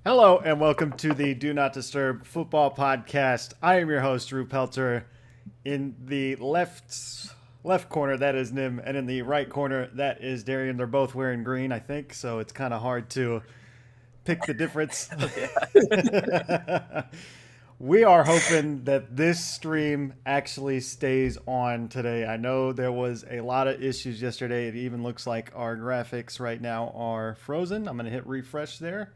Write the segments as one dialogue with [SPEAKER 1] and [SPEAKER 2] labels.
[SPEAKER 1] Hello and welcome to the Do Not Disturb Football Podcast. I am your host, Drew Pelter. In the left corner, that is Nim, and in the right corner, that is Darian. They're both wearing green, I think, so it's kind of hard to pick the difference. We are hoping that this stream actually stays on today. I know there was a lot of issues yesterday. It even looks like our graphics right now are frozen. I'm going to hit refresh there.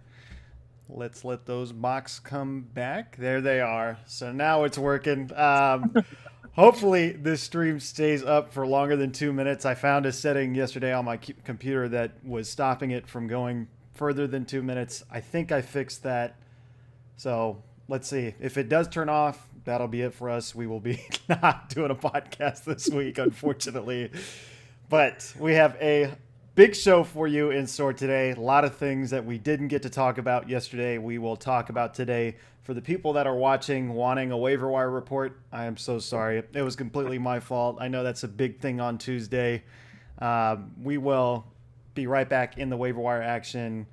[SPEAKER 1] Let's let those mocks come back. There they are. So now it's working. Hopefully this stream stays up for longer than 2 minutes. I found a setting yesterday on my computer that was stopping it from going further than 2 minutes. I think I fixed that. So let's see. If it does turn off, that'll be it for us. We will be not doing a podcast this week, unfortunately. But we have a big show for you in store today. A lot of things that we didn't get to talk about yesterday, we will talk about today. For the people that are watching, wanting a waiver wire report, I am so sorry. It was completely my fault. I know that's a big thing on Tuesday. We will be right back in the waiver wire action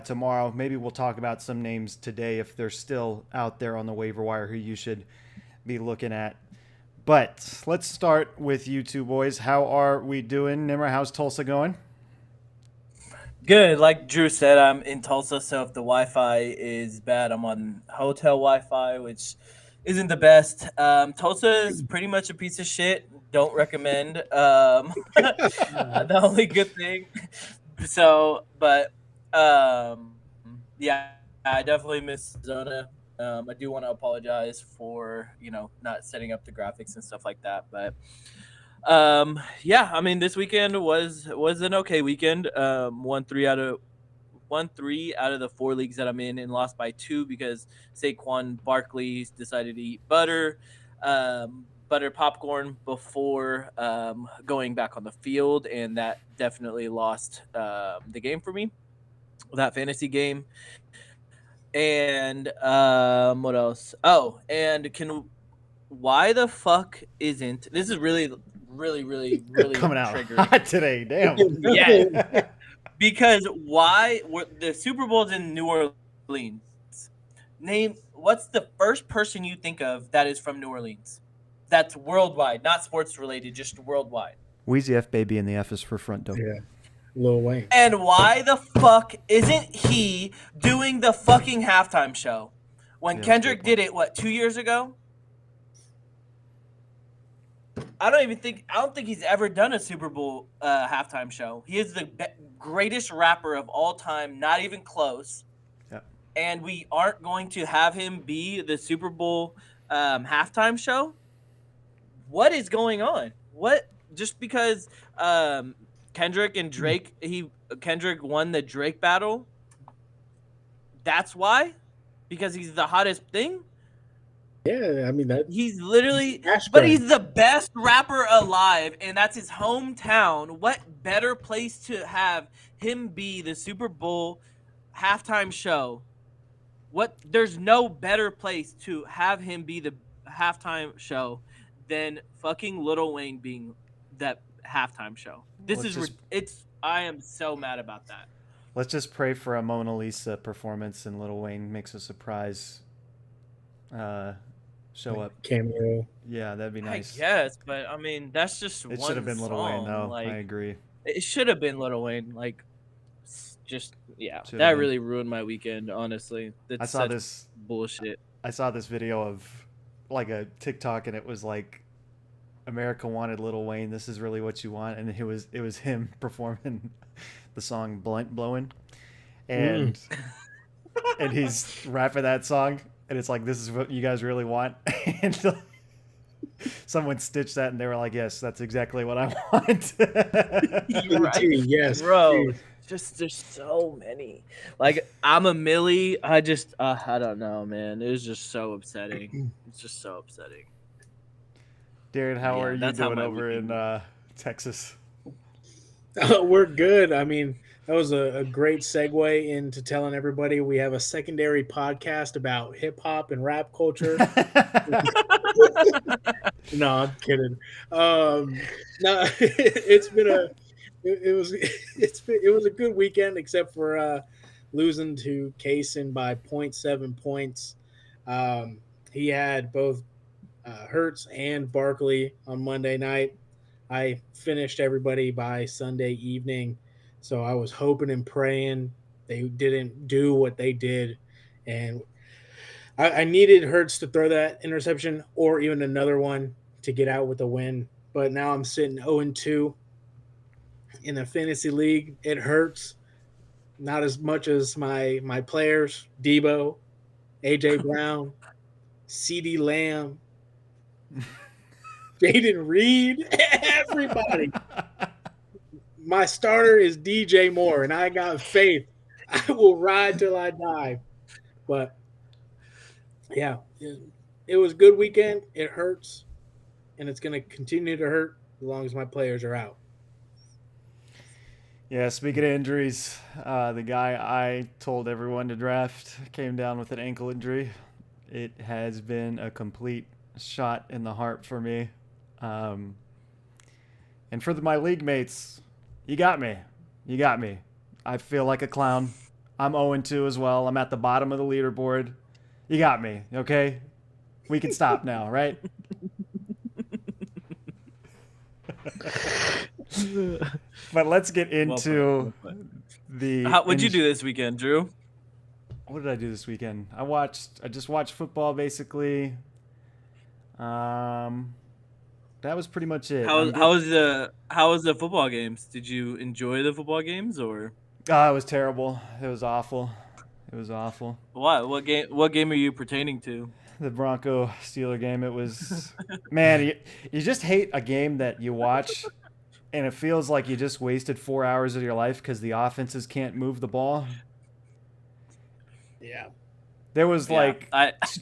[SPEAKER 1] tomorrow. Maybe we'll talk about some names today if they're still out there on the waiver wire who you should be looking at. But let's start with you two boys. How are we doing? Nimmer, how's Tulsa going?
[SPEAKER 2] Good. Like Drew said, I'm in Tulsa, so if the Wi-Fi is bad, I'm on hotel Wi-Fi, which isn't the best. Tulsa is pretty much a piece of shit. Don't recommend. The only good thing. So, but yeah, I definitely miss Arizona. I do want to apologize for not setting up the graphics and stuff like that, but. Yeah, I mean, this weekend was an okay weekend. Won three out of the 4 leagues that I'm in, and lost by 2 because Saquon Barkley decided to eat butter popcorn before going back on the field, and that definitely lost the game for me, that fantasy game. And what else? Oh, and why the fuck isn't this is really
[SPEAKER 1] coming out
[SPEAKER 2] triggered
[SPEAKER 1] hot today? Damn.
[SPEAKER 2] Yeah. Because why the Super Bowl's in New Orleans? Name what's the first person you think of that is from New Orleans? That's worldwide, not sports related, just worldwide.
[SPEAKER 1] Wheezy F baby, and the F is for front door.
[SPEAKER 3] Yeah. Lil Wayne.
[SPEAKER 2] And why the fuck isn't he doing the fucking halftime show? When Kendrick did it, 2 years ago? I don't think he's ever done a Super Bowl halftime show. He is the greatest rapper of all time, not even close.
[SPEAKER 1] Yep. And
[SPEAKER 2] we aren't going to have him be the Super Bowl halftime show? What is going on? What? Just because Kendrick and Drake, Kendrick won the Drake battle? That's why? Because he's the hottest thing?
[SPEAKER 3] Yeah, I mean that.
[SPEAKER 2] He's literally, but he's the best rapper alive, and that's his hometown. What better place to have him be the Super Bowl halftime show? There's no better place to have him be the halftime show than fucking Lil Wayne being that halftime show. I am so mad about that.
[SPEAKER 1] Let's just pray for a Mona Lisa performance and Lil Wayne makes a surprise show up
[SPEAKER 3] cameo.
[SPEAKER 1] Yeah, that'd be nice.
[SPEAKER 2] I guess, but I mean, that's just
[SPEAKER 1] it should have been Lil Wayne, though. I agree.
[SPEAKER 2] It should have been Lil Wayne. That really ruined my weekend. Honestly,
[SPEAKER 1] I saw this
[SPEAKER 2] bullshit.
[SPEAKER 1] I saw this video of like a TikTok, and it was like, America wanted Lil Wayne. This is really what you want, and it was him performing the song "Blunt Blowing," and and he's rapping that song. And it's like, this is what you guys really want. And someone stitched that, and they were like, yes, that's exactly what I want.
[SPEAKER 2] You're right.
[SPEAKER 3] Yes,
[SPEAKER 2] bro. Just there's so many. Like, I'm a Millie. I don't know, man. It was just so upsetting. It's just so upsetting.
[SPEAKER 1] Darren, how are you doing over in Texas?
[SPEAKER 3] We're good. I mean, That was a great segue into telling everybody we have a secondary podcast about hip hop and rap culture. No, I'm kidding. No, it's been it was a good weekend except for losing to Kaysen by 0.7 points. He had both Hertz and Barkley on Monday night. I finished everybody by Sunday evening, so I was hoping and praying they didn't do what they did, and I needed Hertz to throw that interception or even another one to get out with a win. But now I'm sitting 0-2 in the fantasy league. It hurts, not as much as my players: Debo, AJ Brown, CeeDee Lamb, Jaden Reed, everybody. My starter is DJ Moore, and I got faith. I will ride till I die. But yeah, it was a good weekend. It hurts, and it's going to continue to hurt as long as my players are out.
[SPEAKER 1] Yeah, speaking of injuries, the guy I told everyone to draft came down with an ankle injury. It has been a complete shot in the heart for me. And for my league mates, you got me. You got me. I feel like a clown. I'm 0-2 as well. I'm at the bottom of the leaderboard. You got me, okay? We can stop now, right? But let's get into the...
[SPEAKER 2] What'd you do this weekend, Drew?
[SPEAKER 1] What did I do this weekend? I just watched football, basically. That was pretty much it.
[SPEAKER 2] How was the football games? Did you enjoy the football games or?
[SPEAKER 1] Oh, it was terrible. It was awful. It was awful.
[SPEAKER 2] What? What game are you pertaining to?
[SPEAKER 1] The Bronco Steeler game. It was, man, you just hate a game that you watch and it feels like you just wasted 4 hours of your life because the offenses can't move the ball.
[SPEAKER 3] Yeah.
[SPEAKER 1] There was
[SPEAKER 2] that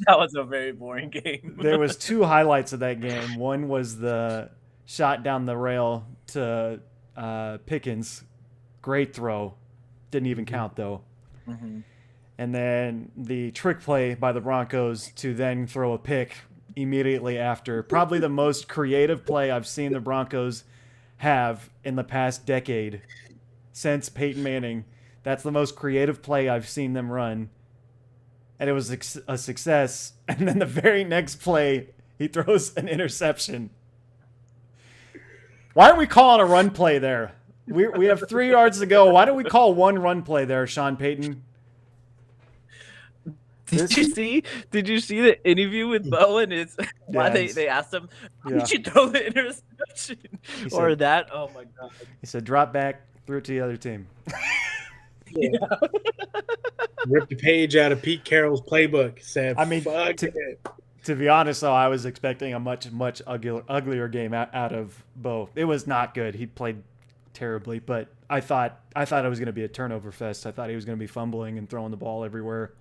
[SPEAKER 2] was a very boring game.
[SPEAKER 1] There was two highlights of that game. One was the shot down the rail to Pickens. Great throw. Didn't even count, though.
[SPEAKER 2] Mm-hmm.
[SPEAKER 1] And then the trick play by the Broncos to then throw a pick immediately after. Probably the most creative play I've seen the Broncos have in the past decade since Peyton Manning. That's the most creative play I've seen them run. And it was a success. And then the very next play, he throws an interception. Why are we calling a run play there? We have 3 yards to go. Why don't we call one run play there, Sean Payton?
[SPEAKER 2] Did you see the interview with Bo and it's why they asked him, did you throw the interception or that? Oh my god.
[SPEAKER 1] He said drop back, threw it to the other team.
[SPEAKER 3] Yeah. Ripped the page out of Pete Carroll's playbook. Said,
[SPEAKER 1] I mean,
[SPEAKER 3] fuck it.
[SPEAKER 1] To be honest, though, I was expecting a much uglier game out of Bo. It was not good. He played terribly, but I thought it was going to be a turnover fest. I thought he was going to be fumbling and throwing the ball everywhere.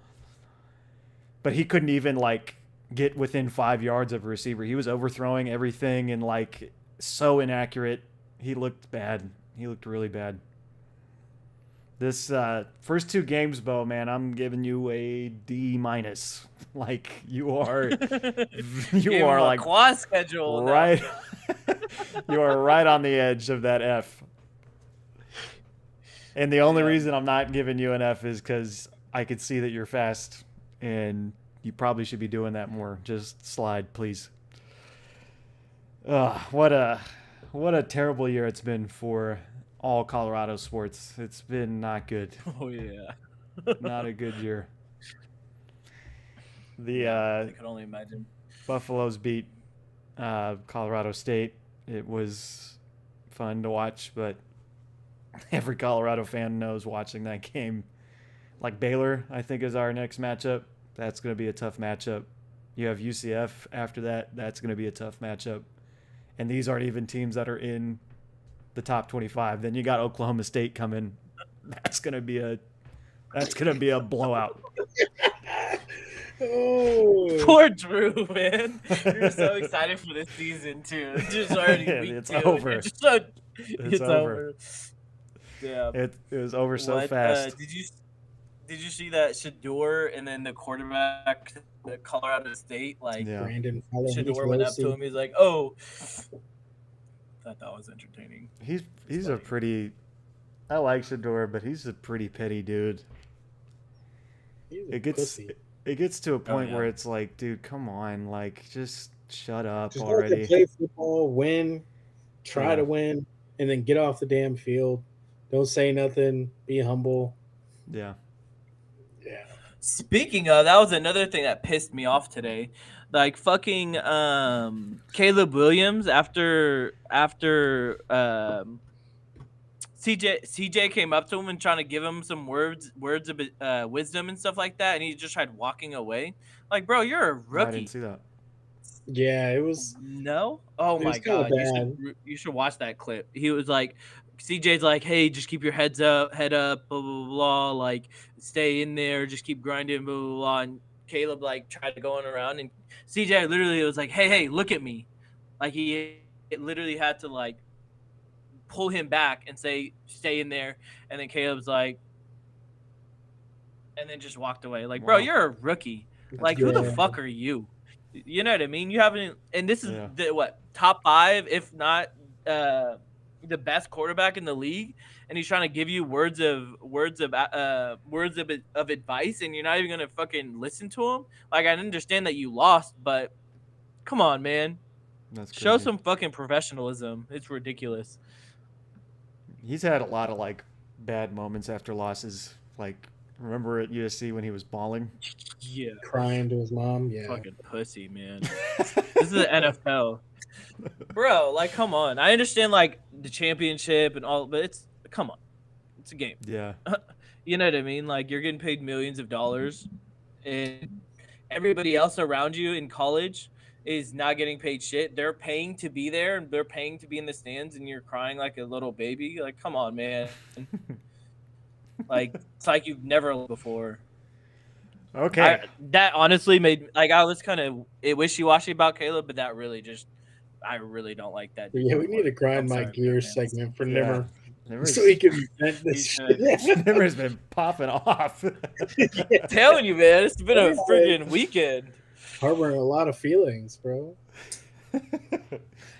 [SPEAKER 1] But he couldn't even get within 5 yards of a receiver. He was overthrowing everything and so inaccurate. He looked bad. He looked really bad. This first 2 games, Bo, man, I'm giving you a D-. You are
[SPEAKER 2] quad schedule
[SPEAKER 1] right. You are right on the edge of that F. And the only reason I'm not giving you an F is because I could see that you're fast, and you probably should be doing that more. Just slide, please. What a terrible year it's been for all Colorado sports. It's been not good.
[SPEAKER 2] Oh yeah.
[SPEAKER 1] Not a good year.
[SPEAKER 2] I can only imagine.
[SPEAKER 1] Buffaloes beat Colorado State. It was fun to watch, but every Colorado fan knows watching that game. Baylor, I think, is our next matchup. That's going to be a tough matchup. You have UCF after that. That's going to be a tough matchup. And these aren't even teams that are in the top 25. Then you got Oklahoma State coming. That's gonna be a blowout.
[SPEAKER 3] Oh,
[SPEAKER 2] poor Drew, man. You're so excited for this season too. It's just already week
[SPEAKER 1] it's
[SPEAKER 2] 2.
[SPEAKER 1] over.
[SPEAKER 2] It's over. Yeah.
[SPEAKER 1] It was over so fast.
[SPEAKER 2] Did you see that Shador and then the quarterback, the Colorado State, like
[SPEAKER 1] Yeah.
[SPEAKER 3] Brandon
[SPEAKER 2] Shador went up to him. He's like, "Oh." Thought that was entertaining.
[SPEAKER 1] He's a pretty. I like Shador, but he's a pretty petty dude. It gets to a point where it's like, dude, come on, like just shut up
[SPEAKER 3] just
[SPEAKER 1] already.
[SPEAKER 3] Just play football, win, try to win, and then get off the damn field. Don't say nothing. Be humble.
[SPEAKER 1] Yeah.
[SPEAKER 3] Yeah.
[SPEAKER 2] Speaking of, that was another thing that pissed me off today. Like fucking Caleb Williams after CJ came up to him and trying to give him some words of wisdom and stuff like that, and he just tried walking away. Like, bro, you're a rookie.
[SPEAKER 1] I didn't see that.
[SPEAKER 3] Yeah, it was.
[SPEAKER 2] No. Oh my god, you should watch that clip. He was like, CJ's like, hey, just keep your head up, blah blah blah. Like, stay in there, just keep grinding, blah blah blah. And Caleb like tried to go on around, and CJ literally was like, hey, look at me. Like it literally had to like pull him back and say, stay in there. And then Caleb's like, and then just walked away. Like, bro, you're a rookie. Like, who the fuck are you? You know what I mean? You haven't, and this is the top 5, if not the best quarterback in the league, and he's trying to give you words of advice, and you're not even gonna fucking listen to him. Like, I understand that you lost, but come on, man. Show some fucking professionalism. It's ridiculous.
[SPEAKER 1] He's had a lot of like bad moments after losses. Like, remember at USC when he was bawling?
[SPEAKER 2] Yeah.
[SPEAKER 3] Crying to his mom. Yeah.
[SPEAKER 2] Fucking pussy, man. This is the NFL. Bro, like, come on. I understand, like, the championship and all, but come on. It's a game.
[SPEAKER 1] Yeah.
[SPEAKER 2] You know what I mean? Like, you're getting paid millions of dollars, and everybody else around you in college is not getting paid shit. They're paying to be there, and they're paying to be in the stands, and you're crying like a little baby. Like, come on, man. Like, it's like you've never lived before.
[SPEAKER 1] Okay.
[SPEAKER 2] That honestly made, like, I was kind of wishy-washy about Caleb, but that really just, I really don't like that.
[SPEAKER 3] Yeah, we need to grind my gears segment for Nimmer. So he can vent this shit.
[SPEAKER 1] Nimmer's been popping off.
[SPEAKER 2] I'm telling you, man, it's been a freaking weekend.
[SPEAKER 3] Harboring a lot of feelings, bro.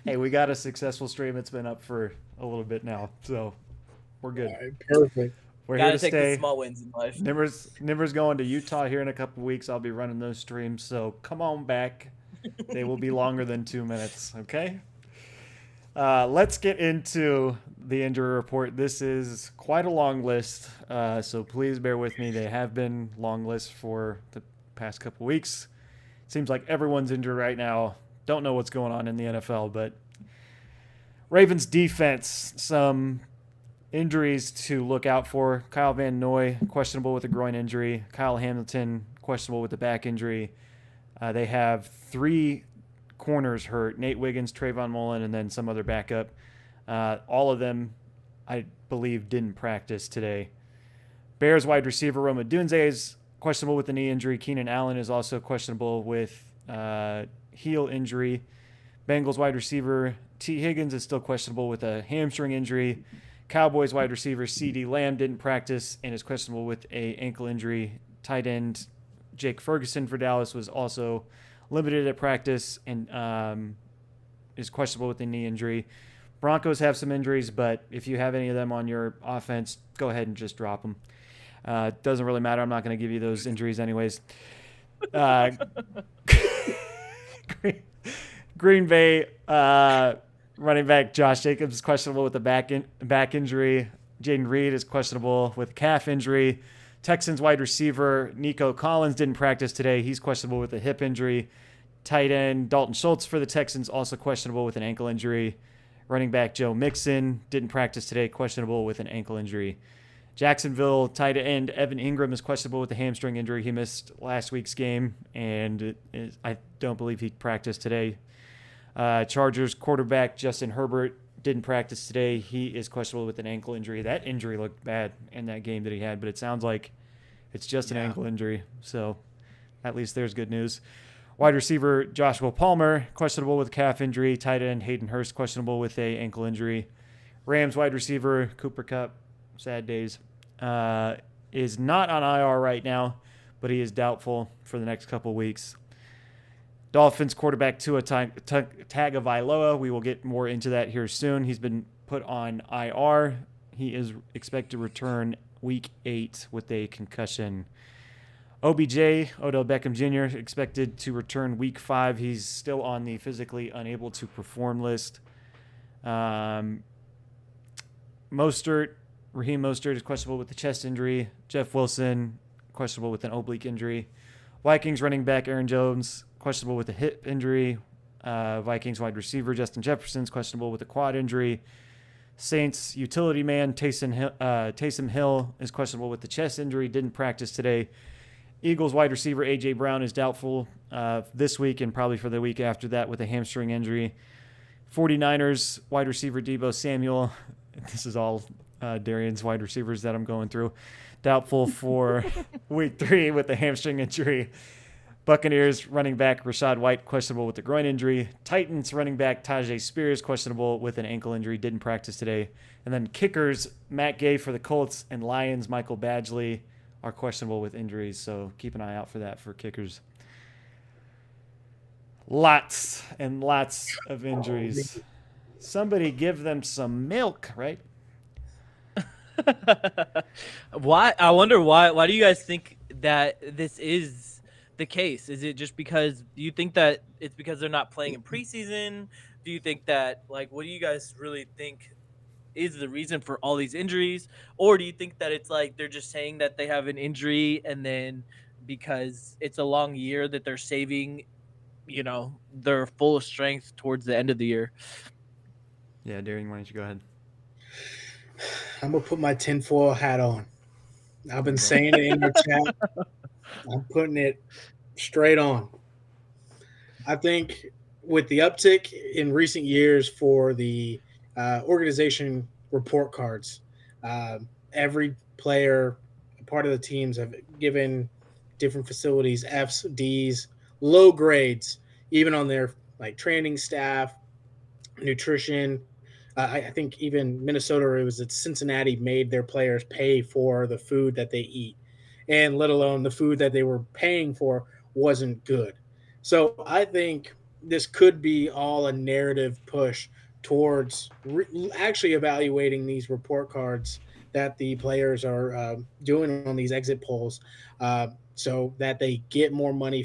[SPEAKER 1] Hey, we got a successful stream. It's been up for a little bit now, so we're good.
[SPEAKER 3] All right, perfect.
[SPEAKER 1] We're here to
[SPEAKER 2] take
[SPEAKER 1] stay.
[SPEAKER 2] The small wins in life.
[SPEAKER 1] Nimmer's going to Utah here in a couple of weeks. I'll be running those streams, so come on back. They will be longer than 2 minutes, okay? Let's get into the injury report. This is quite a long list, so please bear with me. They have been long lists for the past couple weeks. Seems like everyone's injured right now. Don't know what's going on in the NFL, but Ravens defense, some injuries to look out for. Kyle Van Noy, questionable with a groin injury. Kyle Hamilton, questionable with a back injury. They have 3 corners hurt. Nate Wiggins, Trayvon Mullen, and then some other backup. All of them, I believe, didn't practice today. Bears wide receiver Rome Odunze is questionable with a knee injury. Keenan Allen is also questionable with heel injury. Bengals wide receiver T. Higgins is still questionable with a hamstring injury. Cowboys wide receiver CeeDee Lamb didn't practice and is questionable with a ankle injury. Tight end Jake Ferguson for Dallas was also limited at practice and is questionable with a knee injury. Broncos have some injuries, but if you have any of them on your offense, go ahead and just drop them. Doesn't really matter. I'm not going to give you those injuries anyways. Green Bay running back Josh Jacobs is questionable with a back injury. Jaden Reed is questionable with a calf injury. Texans wide receiver Nico Collins didn't practice today. He's questionable with a hip injury. Tight end Dalton Schultz for the Texans also questionable with an ankle injury. Running back Joe Mixon didn't practice today, questionable with an ankle injury. Jacksonville tight end Evan Ingram is questionable with a hamstring injury. He missed last week's game, and I don't believe he practiced today. Chargers quarterback Justin Herbert didn't practice today. He is questionable with an ankle injury. That injury looked bad in that game that he had, but it sounds like it's just an ankle injury. So at least there's good news. Wide receiver Joshua Palmer, questionable with a calf injury. Tight end Hayden Hurst, questionable with a ankle injury. Rams wide receiver Cooper Kupp sad days, is not on IR right now, but he is doubtful for the next couple weeks. Dolphins quarterback Tua Tagovailoa. We will get more into that here soon. He's been put on IR. He is expected to return week 8 with a concussion. OBJ, Odell Beckham Jr., expected to return week 5. He's still on the physically unable to perform list. Raheem Mostert is questionable with the chest injury. Jeff Wilson, questionable with an oblique injury. Vikings running back Aaron Jones, questionable with a hip injury. Vikings wide receiver Justin Jefferson's questionable with a quad injury. Saints utility man Taysom Hill is questionable with the chest injury, didn't practice today. Eagles wide receiver A.J. Brown is doubtful this week and probably for the week after that with a hamstring injury. 49ers wide receiver Deebo Samuel, this is all Darian's wide receivers that I'm going through, doubtful for week 3 with a hamstring injury. Buccaneers running back Rachaad White, questionable with a groin injury. Titans running back Tyjae Spears, questionable with an ankle injury, didn't practice today. And then kickers Matt Gay for the Colts and Lions Michael Badgley are questionable with injuries, so keep an eye out for that for kickers. Lots and lots of injuries. Somebody give them some milk, right?
[SPEAKER 2] Why? I wonder why. Why do you guys think that this is the case? Is it just because you think that it's because they're not playing in preseason? Do you think that, like, what do you guys really think is the reason for all these injuries? Or do you think that it's like they're just saying that they have an injury and then because it's a long year that they're saving, their full strength towards the end of the year?
[SPEAKER 1] Yeah, Darian, why don't you go ahead?
[SPEAKER 3] I'm going to put my tinfoil hat on. I've been saying it in the chat. I'm putting it straight on. I think with the uptick in recent years for the organization report cards, every player, part of the teams have given different facilities F's, D's, low grades, even on their training staff, nutrition. I think even Minnesota, or it was at Cincinnati, made their players pay for the food that they eat, and let alone the food that they were paying for wasn't good. So I think this could be all a narrative push towards actually evaluating these report cards that the players are doing on these exit polls, so that they get more money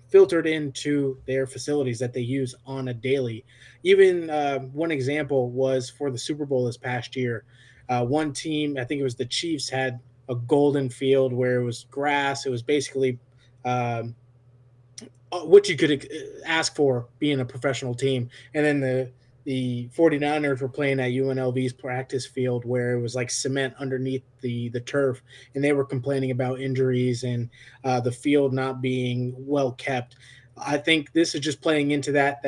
[SPEAKER 3] filtered into their facilities that they use on a daily. Even one example was for the Super Bowl this past year. One team, I think it was the Chiefs, had a golden field where it was grass. It was basically what you could ask for being a professional team. And then the 49ers were playing at UNLV's practice field where it was like cement underneath the turf, and they were complaining about injuries and the field not being well kept. I think this is just playing into that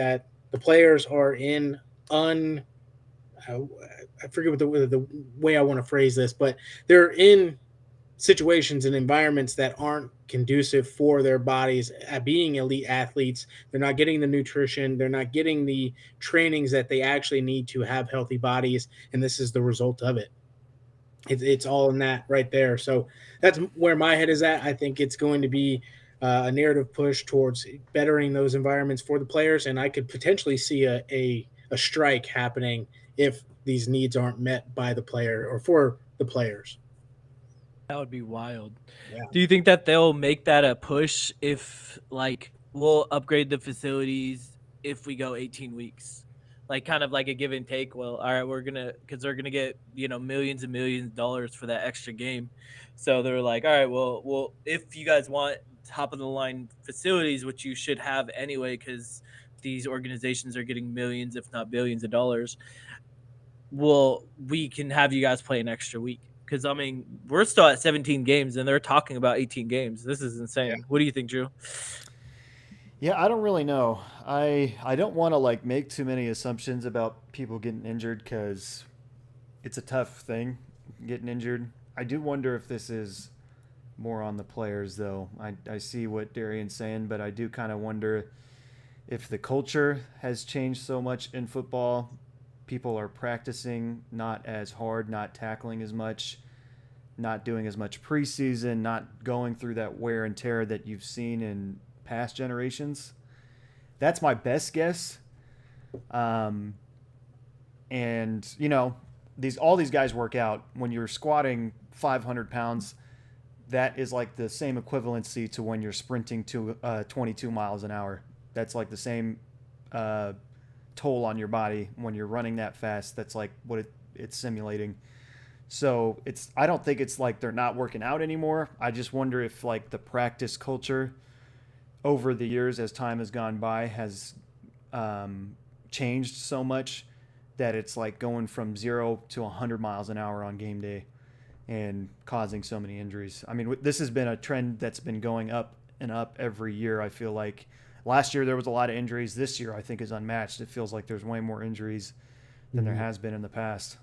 [SPEAKER 3] the players are in I forget what the way I want to phrase this, but they're in situations and environments that aren't conducive for their bodies at being elite athletes. They're not getting the nutrition. They're not getting the trainings that they actually need to have healthy bodies. And this is the result of it. It's all in that right there. So that's where my head is at. I think it's going to be a narrative push towards bettering those environments for the players. And I could potentially see a strike happening if these needs aren't met by the player or for the players.
[SPEAKER 2] That would be wild.
[SPEAKER 3] Yeah.
[SPEAKER 2] Do you think that they'll make that a push if, we'll upgrade the facilities if we go 18 weeks? Kind of like a give and take. Well, all right, because they're going to get, millions and millions of dollars for that extra game. So they're like, all right, well, if you guys want top of the line facilities, which you should have anyway, because these organizations are getting millions, if not billions of dollars, well, we can have you guys play an extra week. Because, we're still at 17 games, and they're talking about 18 games. This is insane. Yeah. What do you think, Drew?
[SPEAKER 1] Yeah, I don't really know. I don't want to, make too many assumptions about people getting injured because it's a tough thing, getting injured. I do wonder if this is more on the players, though. I see what Darian's saying, but I do kind of wonder if the culture has changed so much in football people are practicing not as hard, not tackling as much, not doing as much preseason, not going through that wear and tear that you've seen in past generations. That's my best guess. And all these guys work out. When you're squatting 500 pounds, that is like the same equivalency to when you're sprinting to 22 miles an hour. That's like the same toll on your body when you're running that fast. That's like what it's simulating. So I don't think it's like they're not working out anymore. I just wonder if like the practice culture over the years as time has gone by has changed so much that it's like going from 0 to 100 miles an hour on game day and causing so many injuries. I mean, this has been a trend that's been going up and up every year. I feel like last year there was a lot of injuries. This year I think is unmatched. It feels like there's way more injuries than there has been in the past.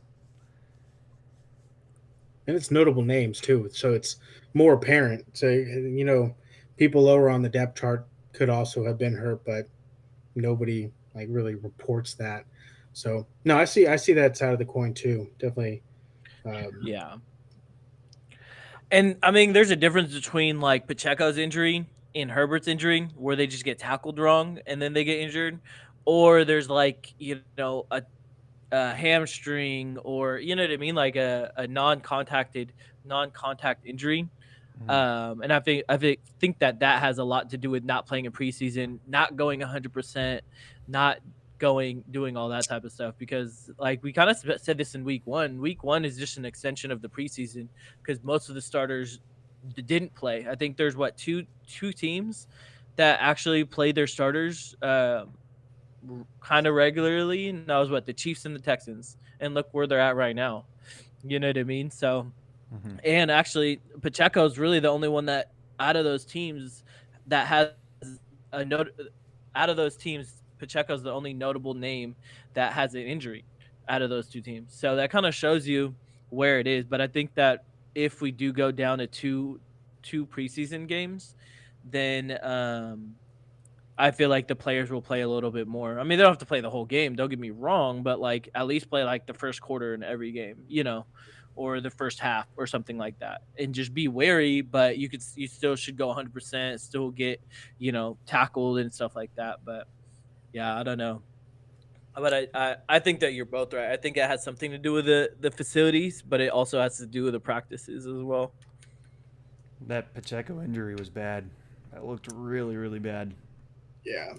[SPEAKER 3] And it's notable names too, so it's more apparent. So people lower on the depth chart could also have been hurt, but nobody like really reports that. So no, I see that side of the coin too. Definitely.
[SPEAKER 2] Yeah. And I mean, there's a difference between like Pacheco's injury and Herbert's injury, where they just get tackled wrong and then they get injured, or there's like a hamstring, or you know what I mean, like a non-contact injury. And I think that has a lot to do with not playing in preseason, not going 100%, not doing all that type of stuff, because like we kind of said this in week one is just an extension of the preseason, because most of the starters didn't play. I think there's two teams that actually played their starters kind of regularly, and that was the Chiefs and the Texans, and look where they're at right now. You know what I mean? So and actually Pacheco's really the only one that out of those teams that has a note. Out of those teams, Pacheco's the only notable name that has an injury out of those two teams. So that kind of shows you where it is. But I think that if we do go down to two preseason games, then I feel like the players will play a little bit more. I mean, they don't have to play the whole game, don't get me wrong, but like at least play like the first quarter in every game, or the first half or something like that, and just be wary. But you still should go 100%, still get tackled and stuff like that. But yeah, I don't know. But I think that you're both right. I think it has something to do with the facilities, but it also has to do with the practices as well.
[SPEAKER 1] That Pacheco injury was bad. That looked really, really bad.
[SPEAKER 3] Yeah.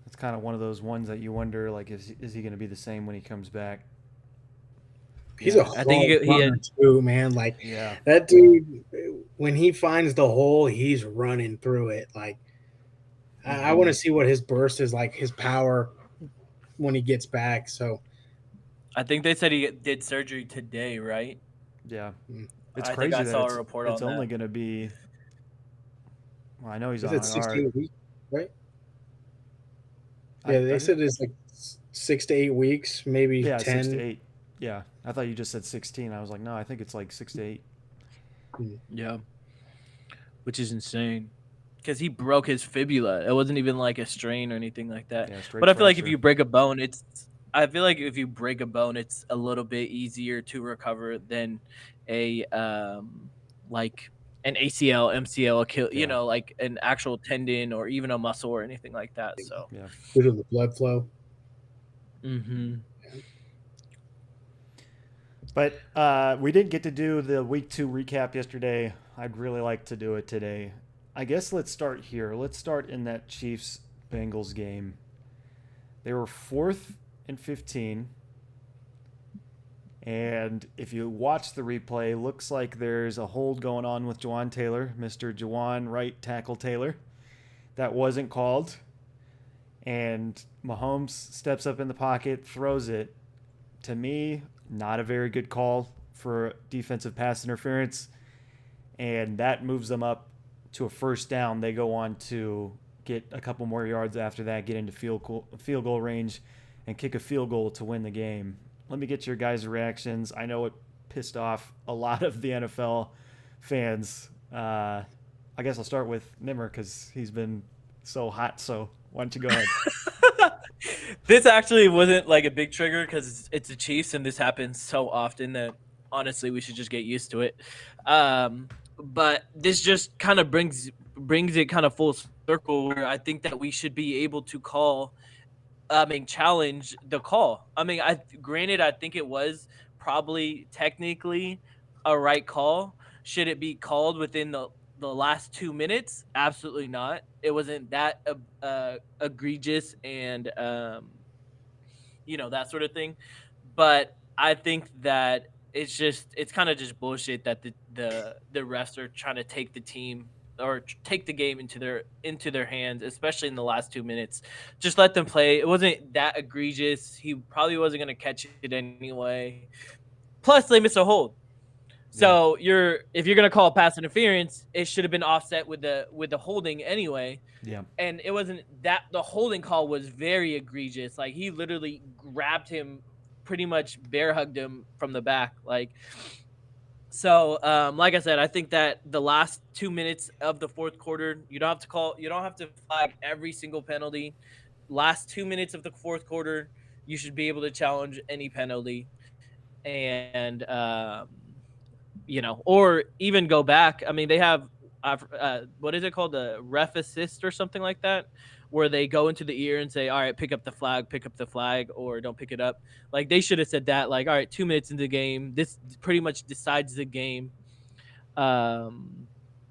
[SPEAKER 1] It's kind of one of those ones that you wonder, like, is he going to be the same when he comes back?
[SPEAKER 3] He's I think he had too, man. Like that dude, when he finds the hole, he's running through it. Like I want to see what his burst is like, his power when he gets back. So
[SPEAKER 2] I think they said he did surgery today, right?
[SPEAKER 1] Yeah, it's crazy. I saw a report on that. It's only going to be. Well, I know he's on IR.
[SPEAKER 3] 16 weeks, right? Yeah, they said it's like 6 to 8 weeks, maybe 10.
[SPEAKER 1] 6 to 8. Yeah, I thought you just said 16. I was like, no, I think it's like 6 to 8.
[SPEAKER 2] Yeah, which is insane, because he broke his fibula. It wasn't even like a strain or anything like that. Yeah, but I feel like if you break a bone, it's a little bit easier to recover than a like an ACL, MCL, Achilles, like an actual tendon or even a muscle or anything like that. So
[SPEAKER 3] yeah, due to the blood flow.
[SPEAKER 1] But we didn't get to do the week 2 recap yesterday. I'd really like to do it today. I guess let's start here. Let's start in that Chiefs-Bengals game. They were 4th and 15. And if you watch the replay, looks like there's a hold going on with Jawan Taylor, Mr. Jawan right tackle Taylor. That wasn't called. And Mahomes steps up in the pocket, throws it. To me, not a very good call for defensive pass interference. And that moves them up to a first down. They go on to get a couple more yards after that, get into field goal range, and kick a field goal to win the game. Let me get your guys' reactions. I know it pissed off a lot of the NFL fans. I guess I'll start with Nimmer because he's been so hot. So why don't you go ahead?
[SPEAKER 2] This actually wasn't like a big trigger because it's the Chiefs, and this happens so often that honestly we should just get used to it. But this just kind of brings it kind of full circle where I think that we should be able to challenge the call. I mean, I think it was probably technically a right call. Should it be called within the last 2 minutes? Absolutely not. It wasn't that egregious and that sort of thing. But I think that it's kind of just bullshit that the refs are trying to take the team or take the game into their hands, especially in the last 2 minutes. Just let them play. It wasn't that egregious. He probably wasn't going to catch it anyway. Plus, they missed a hold. So if you're gonna call pass interference, it should have been offset with the holding anyway.
[SPEAKER 1] Yeah.
[SPEAKER 2] And it wasn't that the holding call was very egregious. Like he literally grabbed him, pretty much bear hugged him from the back. Like like I said, I think that the last 2 minutes of the fourth quarter, you don't have to flag every single penalty. Last 2 minutes of the fourth quarter, you should be able to challenge any penalty. And or even go back. I mean, they have what is it called, the ref assist or something like that, where they go into the ear and say, all right, pick up the flag, or don't pick it up. Like they should have said that, like, all right, 2 minutes into the game, this pretty much decides the game. But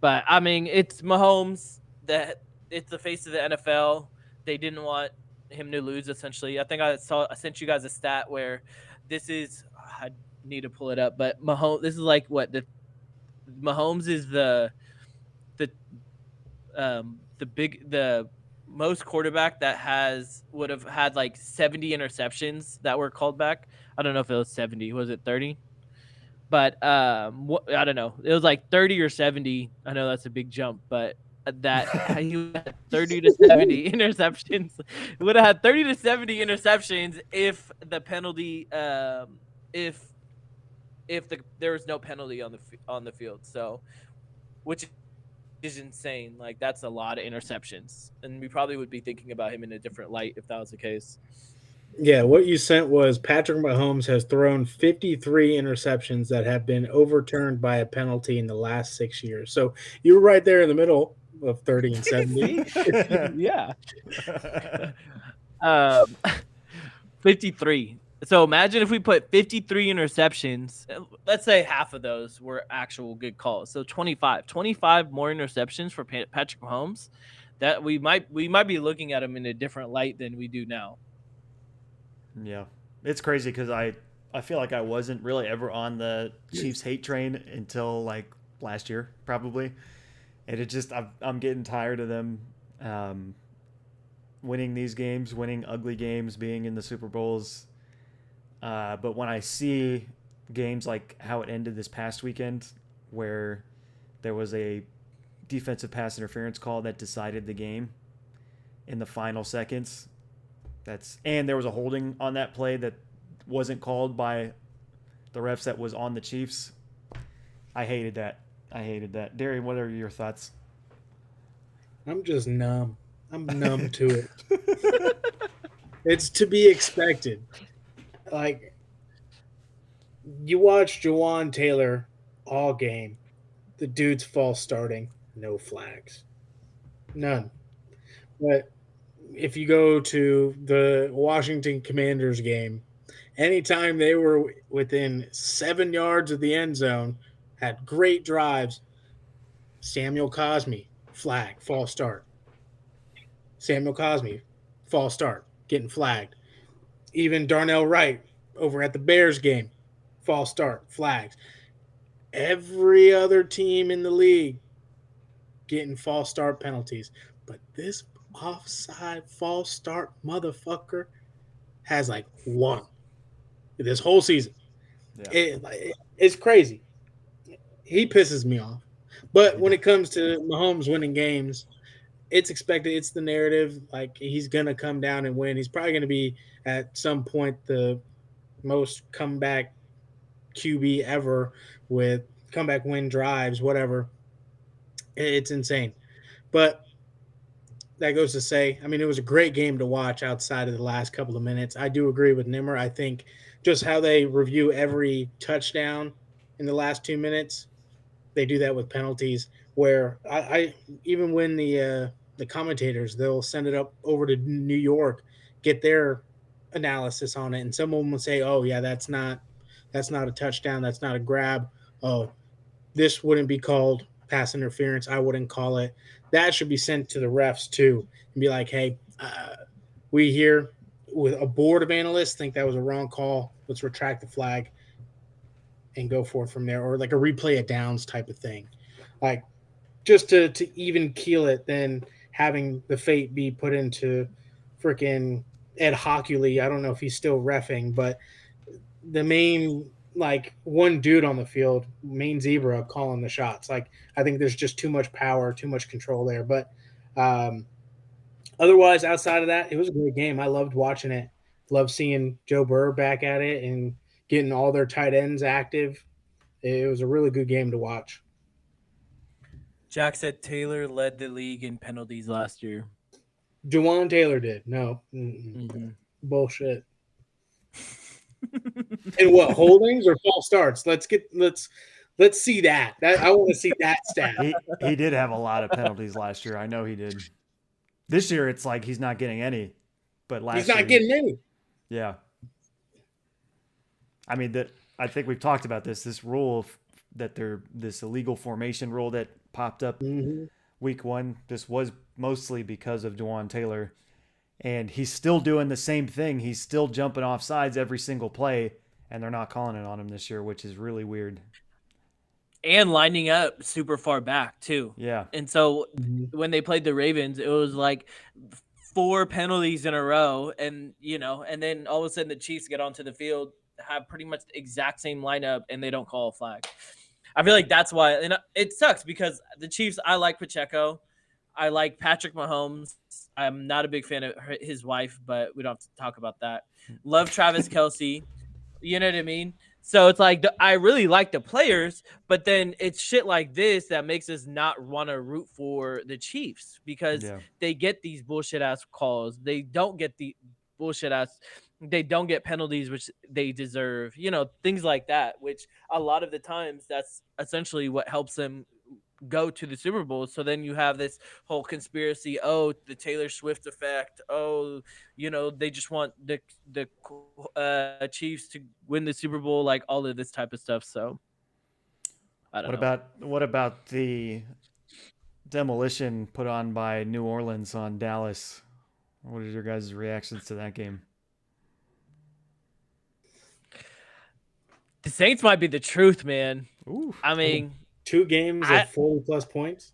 [SPEAKER 2] I mean, it's Mahomes, that it's the face of the NFL. They didn't want him to lose, essentially. I think I sent you guys a stat where this is, I need to pull it up, but this is like what Mahomes is the most quarterback that would have had like 70 interceptions that were called back. I don't know if it was 70. Was it 30? But I don't know. It was like 30 or 70. I know that's a big jump, but that he had 30 to 70 interceptions. He would have had 30 to 70 interceptions if the penalty if there was no penalty on the field. So, which is insane. Like that's a lot of interceptions, and we probably would be thinking about him in a different light if that was the case.
[SPEAKER 3] Yeah, what you sent was Patrick Mahomes has thrown 53 interceptions that have been overturned by a penalty in the last 6 years. So you were right there in the middle of 30 and 70.
[SPEAKER 2] Yeah. 53. So imagine if we put 53 interceptions. Let's say half of those were actual good calls. So 25 more interceptions for Patrick Mahomes. That we might be looking at him in a different light than we do now.
[SPEAKER 1] Yeah, it's crazy because I feel like I wasn't really ever on the Chiefs hate train until like last year, probably, and it just I'm getting tired of them winning these games, winning ugly games, being in the Super Bowls. But when I see games like how it ended this past weekend, where there was a defensive pass interference call that decided the game in the final seconds, and there was a holding on that play that wasn't called by the refs that was on the Chiefs. I hated that. Darian, what are your thoughts?
[SPEAKER 3] I'm just numb. I'm numb to it. It's to be expected. Like, you watch Jawan Taylor all game. The dude's false starting, no flags. None. But if you go to the Washington Commanders game, anytime they were within 7 yards of the end zone, had great drives, Samuel Cosmi, flag, false start. Samuel Cosmi, false start, getting flagged. Even Darnell Wright over at the Bears game, false start, flags. Every other team in the league getting false start penalties. But this offside false start motherfucker has like one this whole season. Yeah. It's crazy. He pisses me off. But when it comes to Mahomes winning games, it's expected. It's the narrative. Like, he's going to come down and win. He's probably going to be at some point the most comeback QB ever with comeback win drives, whatever. It's insane. But that goes to say, I mean, it was a great game to watch outside of the last couple of minutes. I do agree with Nimmer. I think just how they review every touchdown in the last 2 minutes, they do that with penalties. Where I even when the commentators, they'll send it up over to New York, get their analysis on it, and someone will say, "Oh yeah, that's not a touchdown, that's not a grab. Oh, this wouldn't be called pass interference. I wouldn't call it." That should be sent to the refs too and be like, hey, we here with a board of analysts think that was a wrong call. Let's retract the flag and go forth from there, or like a replay of downs type of thing. Like just to even keel it, then having the fate be put into freaking Ed Hockley. I don't know if he's still reffing, but the main like one dude on the field, main zebra, calling the shots. Like I think there's just too much power, too much control there. But otherwise, outside of that, it was a great game. I loved watching it. Loved seeing Joe Burrow back at it and getting all their tight ends active. It was a really good game to watch.
[SPEAKER 2] Jack said Taylor led the league in penalties last year.
[SPEAKER 3] Jawaan Taylor did. No. Bullshit. And what, holdings or false starts? Let's see that. I want to see that stat.
[SPEAKER 1] He did have a lot of penalties last year. I know he did. This year it's like he's not getting any, but
[SPEAKER 3] he's not getting any.
[SPEAKER 1] Yeah. I mean I think we've talked about this rule that this illegal formation rule that popped up week 1. This was mostly because of Jawaan Taylor. And he's still doing the same thing. He's still jumping off sides every single play, and they're not calling it on him this year, which is really weird.
[SPEAKER 2] And lining up super far back, too.
[SPEAKER 1] Yeah.
[SPEAKER 2] And so when they played the Ravens, it was like 4 penalties in a row. And, and then all of a sudden the Chiefs get onto the field, have pretty much the exact same lineup, and they don't call a flag. I feel like that's why. And it sucks because the Chiefs, I like Pacheco. I like Patrick Mahomes. I'm not a big fan of his wife, but we don't have to talk about that. Love Travis Kelce. You know what I mean? So it's like I really like the players, but then it's shit like this that makes us not want to root for the Chiefs because they get these bullshit ass calls. They don't get the bullshit ass. They don't get penalties, which they deserve. Things like that, which a lot of the times that's essentially what helps them go to the Super Bowl. So then you have this whole conspiracy. Oh, the Taylor Swift effect. Oh, they just want the Chiefs to win the Super Bowl, like all of this type of stuff. So I don't know.
[SPEAKER 1] What about the demolition put on by New Orleans on Dallas? What are your guys' reactions to that game?
[SPEAKER 2] The Saints might be the truth, man.
[SPEAKER 1] Ooh.
[SPEAKER 2] I mean,
[SPEAKER 3] 2 games of 40+ points.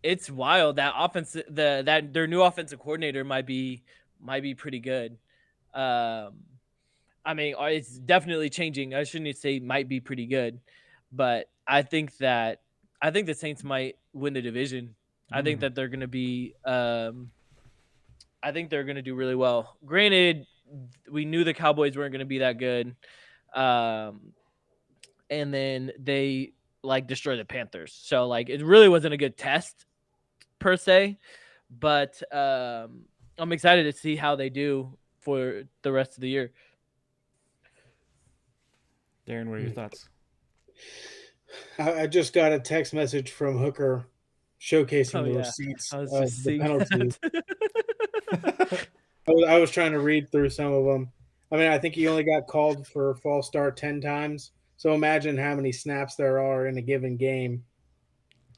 [SPEAKER 2] It's wild. That offense, that their new offensive coordinator might be pretty good. I mean, it's definitely changing. I shouldn't say might be pretty good, but I think the Saints might win the division. I think that they're going to be. I think they're going to do really well. Granted, we knew the Cowboys weren't going to be that good, and then they destroy the Panthers. So it really wasn't a good test per se, but I'm excited to see how they do for the rest of the year.
[SPEAKER 1] Darren, what are your thoughts?
[SPEAKER 3] I just got a text message from Hooker showcasing the receipts of the penalties. I was trying to read through some of them. I mean, I think he only got called for a false start 10 times. So imagine how many snaps there are in a given game.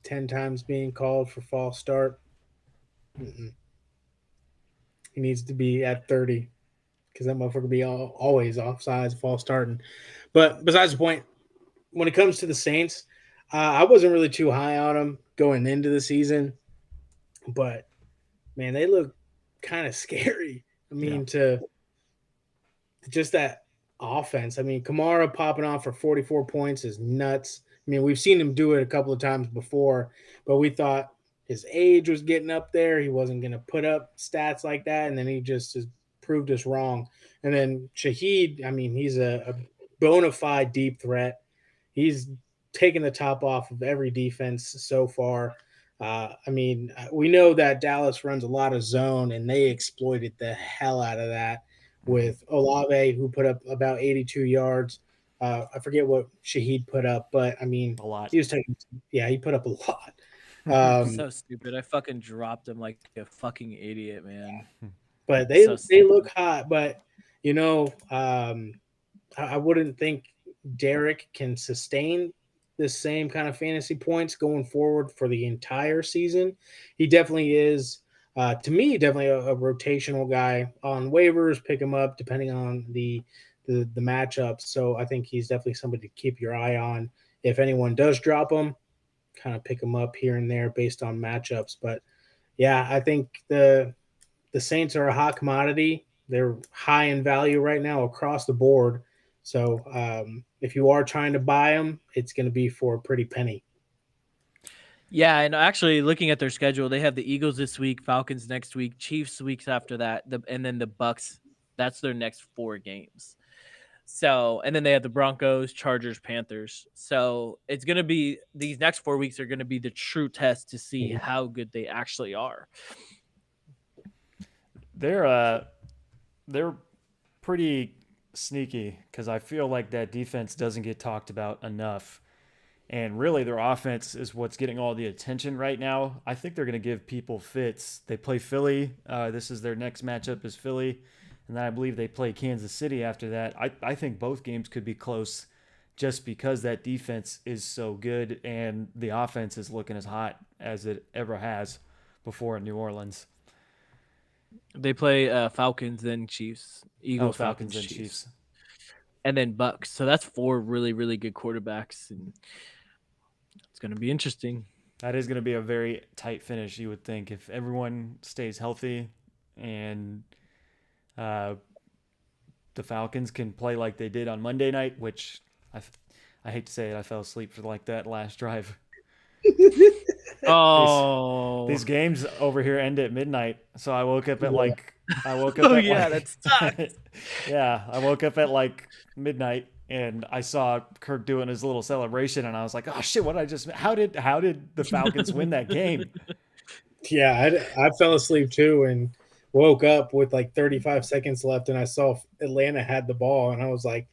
[SPEAKER 3] 10 times being called for false start. He needs to be at 30 because that motherfucker be always offsides, false starting. But besides the point, when it comes to the Saints, I wasn't really too high on them going into the season. But, man, they look kind of scary. I mean, to just that offense. I mean, Kamara popping off for 44 points is nuts. I mean, we've seen him do it a couple of times before, but we thought his age was getting up there. He wasn't going to put up stats like that, and then he just has proved us wrong. And then Shaheed, I mean, he's a bona fide deep threat. He's taken the top off of every defense so far. I mean, we know that Dallas runs a lot of zone, and they exploited the hell out of that with Olave, who put up about 82 yards. I forget what Shaheed put up, but I mean,
[SPEAKER 1] A lot.
[SPEAKER 3] he was taking, yeah, he put up a lot.
[SPEAKER 2] So stupid. I fucking dropped him like a fucking idiot, man.
[SPEAKER 3] But
[SPEAKER 2] So
[SPEAKER 3] they look hot. But you know, I wouldn't think Derek can sustain the same kind of fantasy points going forward for the entire season. He definitely is, to me, definitely a rotational guy on waivers. Pick him up depending on the matchups. So I think he's definitely somebody to keep your eye on. If anyone does drop him, kind of pick him up here and there based on matchups. But yeah, I think the Saints are a hot commodity. They're high in value right now across the board. So if you are trying to buy them, it's going to be for a pretty penny.
[SPEAKER 2] Yeah, and actually looking at their schedule, they have the Eagles this week, Falcons next week, Chiefs weeks after that, and then the Bucks. That's their next 4 games. So, and then they have the Broncos, Chargers, Panthers. So it's going to be, these next 4 weeks are going to be the true test to see how good they actually are.
[SPEAKER 1] They're pretty sneaky because I feel like that defense doesn't get talked about enough. And really, their offense is what's getting all the attention right now. I think they're going to give people fits. They play Philly. This is their next matchup is Philly. And then I believe they play Kansas City after that. I think both games could be close just because that defense is so good and the offense is looking as hot as it ever has before in New Orleans.
[SPEAKER 2] They play Falcons, then Chiefs, Eagles,
[SPEAKER 1] Falcons,
[SPEAKER 2] Falcons,
[SPEAKER 1] and Chiefs.
[SPEAKER 2] And then Bucks. So that's 4 really, really good quarterbacks. And it's going to be interesting.
[SPEAKER 1] That is going to be a very tight finish, you would think, if everyone stays healthy and the Falcons can play like they did on Monday night, which I hate to say it, I fell asleep for like that last drive. These games over here end at midnight, so I woke up at
[SPEAKER 2] that sucks.
[SPEAKER 1] Yeah, I woke up at like midnight and I saw Kirk doing his little celebration, and I was like, "Oh shit! How did the Falcons win that game?"
[SPEAKER 3] Yeah, I fell asleep too and woke up with like 35 seconds left, and I saw Atlanta had the ball, and I was like,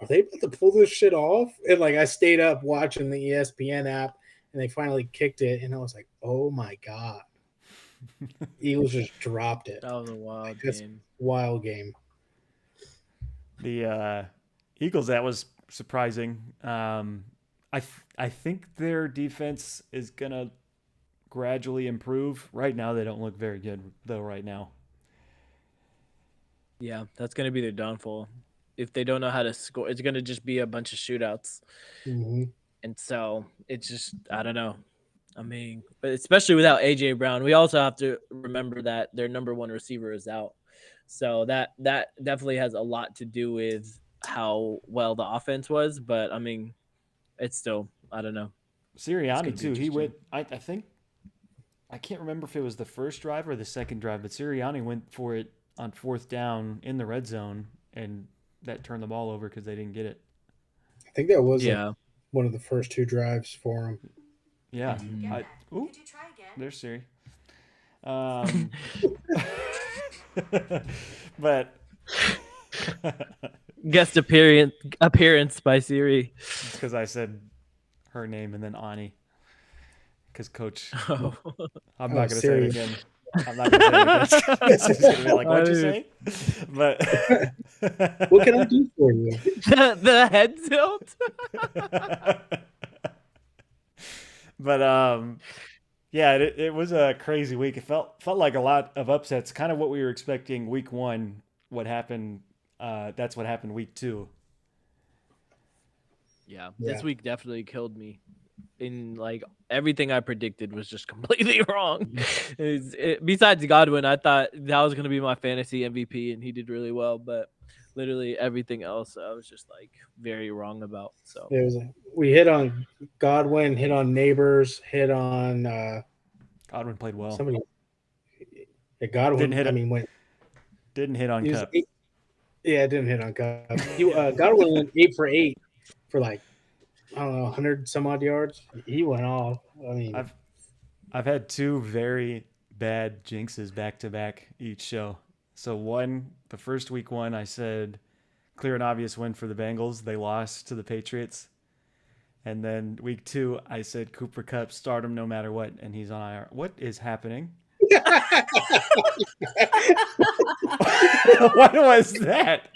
[SPEAKER 3] "Are they about to pull this shit off?" And like I stayed up watching the ESPN app, and they finally kicked it, and I was like, "Oh my god!" Eagles just dropped it.
[SPEAKER 2] That was a wild game.
[SPEAKER 3] Wild game.
[SPEAKER 1] The Eagles, that was surprising. I think their defense is gonna gradually improve. Right now, they don't look very good though. Right now.
[SPEAKER 2] Yeah, that's gonna be their downfall. If they don't know how to score, it's gonna just be a bunch of shootouts.
[SPEAKER 3] Mm-hmm.
[SPEAKER 2] And so it's just, I don't know. I mean, but especially without AJ Brown, we also have to remember that their number 1 receiver is out. So that definitely has a lot to do with how well the offense was. But I mean, it's still, I don't know.
[SPEAKER 1] Sirianni too. He went. I think I can't remember if it was the first drive or the second drive, but Sirianni went for it on 4th down in the red zone, and that turned the ball over because they didn't get it.
[SPEAKER 3] I think that was one of the first 2 drives for him.
[SPEAKER 1] Yeah.
[SPEAKER 2] Mm-hmm.
[SPEAKER 4] Could you try again?
[SPEAKER 1] There's Siri. But
[SPEAKER 2] guest appearance by Siri.
[SPEAKER 1] It's because I said her name and then Ani. Because Coach,
[SPEAKER 2] Oh.
[SPEAKER 1] I'm not going to say it again. I'm not going to say it again. It's just going to be like, what'd you say? But
[SPEAKER 3] what can I do for you?
[SPEAKER 2] the head tilt.
[SPEAKER 1] But yeah, it was a crazy week. It felt like a lot of upsets. Kind of what we were expecting week 1. What happened? That's what happened week 2.
[SPEAKER 2] Yeah, this week definitely killed me. In like everything I predicted was just completely wrong. Besides Godwin, I thought that was going to be my fantasy MVP, and he did really well. But literally everything else, I was just like very wrong about. So
[SPEAKER 3] we hit on Godwin, hit on Neighbors, hit on
[SPEAKER 1] Godwin played well.
[SPEAKER 3] Somebody, Godwin
[SPEAKER 1] didn't hit. Didn't hit on Cup.
[SPEAKER 3] Didn't hit on Cup. Godwin went 8 for 8 for like, I don't know, 100 some odd yards. He went off. I mean,
[SPEAKER 1] I've had two very bad jinxes back to back each show. So the first week one, I said clear and obvious win for the Bengals. They lost to the Patriots. And then week two, I said Cooper Kupp, start him no matter what, and he's on IR. What is happening? What was that?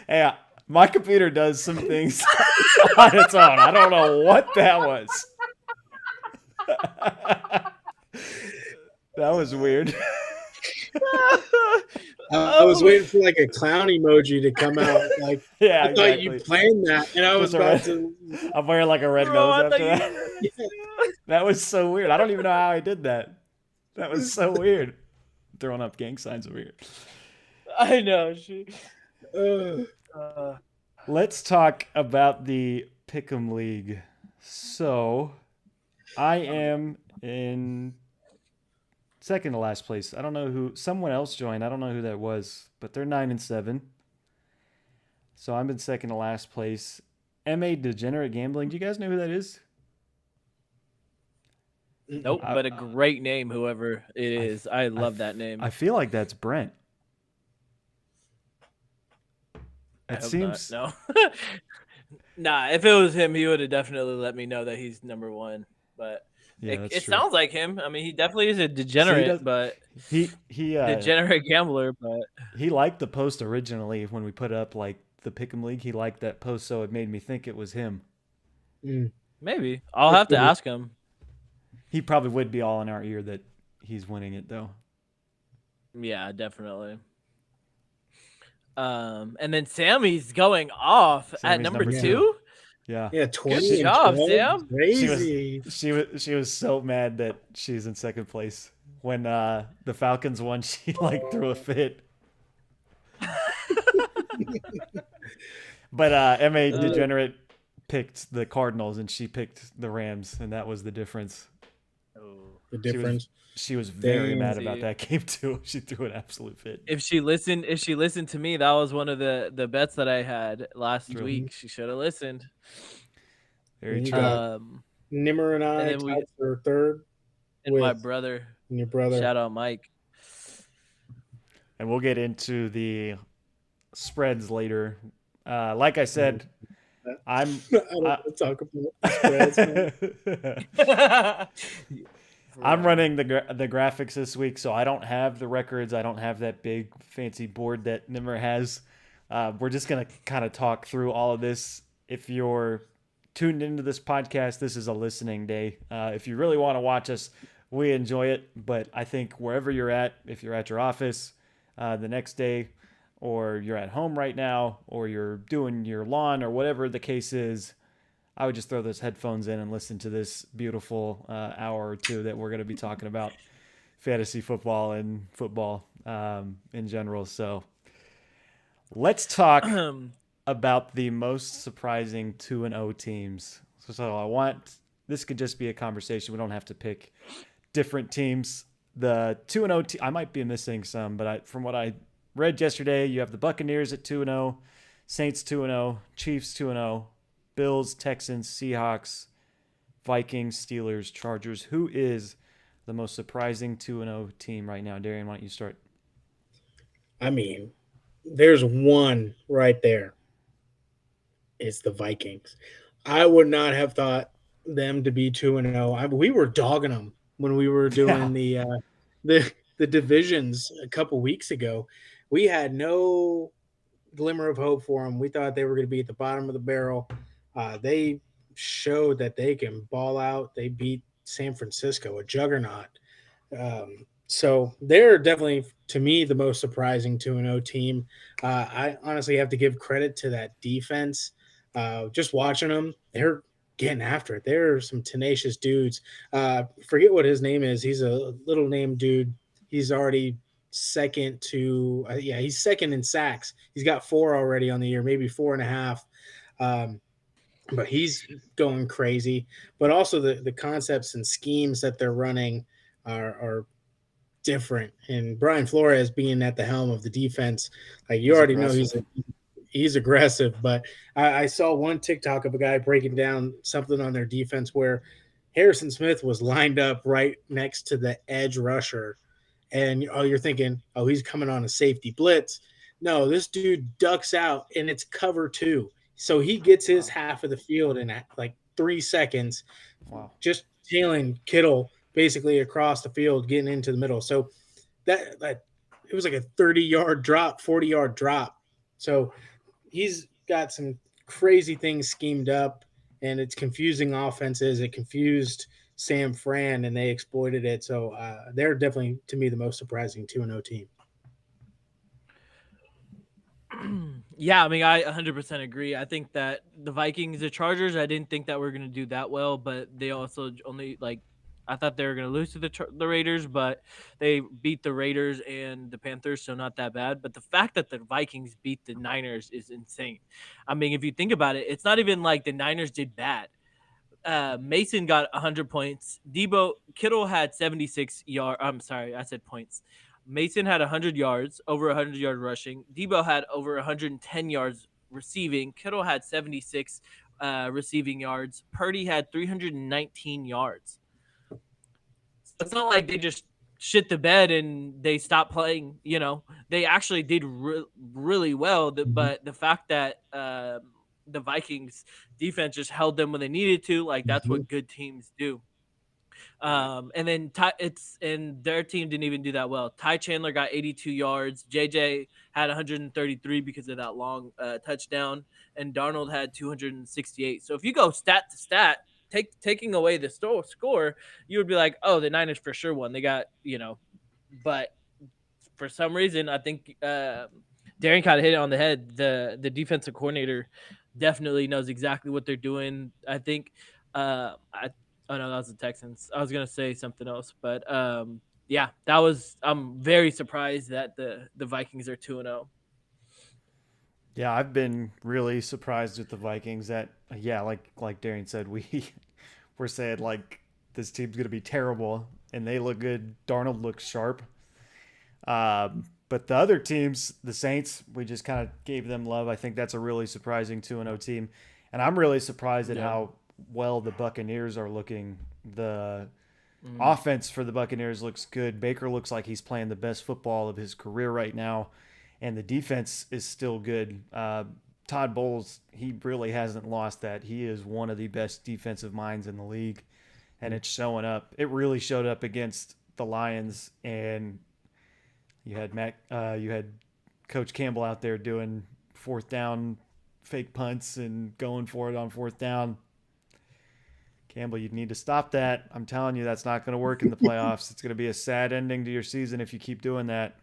[SPEAKER 1] Hey, my computer does some things on its own. I don't know what that was. That was weird.
[SPEAKER 3] I was waiting for like a clown emoji to come out. Like,
[SPEAKER 1] yeah,
[SPEAKER 3] I thought you planned that, and I was about to.
[SPEAKER 1] I'm wearing like a red nose after that. That was so weird. I don't even know how I did that. That was so weird. Throwing up gang signs over here.
[SPEAKER 2] I know.
[SPEAKER 1] Let's talk about the Pick'em League. So, I am in second to last place. I don't know who. Someone else joined. I don't know who that was, but they're 9-7. So I'm in second to last place. MA Degenerate Gambling. Do you guys know who that is?
[SPEAKER 2] Nope, but a great name, whoever it is. I love that name.
[SPEAKER 1] I feel like that's Brent. It seems
[SPEAKER 2] not. No. Nah, if it was him, he would have definitely let me know that he's number one. But
[SPEAKER 1] yeah,
[SPEAKER 2] it sounds like him. I mean, he definitely is a degenerate, but
[SPEAKER 1] he
[SPEAKER 2] degenerate gambler. But
[SPEAKER 1] he liked the post originally when we put up like the Pick'em League. He liked that post, so it made me think it was him.
[SPEAKER 2] Maybe I'll have to ask him.
[SPEAKER 1] He probably would be all in our ear that he's winning it, though.
[SPEAKER 2] Yeah, definitely. And then Sammy's going off at number 2.
[SPEAKER 1] Yeah.
[SPEAKER 3] Yeah, 20.
[SPEAKER 2] Good job, Sam.
[SPEAKER 3] Crazy.
[SPEAKER 1] She was so mad that she's in second place. When the Falcons won, she like threw a fit. But MA Degenerate picked the Cardinals and she picked the Rams, and that was the difference.
[SPEAKER 3] The difference.
[SPEAKER 1] She was very mad about that game too. She threw an absolute fit.
[SPEAKER 2] If she listened to me, that was one of the bets that I had last week. She should have listened.
[SPEAKER 1] Very true.
[SPEAKER 3] Nimmer and I tied for third.
[SPEAKER 2] And my brother.
[SPEAKER 3] And your brother.
[SPEAKER 2] Shout out Mike.
[SPEAKER 1] And we'll get into the spreads later. Like I said, I don't want to talk about spreads. I'm running the graphics this week, so I don't have the records. I don't have that big fancy board that Nimmer has. We're just going to kind of talk through all of this. If you're tuned into this podcast, this is a listening day. If you really want to watch us, we enjoy it. But I think wherever you're at, if you're at your office the next day, or you're at home right now, or you're doing your lawn, or whatever the case is, I would just throw those headphones in and listen to this beautiful hour or two that we're going to be talking about fantasy football and football in general. So let's talk about the most surprising 2-0 teams. So this could just be a conversation. We don't have to pick different teams. The 2-0 I might be missing some, but from what I read yesterday, you have the Buccaneers at 2-0, Saints 2-0, Chiefs 2-0, Bills, Texans, Seahawks, Vikings, Steelers, Chargers. Who is the most surprising 2-0 team right now? Darian, why don't you start?
[SPEAKER 3] I mean, there's one right there. It's the Vikings. I would not have thought them to be 2-0. We were dogging them when we were doing the divisions a couple weeks ago. We had no glimmer of hope for them. We thought they were going to be at the bottom of the barrel. They showed that they can ball out. They beat San Francisco, a juggernaut. So they're definitely, to me, the most surprising 2-0 team. I honestly have to give credit to that defense. Just watching them, they're getting after it. They're some tenacious dudes. Forget what his name is. He's a little name dude. He's already second to he's second in sacks. He's got 4 already on the year, maybe 4.5. But he's going crazy. But also the concepts and schemes that they're running are different. And Brian Flores being at the helm of the defense, like you already know, he's aggressive. But I saw one TikTok of a guy breaking down something on their defense where Harrison Smith was lined up right next to the edge rusher, and you're thinking, oh, he's coming on a safety blitz. No, this dude ducks out, and it's cover two. So he gets his half of the field in like 3 seconds,
[SPEAKER 1] Wow.
[SPEAKER 3] just tailing Kittle basically across the field, getting into the middle. So that it was like a 30-yard drop, 40-yard drop. So he's got some crazy things schemed up, and it's confusing offenses. It confused Sam Fran, and they exploited it. So they're definitely, to me, the most surprising 2-0 team.
[SPEAKER 2] Yeah, I mean, I 100% agree. I think that the Vikings, the Chargers, I didn't think that we're going to do that well, but they also only I thought they were going to lose to the Raiders, but they beat the Raiders and the Panthers, so not that bad. But the fact that the Vikings beat the Niners is insane. I mean, if you think about it, it's not even like the Niners did bad. Mason got 100 points. Kittle had 76 yards. I'm sorry, I said points. Mason had 100 yards, over 100 yards rushing. Debo had over 110 yards receiving. Kittle had 76 receiving yards. Purdy had 319 yards. So it's not like they just shit the bed and they stopped playing. You know, they actually did really well. But the fact that the Vikings defense just held them when they needed to, like that's what good teams do. And then their team didn't even do that well. Ty Chandler got 82 yards. JJ had 133 because of that long touchdown, and Darnold had 268. So if you go stat to stat, taking away the score, you would be like, oh, the Niners for sure won. They got, but for some reason, I think Darren kind of hit it on the head. The defensive coordinator definitely knows exactly what they're doing. I think oh no, that was the Texans. I was gonna say something else, but yeah, I'm very surprised that the Vikings are 2-0.
[SPEAKER 1] Yeah, I've been really surprised with the Vikings. That like Darian said, we're saying like this team's gonna be terrible, and they look good. Darnold looks sharp. But the other teams, the Saints, we just kind of gave them love. I think that's a really surprising 2-0 team, and I'm really surprised at how well the Buccaneers are looking. The offense for the Buccaneers looks good. Baker looks like he's playing the best football of his career right now, and the defense is still good. Todd Bowles, he really hasn't lost that. He is one of the best defensive minds in the league, and it's showing up. It really showed up against the Lions, and you had Coach Campbell out there doing fourth down fake punts and going for it on fourth down. Campbell, you need to stop that. I'm telling you, that's not going to work in the playoffs. It's going to be a sad ending to your season if you keep doing that.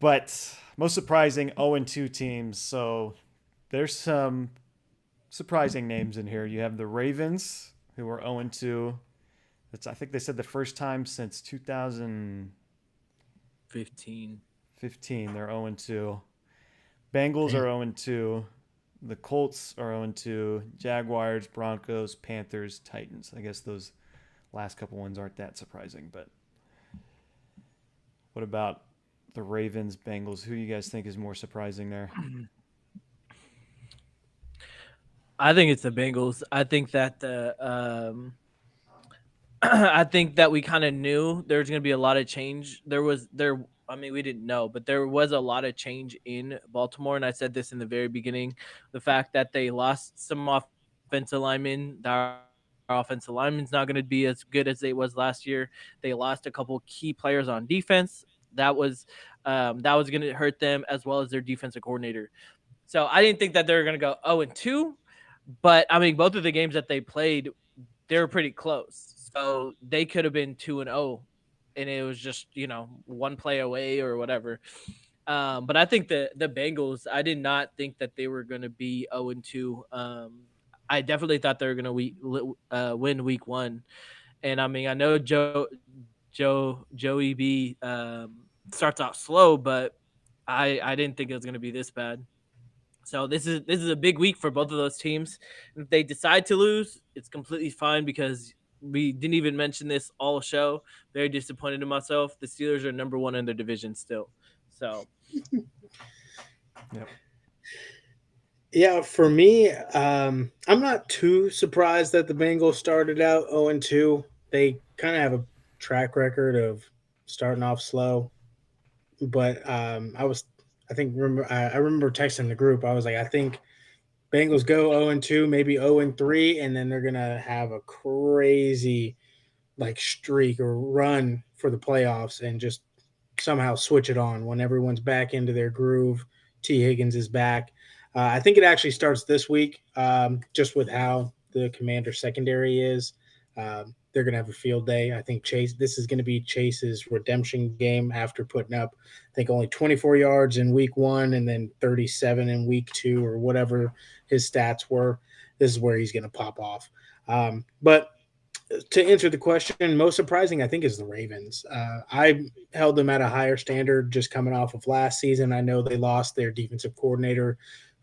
[SPEAKER 1] But most surprising, 0-2 teams. So there's some surprising names in here. You have the Ravens, who are 0-2. I think they said the first time since 2015. They're 0-2. Bengals are 0-2. The Colts are 0-2. Jaguars, Broncos, Panthers, Titans. I guess those last couple ones aren't that surprising. But what about the Ravens, Bengals? Who do you guys think is more surprising there?
[SPEAKER 2] I think it's the Bengals. I think that I think that we kind of knew there was going to be a lot of change. I mean, we didn't know, but there was a lot of change in Baltimore, and I said this in the very beginning. The fact that they lost some offensive linemen, our offensive lineman's not going to be as good as it was last year. They lost a couple key players on defense. That was going to hurt them, as well as their defensive coordinator. So I didn't think that they were going to go 0-2, but I mean, both of the games that they played, they were pretty close. So they could have been 2-0. And it was just, one play away or whatever. But I think the Bengals, I did not think that they were going to be 0-2. I definitely thought they were going to win week one. And I mean, I know Joey B starts out slow, but I didn't think it was going to be this bad. So this is a big week for both of those teams. If they decide to lose, it's completely fine because we didn't even mention this all show. Very disappointed in myself. The Steelers are number one in their division still. So
[SPEAKER 1] Yep.
[SPEAKER 3] Yeah, for me, I'm not too surprised that the Bengals started out 0-2. They kind of have a track record of starting off slow, but I remember texting the group. I was like, I think Bengals go 0-2, maybe 0-3, and then they're gonna have a crazy like streak or run for the playoffs and just somehow switch it on when everyone's back into their groove. T. Higgins is back. I think it actually starts this week, just with how the Commander secondary is. They're going to have a field day. I think this is going to be Chase's redemption game after putting up, I think, only 24 yards in week 1 and then 37 in week 2 or whatever his stats were. This is where he's going to pop off. But to answer the question, most surprising, I think, is the Ravens. I held them at a higher standard just coming off of last season. I know they lost their defensive coordinator,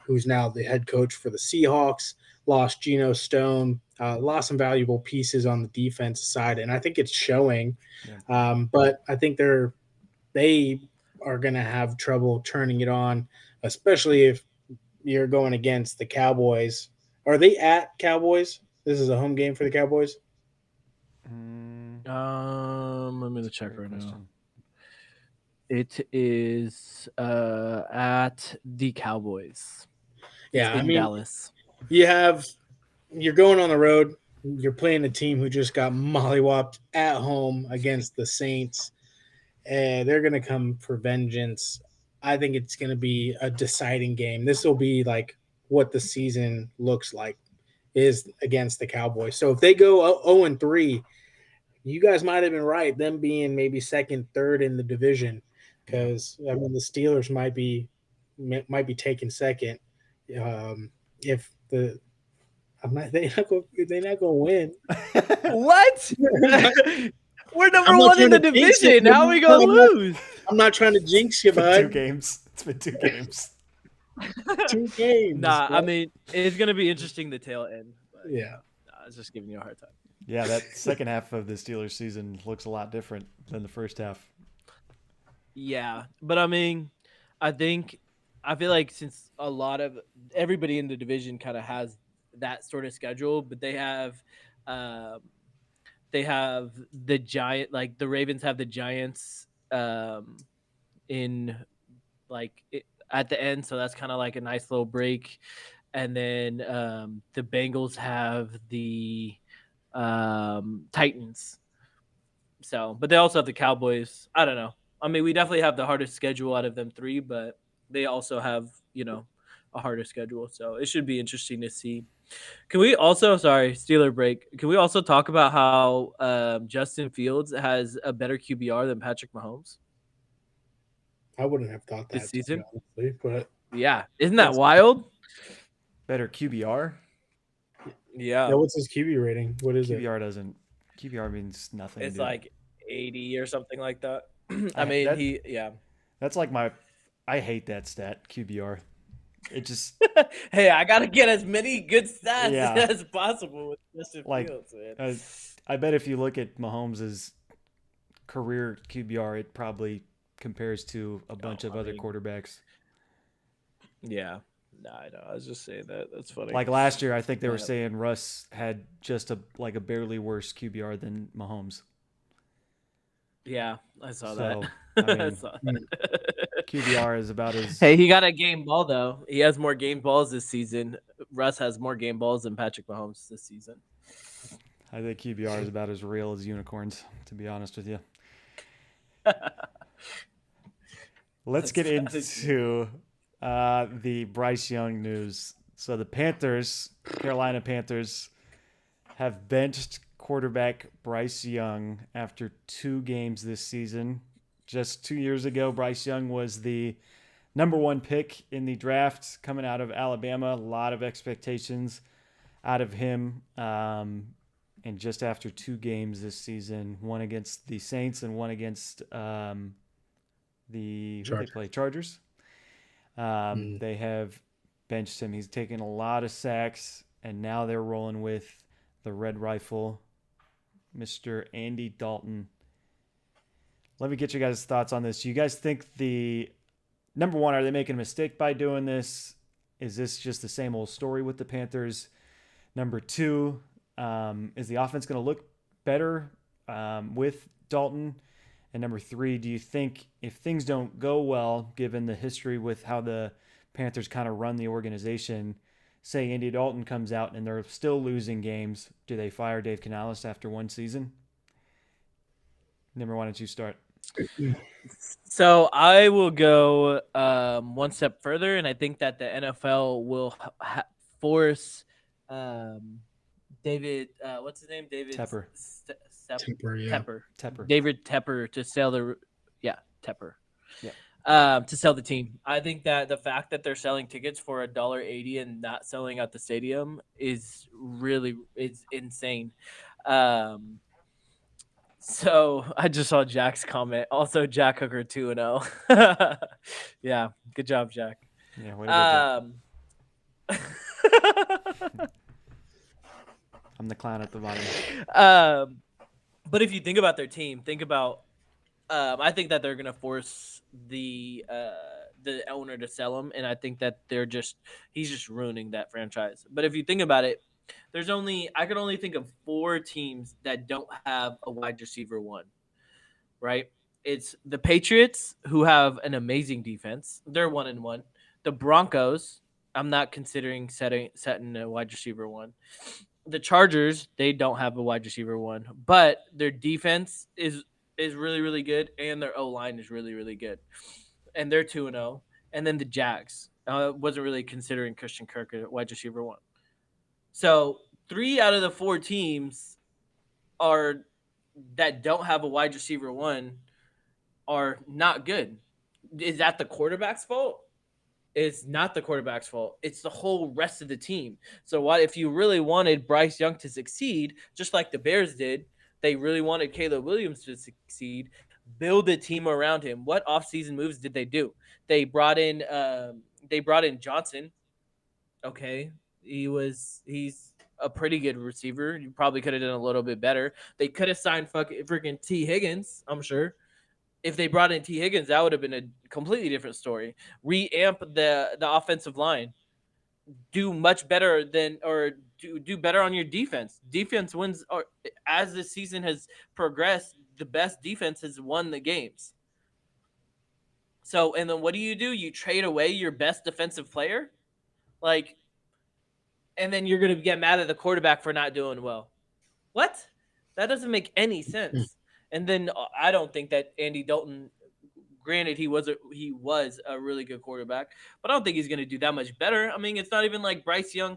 [SPEAKER 3] who's now the head coach for the Seahawks, lost Geno Stone, lost some valuable pieces on the defense side, and I think it's showing. Yeah. But I think they are going to have trouble turning it on, especially if you're going against the Cowboys. Are they at Cowboys? This is a home game for the Cowboys.
[SPEAKER 2] I'm gonna check right now. It is at the Cowboys.
[SPEAKER 3] Yeah,
[SPEAKER 2] it's in Dallas.
[SPEAKER 3] You're going on the road. You're playing a team who just got mollywopped at home against the Saints, and they're gonna come for vengeance. I think it's gonna be a deciding game. This will be like what the season looks like is against the Cowboys. So if they go 0-3, you guys might have been right, them being maybe second, third in the division, because I mean the Steelers might be taking second. If the they're not going to win.
[SPEAKER 2] What? We're number 1 in the division. How are we going to lose?
[SPEAKER 3] I'm not trying to jinx you, bud.
[SPEAKER 1] 2 games. It's been 2 games.
[SPEAKER 3] 2 games.
[SPEAKER 2] Nah, bro. I mean, it's going to be interesting the tail end.
[SPEAKER 3] Yeah.
[SPEAKER 2] I was just giving you a hard time.
[SPEAKER 1] Yeah, that second half of the Steelers season looks a lot different than the first half.
[SPEAKER 2] Yeah, but I mean, I feel like since a lot of everybody in the division kind of has that sort of schedule, but they have the Giant, like the Ravens have the Giants in like at the end, so that's kind of like a nice little break, and then the Bengals have the Titans. So, but they also have the Cowboys. I don't know. I mean, we definitely have the hardest schedule out of them 3, but they also have, a harder schedule. So it should be interesting to see. Can we also, Steeler break. Can we also talk about how Justin Fields has a better QBR than Patrick Mahomes?
[SPEAKER 3] I wouldn't have thought that
[SPEAKER 2] this season,
[SPEAKER 3] honestly, but
[SPEAKER 2] yeah, isn't that wild?
[SPEAKER 1] Better QBR?
[SPEAKER 2] Yeah.
[SPEAKER 3] What's his QB rating? What is
[SPEAKER 1] QBR QBR means nothing.
[SPEAKER 2] It's like 80 or something like that. I mean,
[SPEAKER 1] That's like I hate that stat, QBR. It just
[SPEAKER 2] hey, I gotta get as many good stats as possible with Justin Fields, man.
[SPEAKER 1] I bet if you look at Mahomes' career QBR, it probably compares to a bunch of other quarterbacks.
[SPEAKER 2] Yeah. No, I know. I was just saying that. That's funny.
[SPEAKER 1] Like last year, I think they were saying Russ had just a barely worse QBR than Mahomes.
[SPEAKER 2] Yeah, I saw that.
[SPEAKER 1] I mean, I saw that. QBR is about as...
[SPEAKER 2] Hey, he got a game ball, though. He has more game balls this season. Russ has more game balls than Patrick Mahomes this season.
[SPEAKER 1] I think QBR is about as real as unicorns, to be honest with you. Let's get into the Bryce Young news. So the Carolina Panthers, have benched quarterback Bryce Young after 2 games this season. Just 2 years ago, Bryce Young was the number 1 pick in the draft coming out of Alabama. A lot of expectations out of him. And just after 2 games this season, one against the Saints and one against Chargers. They have benched him. He's taken a lot of sacks, and now they're rolling with the Red Rifle, Mr. Andy Dalton. Let me get you guys' thoughts on this. Do you guys think the number one, are they making a mistake by doing this? Is this just the same old story with the Panthers? Number two, is the offense going to look better with Dalton? And number three, do you think if things don't go well, given the history with how the Panthers kind of run the organization, say Andy Dalton comes out and they're still losing games, do they fire Dave Canales after one season? Nimmer, why don't you start?
[SPEAKER 2] So I will go one step further, and I think that the NFL will force David, what's his name? David
[SPEAKER 1] Tepper.
[SPEAKER 2] Tepper. David Tepper to sell Tepper.
[SPEAKER 1] Yeah.
[SPEAKER 2] To sell the team. I think that the fact that they're selling tickets for $1.80 and not selling at the stadium is insane. So I just saw Jack's comment. Also, Jack Hooker 2-0. Yeah, good job, Jack.
[SPEAKER 1] Yeah, way to go, Jack. I'm the clown at the bottom.
[SPEAKER 2] But if you think about their team, I think that they're gonna force the owner to sell him, and I think that he's just ruining that franchise. But if you think about it, I could only think of 4 teams that don't have a wide receiver one, right? It's the Patriots, who have an amazing defense. They're 1-1. The Broncos, I'm not considering setting a wide receiver one. The Chargers, they don't have a wide receiver one, but their defense is really, really good, and their O-line is really, really good. And they're 2-0. And then the Jags. I wasn't really considering Christian Kirk a wide receiver one. So 3 out of the 4 teams that don't have a wide receiver one are not good. Is that the quarterback's fault? It's not the quarterback's fault. It's the whole rest of the team. So what if you really wanted Bryce Young to succeed, just like the Bears did, they really wanted Caleb Williams to succeed, build a team around him. What offseason moves did they do? They brought in Johnson. Okay. He's a pretty good receiver. You probably could have done a little bit better. They could have signed freaking T. Higgins, I'm sure. If they brought in T. Higgins, that would have been a completely different story. Reamp the offensive line. Do much better do better on your defense. Defense wins, or as the season has progressed, the best defense has won the games. So, and then what do? You trade away your best defensive player? And then you're going to get mad at the quarterback for not doing well. What? That doesn't make any sense. And then I don't think that Andy Dalton, granted he was a really good quarterback, but I don't think he's going to do that much better. I mean, it's not even like Bryce Young.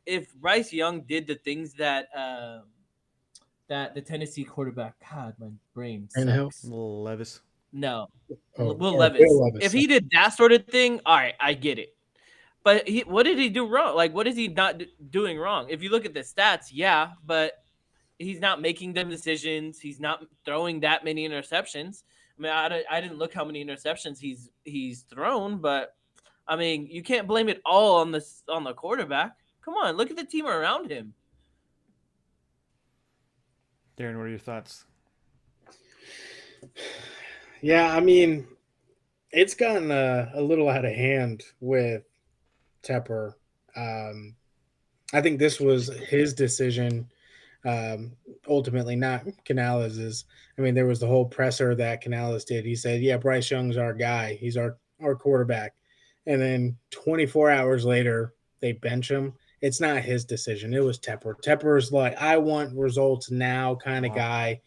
[SPEAKER 2] If Bryce Young did the things that the Tennessee quarterback, God, my brain sucks.
[SPEAKER 1] Will Levis.
[SPEAKER 2] No. Will Levis. If he did that sort of thing, all right, I get it. But what did he do wrong? What is he not doing wrong? If you look at the stats, yeah, but he's not making them decisions. He's not throwing that many interceptions. I mean, I didn't look how many interceptions he's thrown, but I mean, you can't blame it all on the quarterback. Come on, look at the team around him.
[SPEAKER 1] Darren, what are your thoughts?
[SPEAKER 3] Yeah, I mean, it's gotten a little out of hand with Tepper. I think this was his decision, ultimately, not Canales'. I mean, there was the whole presser that Canales did. He said, yeah, Bryce Young's our guy. He's our quarterback. And then 24 hours later, they bench him. It's not his decision. It was Tepper. Tepper's like, I want results now kind of guy.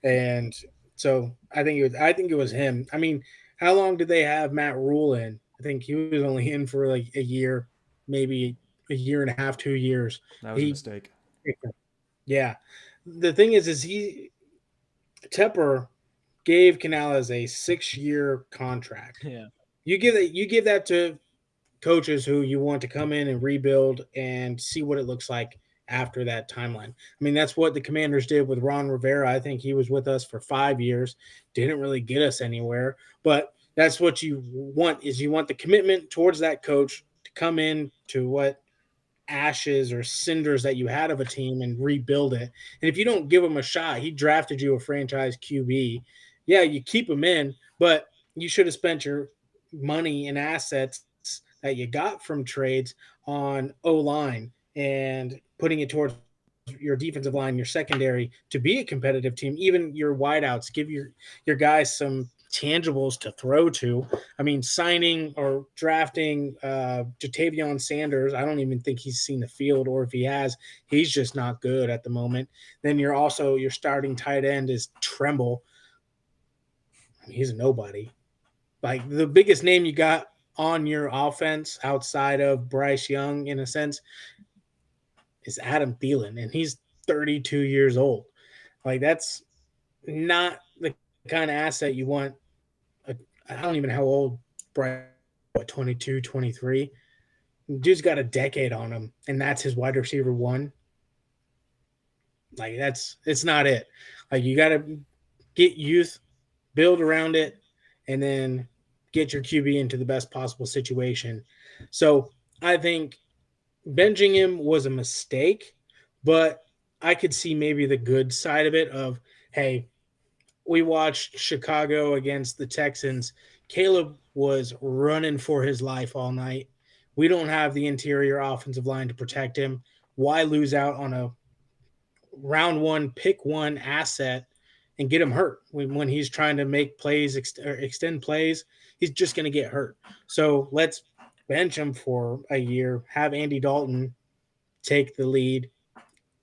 [SPEAKER 3] And so I think it was him. I mean, how long did they have Matt Rule in? I think he was only in for like a year, maybe a year and a half, 2 years.
[SPEAKER 1] That was a mistake.
[SPEAKER 3] Yeah. The thing is Tepper gave Canales a 6-year contract.
[SPEAKER 2] Yeah.
[SPEAKER 3] You give that to coaches who you want to come in and rebuild and see what it looks like after that timeline. I mean, that's what the Commanders did with Ron Rivera. I think he was with us for 5 years, didn't really get us anywhere, but that's what you want the commitment towards that coach to come in to what ashes or cinders that you had of a team and rebuild it. And if you don't give him a shot, he drafted you a franchise QB. Yeah, you keep him in, but you should have spent your money and assets that you got from trades on O-line and putting it towards your defensive line, your secondary to be a competitive team, even your wideouts, give your guys some tangibles to throw to. I mean, signing or drafting Jatavion Sanders, I don't even think he's seen the field, or if he has, he's just not good at the moment. Then your starting tight end is Tremble. I mean, he's a nobody. Like the biggest name you got on your offense outside of Bryce Young, in a sense, is Adam Thielen, and he's 32 years old. Like that's not the kind of asset you want. I don't even know how old Bryce, 22, 23. Dude's got a decade on him, and that's his wide receiver one. Like it's not it. Like you got to get youth, build around it, and then get your QB into the best possible situation. So I think benching him was a mistake, but I could see maybe the good side of it of, hey, we watched Chicago against the Texans. Caleb was running for his life all night. We don't have the interior offensive line to protect him. Why lose out on a round one, pick one asset and get him hurt when he's trying to make plays, extend plays? He's just going to get hurt. So let's bench him for a year, have Andy Dalton take the lead,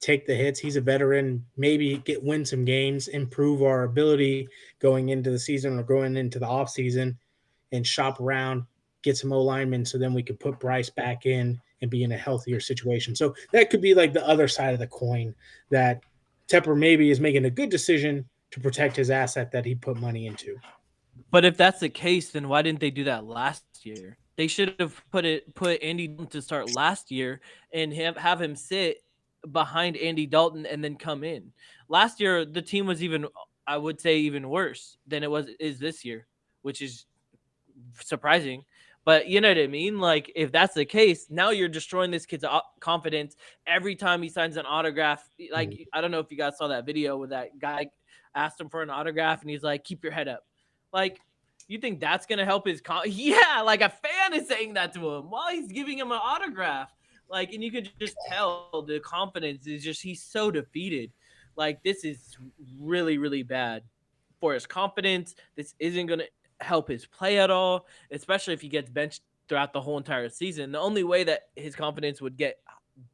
[SPEAKER 3] take the hits. He's a veteran, maybe win some games, improve our ability going into the season or going into the off season, and shop around, get some O-linemen so then we could put Bryce back in and be in a healthier situation. So that could be like the other side of the coin, that Tepper maybe is making a good decision to protect his asset that he put money into.
[SPEAKER 2] But if that's the case, then why didn't they do that last year? They should have put Andy Dalton to start last year and have him sit behind Andy Dalton and then come in. Last year, the team was even, I would say, even worse than is this year, which is surprising. But you know what I mean? Like, if that's the case, now you're destroying this kid's confidence every time he signs an autograph. Like, I don't know if you guys saw that video where that guy asked him for an autograph and he's like, keep your head up. Like, you think that's going to help his yeah, like a fan is saying that to him while he's giving him an autograph. Like, and you could just tell the confidence is just, he's so defeated. Like, this is really, really bad for his confidence. This isn't going to help his play at all, especially if he gets benched throughout the whole entire season. The only way that his confidence would get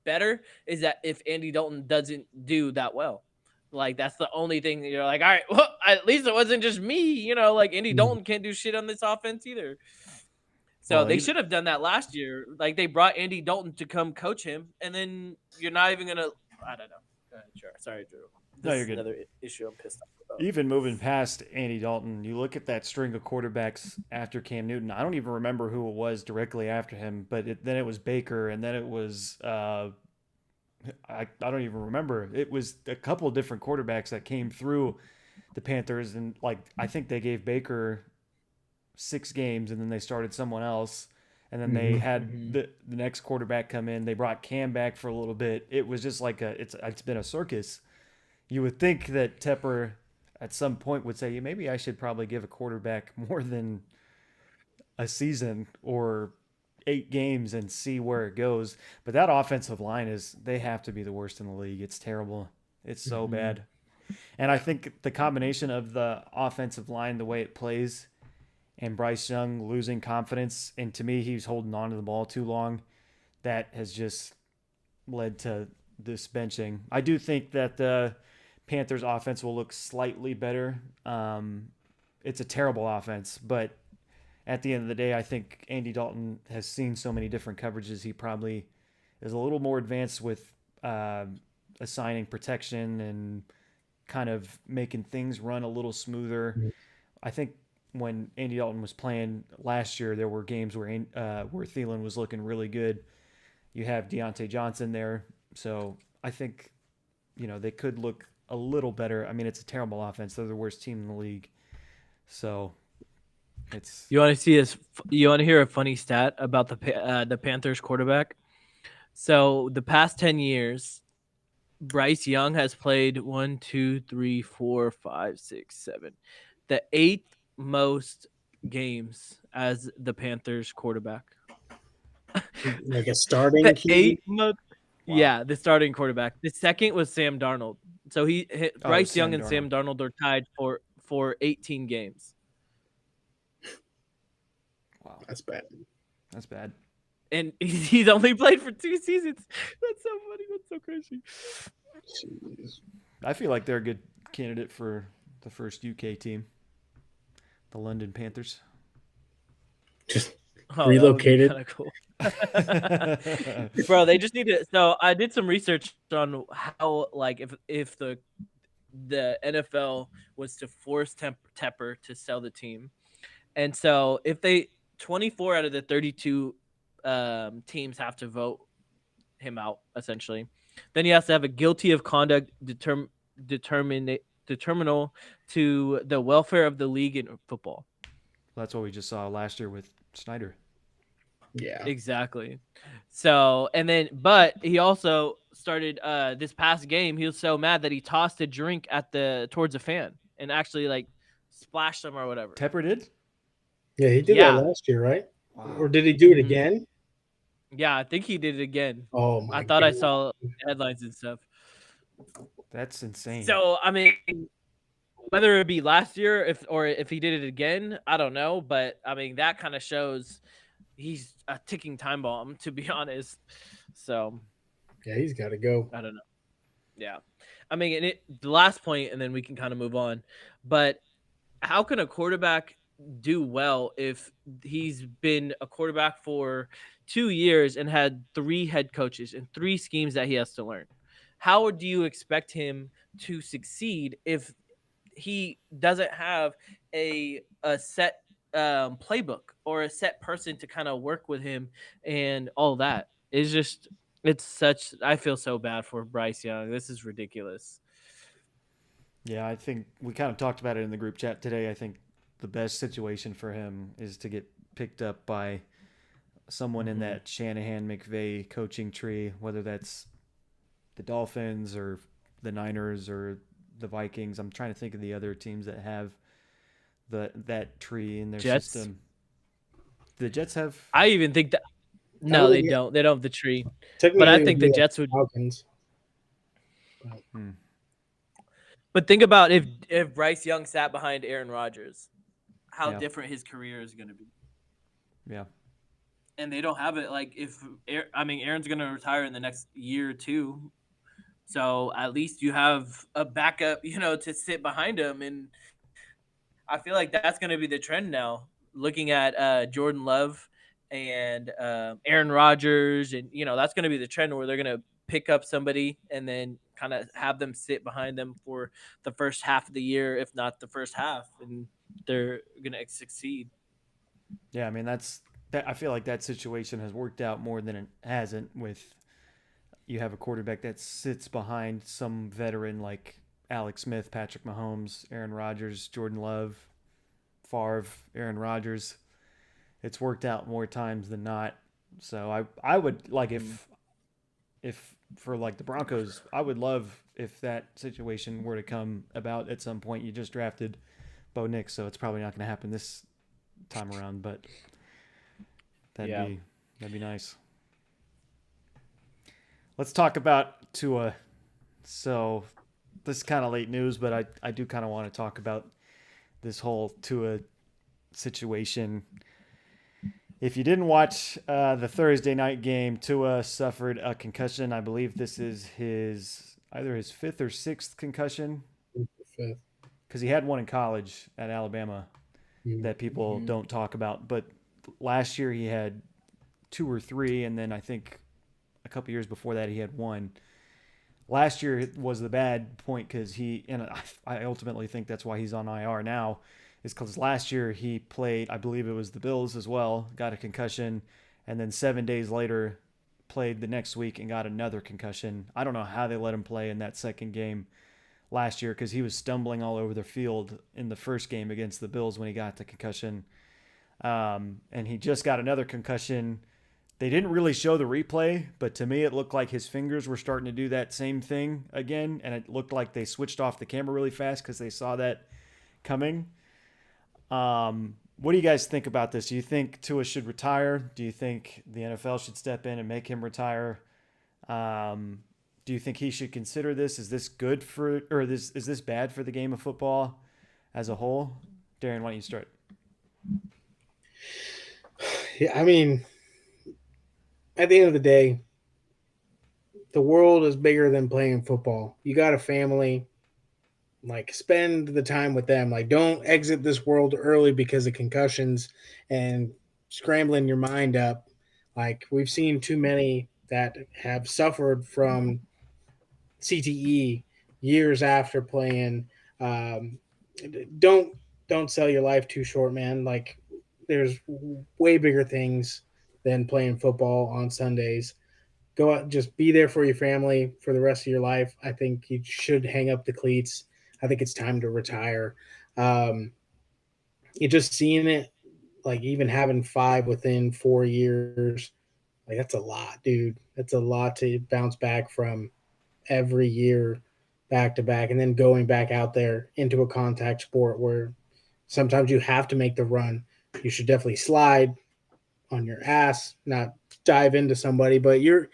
[SPEAKER 2] better is that if Andy Dalton doesn't do that well. Like, that's the only thing that you're like, all right, well, at least it wasn't just me, you know, like Andy Dalton can't do shit on this offense either. So they should have done that last year. Like, they brought Andy Dalton to come coach him, and then you're not even going to, I don't know. Go ahead, sure. Sorry, Drew.
[SPEAKER 1] No, you're good.
[SPEAKER 2] Another issue I'm pissed off about.
[SPEAKER 1] Even moving past Andy Dalton, you look at that string of quarterbacks after Cam Newton. I don't even remember who it was directly after him, but then it was Baker, and then it was I don't even remember. It was a couple of different quarterbacks that came through the Panthers, and like I think they gave Baker 6 games, and then they started someone else, and then they had the next quarterback come in. They brought Cam back for a little bit. It was just like it's been a circus. You would think that Tepper at some point would say, maybe I should probably give a quarterback more than a season or 8 games and see where it goes. But that offensive line they have to be the worst in the league. It's terrible. It's so bad. And I think the combination of the offensive line, the way it plays, and Bryce Young losing confidence, and to me, he's holding on to the ball too long, that has just led to this benching. I do think that the Panthers offense will look slightly better. It's a terrible offense, but at the end of the day, I think Andy Dalton has seen so many different coverages. He probably is a little more advanced with assigning protection and kind of making things run a little smoother. Mm-hmm. I think when Andy Dalton was playing last year, there were games where Thielen was looking really good. You have Deontay Johnson there, so I think they could look a little better. I mean, it's a terrible offense. They're the worst team in the league. So it's.
[SPEAKER 2] You want to see this? You want to hear a funny stat about the Panthers quarterback? So the past 10 years, Bryce Young has played 1, 2, 3, 4, 5, 6, 7. The 8th most games as the Panthers quarterback.
[SPEAKER 3] Like a starting
[SPEAKER 2] The
[SPEAKER 3] QB?
[SPEAKER 2] 8-month. Wow. Yeah, the starting quarterback. The second was Sam Darnold. So Bryce Young and Sam Darnold are tied for 18 games.
[SPEAKER 1] Wow,
[SPEAKER 3] that's bad.
[SPEAKER 1] That's bad.
[SPEAKER 2] And he's only played for 2 seasons. That's so funny. That's so crazy.
[SPEAKER 1] Jeez. I feel like they're a good candidate for the first UK team, the London Panthers.
[SPEAKER 3] Just relocated.
[SPEAKER 2] Kind of cool. Bro, they just need to. So I did some research on how, like, if the NFL was to force Tepper to sell the team, and so if 24 out of the 32 teams have to vote him out, essentially, then he has to have a guilty of conduct determinal to the welfare of the league in football.
[SPEAKER 1] That's what we just saw last year with Snyder.
[SPEAKER 3] Yeah,
[SPEAKER 2] exactly. So, and then, but he also started this past game. He was so mad that he tossed a drink towards a fan and actually like splashed them or whatever.
[SPEAKER 1] Tepper did?
[SPEAKER 3] Yeah, he did that last year, right? Wow. Or did he do it again?
[SPEAKER 2] Yeah, I think he did it again.
[SPEAKER 3] Oh my!
[SPEAKER 2] I thought I saw headlines and stuff.
[SPEAKER 1] That's insane.
[SPEAKER 2] So, I mean, whether it be last year if he did it again, I don't know. But I mean, that kind of shows he's a ticking time bomb, to be honest. So,
[SPEAKER 3] yeah, he's got to go.
[SPEAKER 2] I don't know. Yeah, I mean, the last point, and then we can kind of move on. But how can a quarterback do well if he's been a quarterback for 2 years and had 3 head coaches and 3 schemes that he has to learn? How do you expect him to succeed if he doesn't have a set playbook or a set person to kind of work with him and all that? I feel so bad for Bryce Young. This is ridiculous.
[SPEAKER 1] Yeah, I think we kind of talked about it in the group chat today. I think the best situation for him is to get picked up by someone in that Shanahan McVay coaching tree, whether that's the Dolphins or the Niners or the Vikings. I'm trying to think of the other teams that have that tree in their system. The Jets have.
[SPEAKER 2] I even think that. No, they don't. They don't have the tree. But I think the Jets would.
[SPEAKER 3] Falcons.
[SPEAKER 2] But think about if Bryce Young sat behind Aaron Rodgers, how different his career is going to be.
[SPEAKER 1] Yeah.
[SPEAKER 2] And they don't have it. Like Aaron's going to retire in the next year or two. So at least you have a backup, to sit behind him. And I feel like that's going to be the trend now. Looking at Jordan Love and Aaron Rodgers, and that's going to be the trend where they're going to pick up somebody and then kind of have them sit behind them for the first half of the year, if not the first half, and they're going to succeed.
[SPEAKER 1] Yeah, I mean I feel like that situation has worked out more than it hasn't. With you have a quarterback that sits behind some veteran like Alex Smith, Patrick Mahomes, Aaron Rodgers, Jordan Love, Favre, Aaron Rodgers. It's worked out more times than not. So I would like if for like the Broncos, I would love if that situation were to come about at some point. You just drafted Bo Nix, so it's probably not going to happen this time around, but that'd be nice. Let's talk about Tua. So this is kind of late news, but I do kind of want to talk about this whole Tua situation. If you didn't watch the Thursday night game, Tua suffered a concussion. I believe this is either his 5th or 6th concussion.
[SPEAKER 3] 5th.
[SPEAKER 1] Because he had one in college at Alabama that people don't talk about. But last year he had 2 or 3, and then I think a couple years before that he had 1. Last year was the bad point because I ultimately think that's why he's on IR now, is because last year he played, I believe it was the Bills as well, got a concussion, and then 7 days later played the next week and got another concussion. I don't know how they let him play in that second game last year because he was stumbling all over the field in the first game against the Bills when he got the concussion. And he just got another concussion. They didn't really show the replay, but to me it looked like his fingers were starting to do that same thing again, and it looked like they switched off the camera really fast because they saw that coming. What do you guys think about this? Do you think Tua should retire? Do you think the NFL should step in and make him retire? Um, do you think he should consider this? Is this good for, or is this bad for the game of football as a whole? Darren, why don't you start?
[SPEAKER 3] Yeah, I mean, at the end of the day, the world is bigger than playing football. You got a family, like spend the time with them. Like don't exit this world early because of concussions and scrambling your mind up. Like we've seen too many that have suffered from CTE years after playing. Um, don't don't sell your life too short, man. Like there's way bigger things than playing football on Sundays. Go out, just be there for your family for the rest of your life. I think you should hang up the cleats. I think it's time to retire. Um, you just seeing it, like even having 5 within 4 years, like that's a lot, dude. That's a lot to bounce back from every year, back to back, and then going back out there into a contact sport where sometimes you have to make the run. You should definitely slide on your ass, not dive into somebody, but you're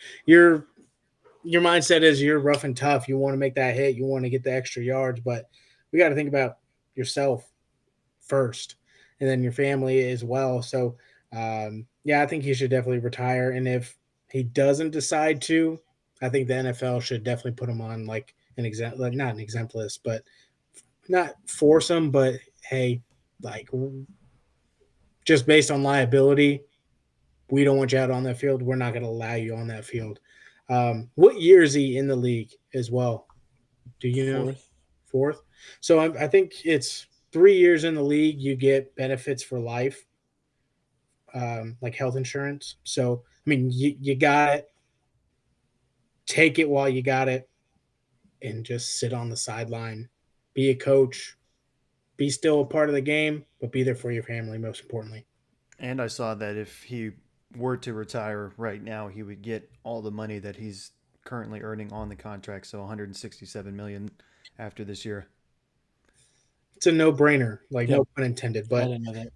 [SPEAKER 3] your mindset is you're rough and tough. You want to make that hit. You want to get the extra yards, but we got to think about yourself first, and then your family as well. So, yeah, I think he should definitely retire. And if he doesn't decide to, I think the NFL should definitely put him on like an exempt, like not an exempt list, but not force him. But hey, like just based on liability, we don't want you out on that field. We're not going to allow you on that field. What year is he in the league as well? Do you know?
[SPEAKER 2] Fourth.
[SPEAKER 3] Fourth. So I think it's 3 years in the league. You get benefits for life, like health insurance. So I mean, you got it. Take it while you got it, and just sit on the sideline. Be a coach. Be still a part of the game, but be there for your family. Most importantly.
[SPEAKER 1] And I saw that if he were to retire right now, he would get all the money that he's currently earning on the contract, so 167 million after this year.
[SPEAKER 3] It's a no-brainer. Like
[SPEAKER 2] Yep.
[SPEAKER 3] no pun intended,
[SPEAKER 2] I
[SPEAKER 3] but
[SPEAKER 2] didn't know that.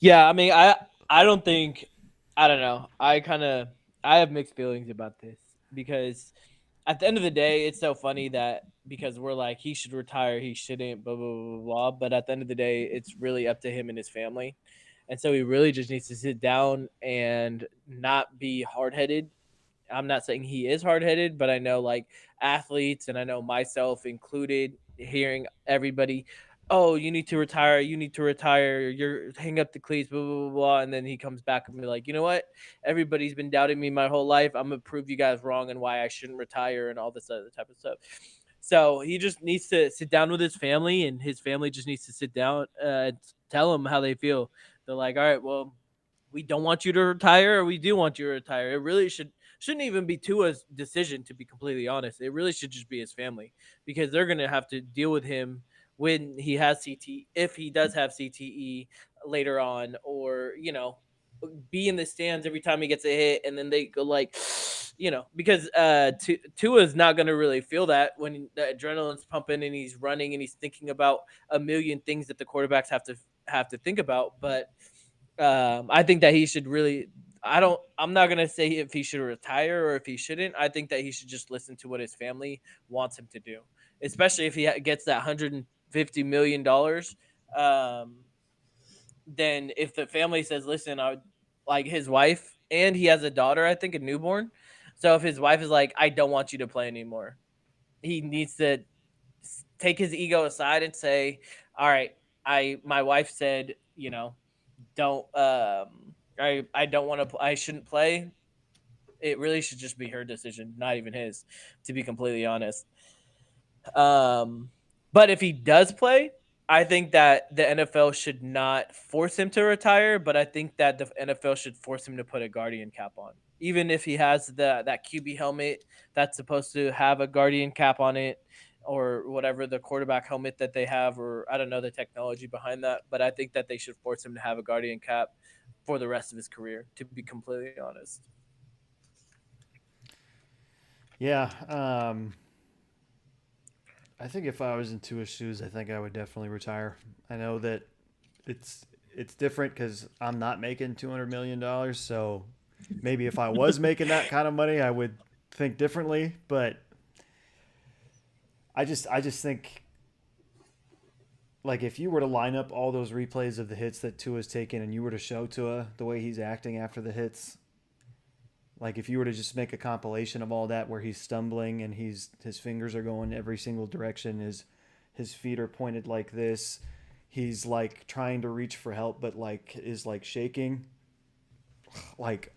[SPEAKER 2] Yeah, I mean, I don't think, I don't know. I have mixed feelings about this because at the end of the day, it's so funny that because we're like he should retire, he shouldn't, blah blah blah blah. But at the end of the day, it's really up to him and his family, and so he really just needs to sit down and not be hard headed. I'm not saying he is hard headed, but I know like athletes and I know myself included, hearing everybody, oh, you need to retire, you need to retire, you're hang up the cleats, blah, blah, blah, blah. And then he comes back and be like, you know what? Everybody's been doubting me my whole life. I'm going to prove you guys wrong and why I shouldn't retire and all this other type of stuff. So he just needs to sit down with his family, and his family just needs to sit down and tell him how they feel. They're like, all right, well, we don't want you to retire or we do want you to retire. It really shouldn't even be Tua's decision, to be completely honest. It really should just be his family, because they're going to have to deal with him when he has CT, if he does have CTE later on, or be in the stands every time he gets a hit, and then they go like, because Tua is not going to really feel that when the adrenaline's pumping and he's running and he's thinking about a million things that the quarterbacks have to think about. But I think that he should really. I'm not gonna say if he should retire or if he shouldn't. I think that he should just listen to what his family wants him to do, especially if he gets that $150 million. Then if the family says, "Listen, I would like his wife, and he has a daughter, I think a newborn." So if his wife is like, "I don't want you to play anymore," he needs to take his ego aside and say, "All right, my wife said, don't I don't want to I shouldn't play." It really should just be her decision, not even his, to be completely honest. But if he does play, I think that the NFL should not force him to retire, but I think that the NFL should force him to put a guardian cap on. Even if he has that QB helmet that's supposed to have a guardian cap on it, or whatever the quarterback helmet that they have, or I don't know the technology behind that, but I think that they should force him to have a guardian cap for the rest of his career, to be completely honest.
[SPEAKER 1] Yeah. I think if I was in Tua's shoes, I think I would definitely retire. I know that it's it's different because I'm not making $200 million. So maybe if I was making that kind of money, I would think differently. But I just think like if you were to line up all those replays of the hits that Tua's taken and you were to show Tua the way he's acting after the hits, like if you were to just make a compilation of all that where he's stumbling and his fingers are going every single direction, his feet are pointed like this, he's like trying to reach for help but like is like shaking. Like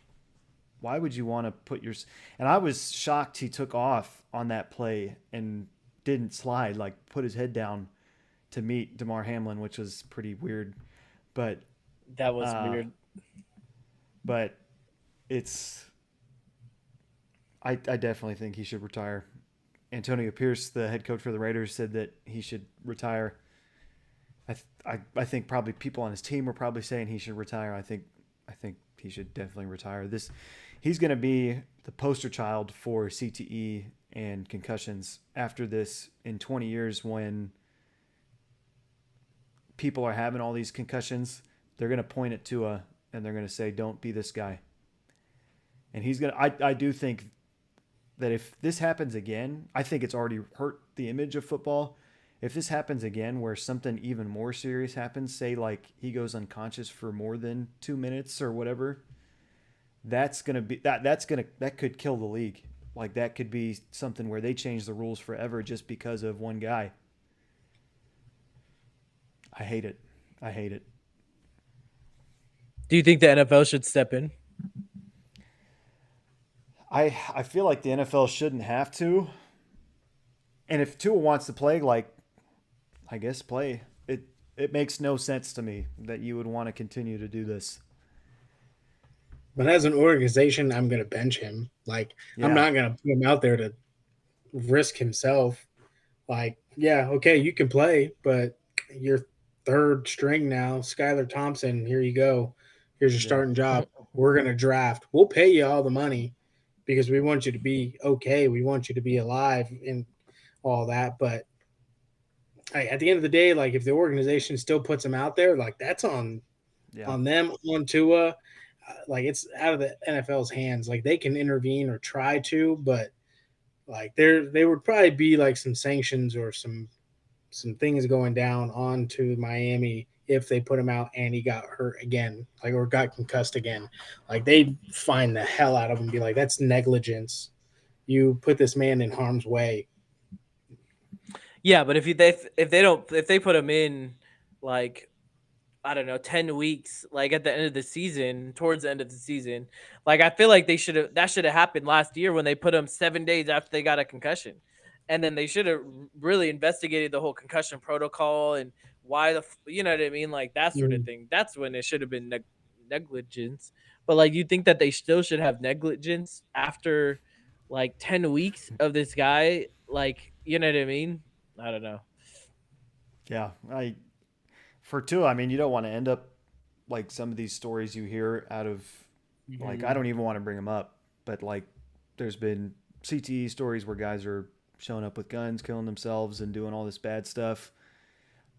[SPEAKER 1] why would you want to put your and I was shocked he took off on that play and didn't slide, like put his head down to meet DeMar Hamlin, which was pretty weird. But
[SPEAKER 2] That was
[SPEAKER 1] uh
[SPEAKER 2] weird.
[SPEAKER 1] but it's I definitely think he should retire. Antonio Pierce, the head coach for the Raiders, said that he should retire. I think probably people on his team were probably saying he should retire. I think he should definitely retire. He's going to be the poster child for CTE and concussions after this in 20 years when people are having all these concussions. They're going to point at Tua and they're going to say, "Don't be this guy." And he's going to. I do think that if this happens again, I think it's already hurt the image of football. If this happens again where something even more serious happens, say like he goes unconscious for more than 2 minutes or whatever, that could kill the league. Like that could be something where they change the rules forever just because of one guy. I hate it. I hate it.
[SPEAKER 2] Do you think the NFL should step in?
[SPEAKER 1] I feel like the NFL shouldn't have to. And if Tua wants to play, like I guess play. It makes no sense to me that you would want to continue to do this.
[SPEAKER 3] But as an organization, I'm going to bench him. Like, I'm
[SPEAKER 1] Yeah.
[SPEAKER 3] not going to put him out there to risk himself. Like, yeah, okay, you can play, but you're third string now. Skylar Thompson, here you go. Here's your
[SPEAKER 1] Yeah.
[SPEAKER 3] starting job. We're going to draft. We'll pay you all the money because we want you to be okay. We want you to be alive and all that. But at the end of the day, like if the organization still puts him out there, like that's
[SPEAKER 1] Yeah.
[SPEAKER 3] on them, on Tua. Like it's out of the NFL's hands. Like they can intervene or try to, but like they would probably be like some sanctions or some things going down onto Miami if they put him out and he got hurt again, like or got concussed again. Like they'd find the hell out of him and be like, that's negligence. You put this man in harm's way.
[SPEAKER 2] Yeah, but if they put him in like I don't know 10 weeks, like at the end of the season, towards the end of the season, like I feel like that should have happened last year when they put him 7 days after they got a concussion, and then they should have really investigated the whole concussion protocol and why you know what I mean, like that sort of
[SPEAKER 3] Mm.
[SPEAKER 2] thing. That's when it should have been negligence. But like you think that they still should have negligence after like 10 weeks of this guy, like you know what I mean? I don't know.
[SPEAKER 1] Yeah. I for Tua, I mean, you don't want to end up like some of these stories you hear out of like I
[SPEAKER 2] Mhm.
[SPEAKER 1] don't even want to bring them up, but like there's been CTE stories where guys are showing up with guns, killing themselves, and doing all this bad stuff.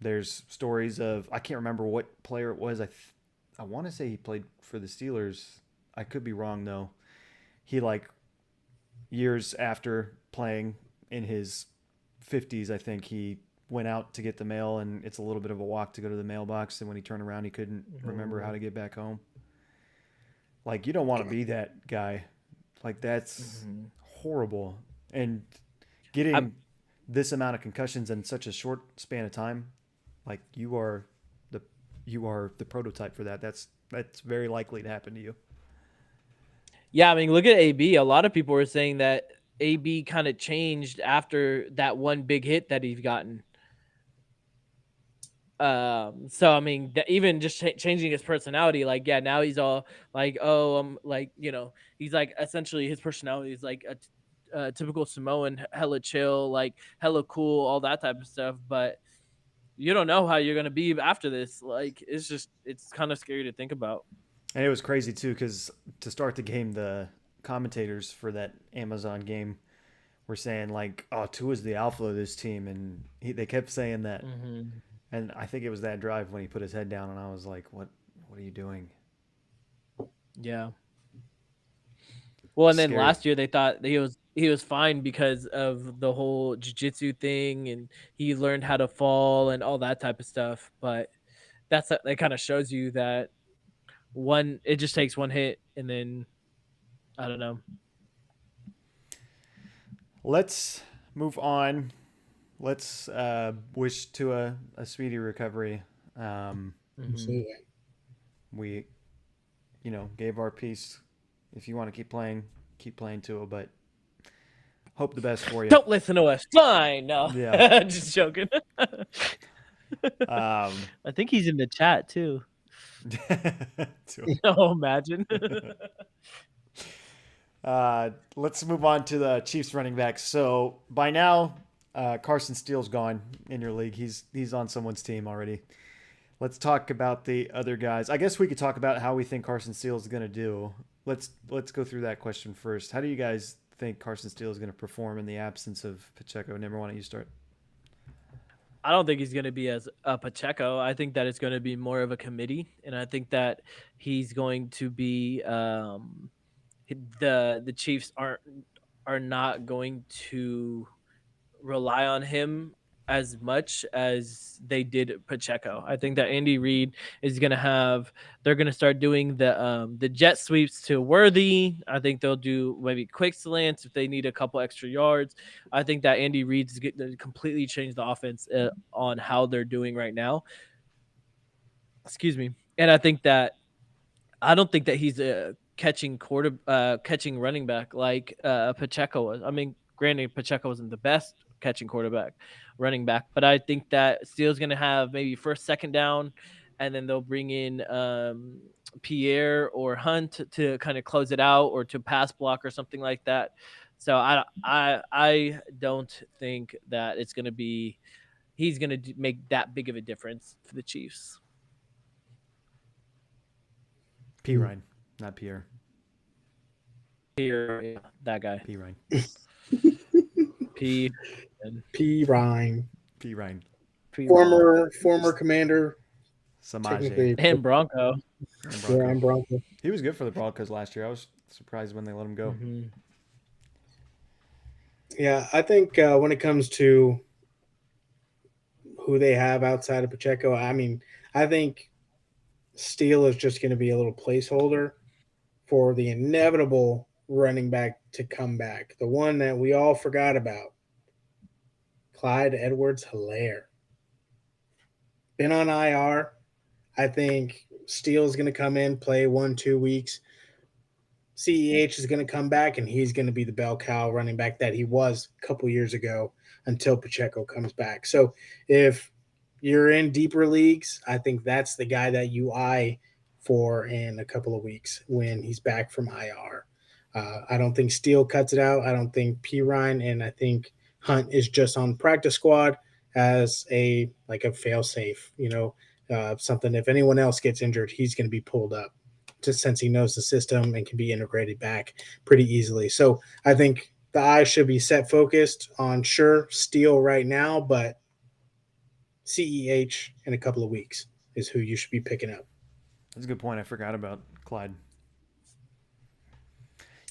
[SPEAKER 1] There's stories of I can't remember what player it was. I want to say he played for the Steelers. I could be wrong though. He like years after playing in his 50s, I think he went out to get the mail and it's a little bit of a walk to go to the mailbox, and when he turned around he couldn't remember how
[SPEAKER 2] Mhm.
[SPEAKER 1] to get back home. Like you don't want to be that guy. Like that's
[SPEAKER 2] Mhm.
[SPEAKER 1] horrible. And
[SPEAKER 2] I'm
[SPEAKER 1] getting this amount of concussions in such a short span of time, like the you are the prototype for that. That's very likely to happen to you.
[SPEAKER 2] Yeah, I mean, look at AB. A lot of people were saying that AB kind of changed after that one big hit that he's gotten. So I mean, even just changing his personality, like yeah, now he's all like, oh, like he's like essentially his personality is like a typical Samoan, hella chill, like hella cool, all that type of stuff. But you don't know how you're gonna be after this. Like it's kind of scary to think about.
[SPEAKER 1] And it was crazy too because to start the game, the commentators for that Amazon game were saying like, "Oh, Tua's the alpha of this team," and they kept saying that.
[SPEAKER 2] Mm-hmm.
[SPEAKER 1] And I think it was that drive when he put his head down, and I was like, "What are you doing?"
[SPEAKER 2] Yeah. Well, and then
[SPEAKER 1] Scary.
[SPEAKER 2] last year they thought that he was fine because of the whole jiu-jitsu thing, and he learned how to fall and all that type of stuff. But that kind of shows you that it just takes one hit, and then I don't know.
[SPEAKER 1] Let's move on. Let's wish Tua a speedy recovery.
[SPEAKER 3] Absolutely.
[SPEAKER 1] We, gave our piece. If you want to keep playing Tua, but hope the best for you.
[SPEAKER 2] Don't listen to us. Fine. No.
[SPEAKER 1] Yeah.
[SPEAKER 2] Just joking. I think he's in the chat too. Oh, imagine.
[SPEAKER 1] Let's move on to the Chiefs running backs. So by now, Carson Steele's gone in your league. He's on someone's team already. Let's talk about the other guys. I guess we could talk about how we think Carson Steele is going to do. Let's go through that question first. How do you guys think Carson Steele is going to perform in the absence of Pacheco? Nimmer, why don't you start?
[SPEAKER 2] I don't think he's going to be as a Pacheco. I think that it's going to be more of a committee, and I think that he's going to be the Chiefs are not going to rely on him as much as they did Pacheco. I think that Andy Reid is going to they're going to start doing the jet sweeps to Worthy. I think they'll do maybe quick slants if they need a couple extra yards. I think that Andy Reid's going to completely change the offense on how they're doing right now. Excuse me. And I don't think that he's a catching running back like Pacheco was. I mean, granted, Pacheco wasn't the best catching running back, but I think that Steele's going to have maybe first, second down, and then they'll bring in Pierre or Hunt to kind of close it out or to pass block or something like that. So I don't think that he's going to make that big of a difference for the Chiefs.
[SPEAKER 1] P. Ryan, not Pierre.
[SPEAKER 2] Pierre, yeah, that guy.
[SPEAKER 1] P. Ryan.
[SPEAKER 3] P. Ryan.
[SPEAKER 1] P. Ryan.
[SPEAKER 3] Former commander.
[SPEAKER 1] Samaje.
[SPEAKER 2] And Bronco.
[SPEAKER 3] Yeah, and Bronco.
[SPEAKER 1] He was good for the Broncos last year. I was surprised when they let him go.
[SPEAKER 2] Mm-hmm.
[SPEAKER 3] Yeah, I think when it comes to who they have outside of Pacheco, I mean, I think Steele is just going to be a little placeholder for the inevitable running back to come back. The one that we all forgot about, Clyde Edwards-Helaire. Been on IR. I think Steele's going to come in, play 1-2 weeks. CEH is going to come back, and he's going to be the bell cow running back that he was a couple years ago until Pacheco comes back. So if you're in deeper leagues, I think that's the guy that you eye for in a couple of weeks when he's back from IR. I don't think Steele cuts it out. I don't think P. Ryan, and I think Hunt is just on the practice squad as a fail-safe, something. If anyone else gets injured, he's going to be pulled up just since he knows the system and can be integrated back pretty easily. So I think the eye should be focused on Steele right now, but CEH in a couple of weeks is who you should be picking up.
[SPEAKER 1] That's a good point. I forgot about Clyde.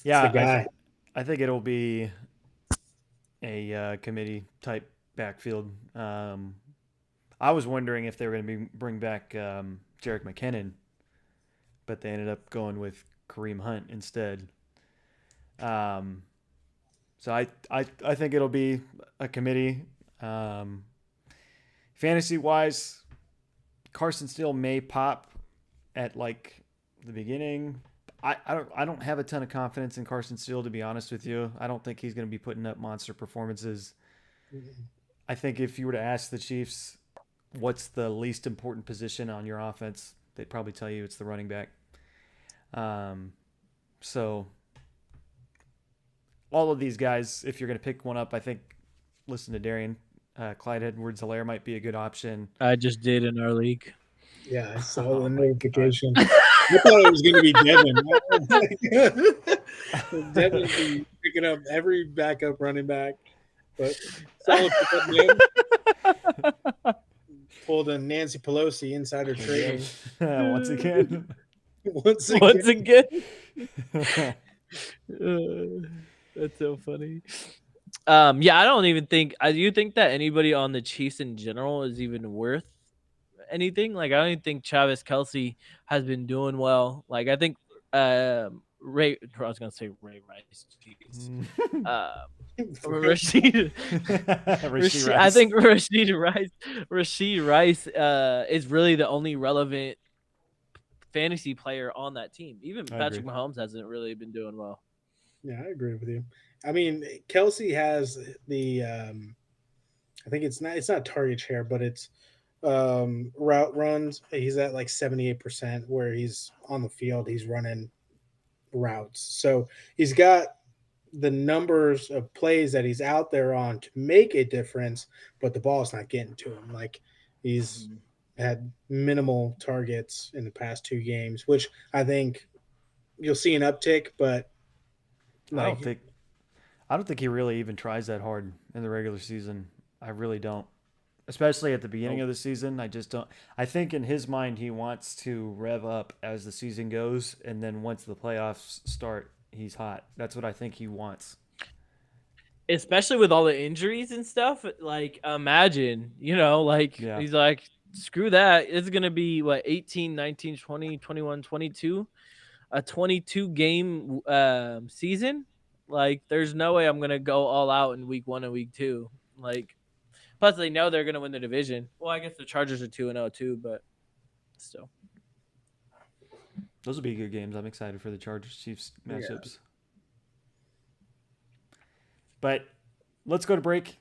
[SPEAKER 1] Yeah, I think it'll be a committee type backfield. I was wondering if they were going to bring back Jerick McKinnon, but they ended up going with Kareem Hunt instead. So I think it'll be a committee. Fantasy wise, Carson Steele may pop at the beginning. I don't have a ton of confidence in Carson Steele, to be honest with you. I don't think he's going to be putting up monster performances. Mm-hmm. I think if you were to ask the Chiefs what's the least important position on your offense, they'd probably tell you it's the running back. So all of these guys, if you're going to pick one up, I think listen to Darian. Clyde Edwards-Helaire might be a good option.
[SPEAKER 2] I just did in our league.
[SPEAKER 3] Yeah, I saw the notification. I thought it was going to be Devin. Devin picking up every backup running back. But solid pickup man. Pulled a Nancy Pelosi insider trading.
[SPEAKER 1] Once again.
[SPEAKER 2] Once again. That's so funny. Yeah, I don't even think. Do you think that anybody on the Chiefs in general is even worth anything? Like, I don't even think Travis Kelce has been doing well. Like, I think I was gonna say Ray Rice. Rashid. I think Rashid Rice is really the only relevant fantasy player on that team. Even Patrick Mahomes hasn't really been doing well.
[SPEAKER 3] Yeah, I agree with you. I mean, Kelce has the I think it's not target share, but it's route runs. He's at like 78% where he's on the field. He's running routes. So he's got the numbers of plays that he's out there on to make a difference, but the ball's not getting to him. Like he's had minimal targets in the past 2 games, which I think you'll see an uptick, but
[SPEAKER 1] like, I don't think he really even tries that hard in the regular season. I really don't. Especially at the beginning of the season, I just don't. I think in his mind, he wants to rev up as the season goes, and then once the playoffs start, he's hot. That's what I think he wants.
[SPEAKER 2] Especially with all the injuries and stuff. Like, imagine, he's like, screw that. It's going to be, 18, 19, 20, 21, 22? A 22-game season? Like, there's no way I'm going to go all out in week 1 and week 2. Like, plus they know they're going to win the division. Well, I guess the Chargers are 2-0 too, but still.
[SPEAKER 1] Those will be good games. I'm excited for the Chargers-Chiefs matchups. Yeah. But let's go to break.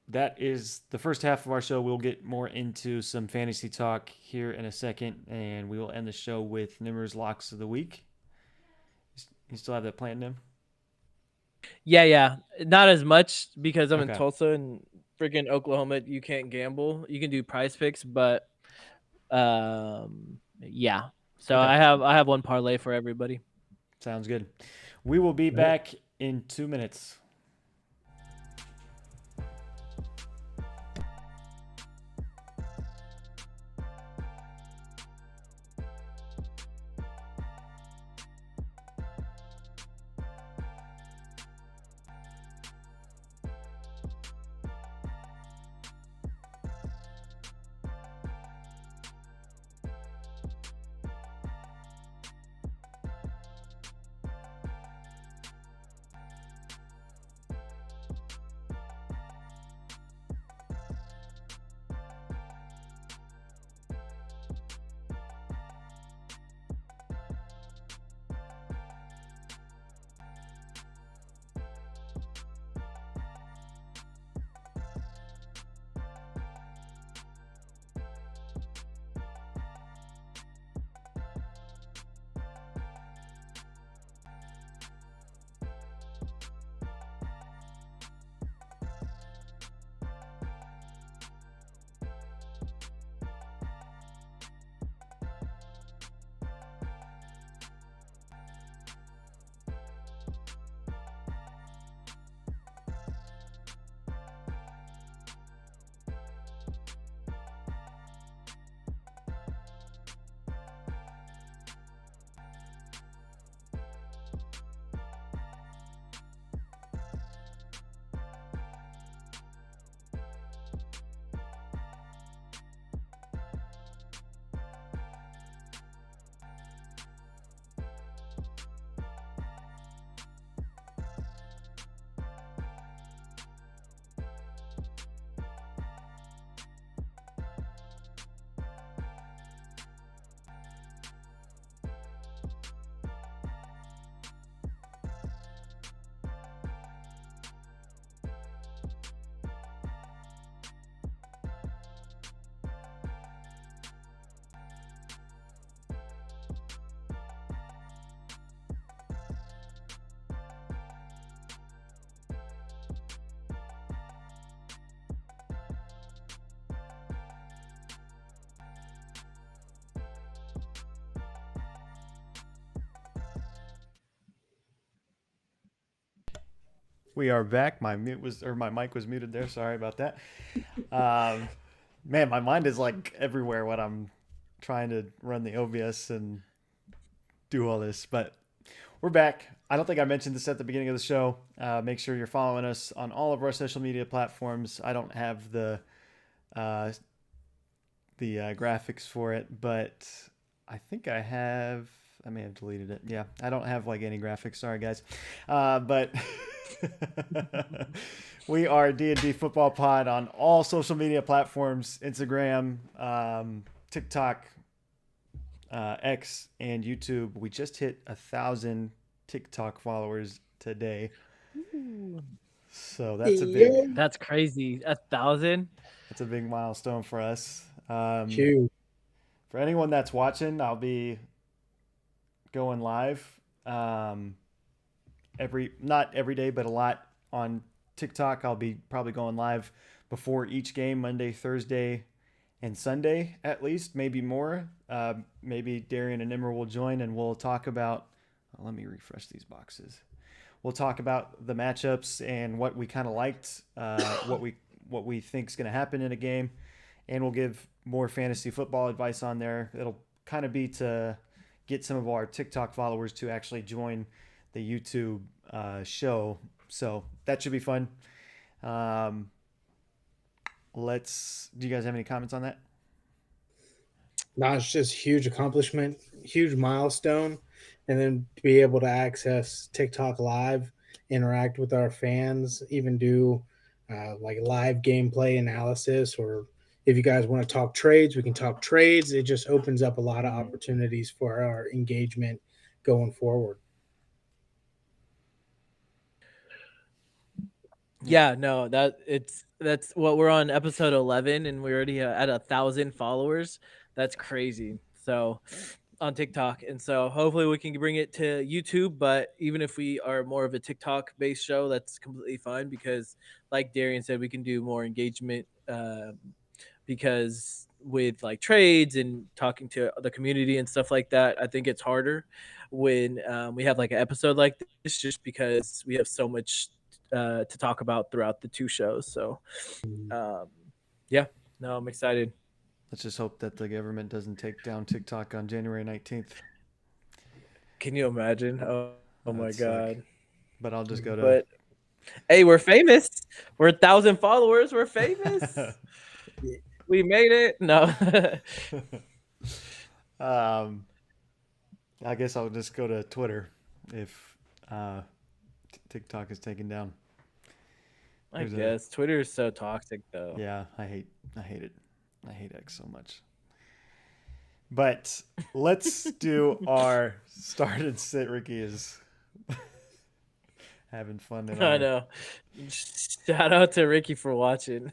[SPEAKER 1] That is the first half of our show. We'll get more into some fantasy talk here in a second, and we will end the show with Nimmer's Locks of the Week. You still have that planned, Nim?
[SPEAKER 2] Yeah. Not as much because I'm in Tulsa and freaking Oklahoma. You can't gamble. You can do Prize Picks, but yeah. So I have one parlay for everybody.
[SPEAKER 1] Sounds good. We will be back in 2 minutes. We are back. My mic was muted there. Sorry about that. Man, my mind is like everywhere when I'm trying to run the OBS and do all this. But we're back. I don't think I mentioned this at the beginning of the show. Make sure you're following us on all of our social media platforms. I don't have the graphics for it, but I think I have. I may have deleted it. Yeah, I don't have like any graphics. Sorry, guys. But we are D&D Football Pod on all social media platforms: Instagram, TikTok, X, and YouTube. We just hit 1,000 TikTok followers today. So
[SPEAKER 2] that's crazy. 1,000.
[SPEAKER 1] That's a big milestone for us.
[SPEAKER 3] Huge.
[SPEAKER 1] For anyone that's watching, I'll be going live not every day, but a lot on TikTok. I'll be probably going live before each game, Monday, Thursday, and Sunday at least, maybe more. Maybe Darian and Nimmer will join and we'll talk about, let me refresh these boxes. We'll talk about the matchups and what we kind of liked, what we think is going to happen in a game, and we'll give more fantasy football advice on there. It'll kind of be to get some of our TikTok followers to actually join the YouTube show. So that should be fun. Do you guys have any comments on that?
[SPEAKER 3] No, it's just huge accomplishment, huge milestone. And then to be able to access TikTok live, interact with our fans, even do like live gameplay analysis, or if you guys want to talk trades, we can talk trades. It just opens up a lot of opportunities for our engagement going forward.
[SPEAKER 2] Yeah, no, that's what we're on episode 11, and we're already at 1,000 followers. That's crazy. So on TikTok, and so hopefully we can bring it to YouTube. But even if we are more of a TikTok based show, that's completely fine, because like Darian said, we can do more engagement. Because with like trades and talking to the community and stuff like that, I think it's harder when we have like an episode like this, just because we have so much to talk about throughout the two shows. So yeah, no, I'm excited.
[SPEAKER 1] Let's just hope that the government doesn't take down TikTok on January 19th.
[SPEAKER 2] Can you imagine? Oh my God.
[SPEAKER 1] But I'll just go to...
[SPEAKER 2] But hey, we're famous. We're 1,000 followers. We're famous. We made it. No.
[SPEAKER 1] I guess I'll just go to Twitter if TikTok is taken down.
[SPEAKER 2] I guess Twitter is so toxic, though.
[SPEAKER 1] Yeah, I hate it. I hate X so much. But let's do our start and sit. Ricky is having fun.
[SPEAKER 2] I know. Shout out to Ricky for watching.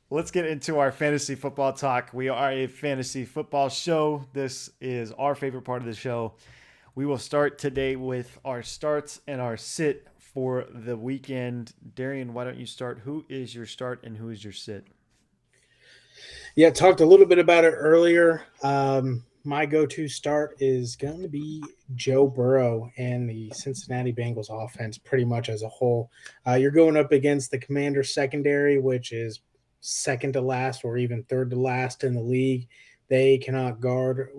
[SPEAKER 1] Let's get into our fantasy football talk. We are a fantasy football show. This is our favorite part of the show. We will start today with our starts and our sit for the weekend. Darian, why don't you start? Who is your start and who is your sit?
[SPEAKER 3] Yeah, talked a little bit about it earlier. My go-to start is going to be Joe Burrow and the Cincinnati Bengals offense pretty much as a whole. You're going up against the Commanders secondary, which is second to last or even third to last in the league. They cannot guard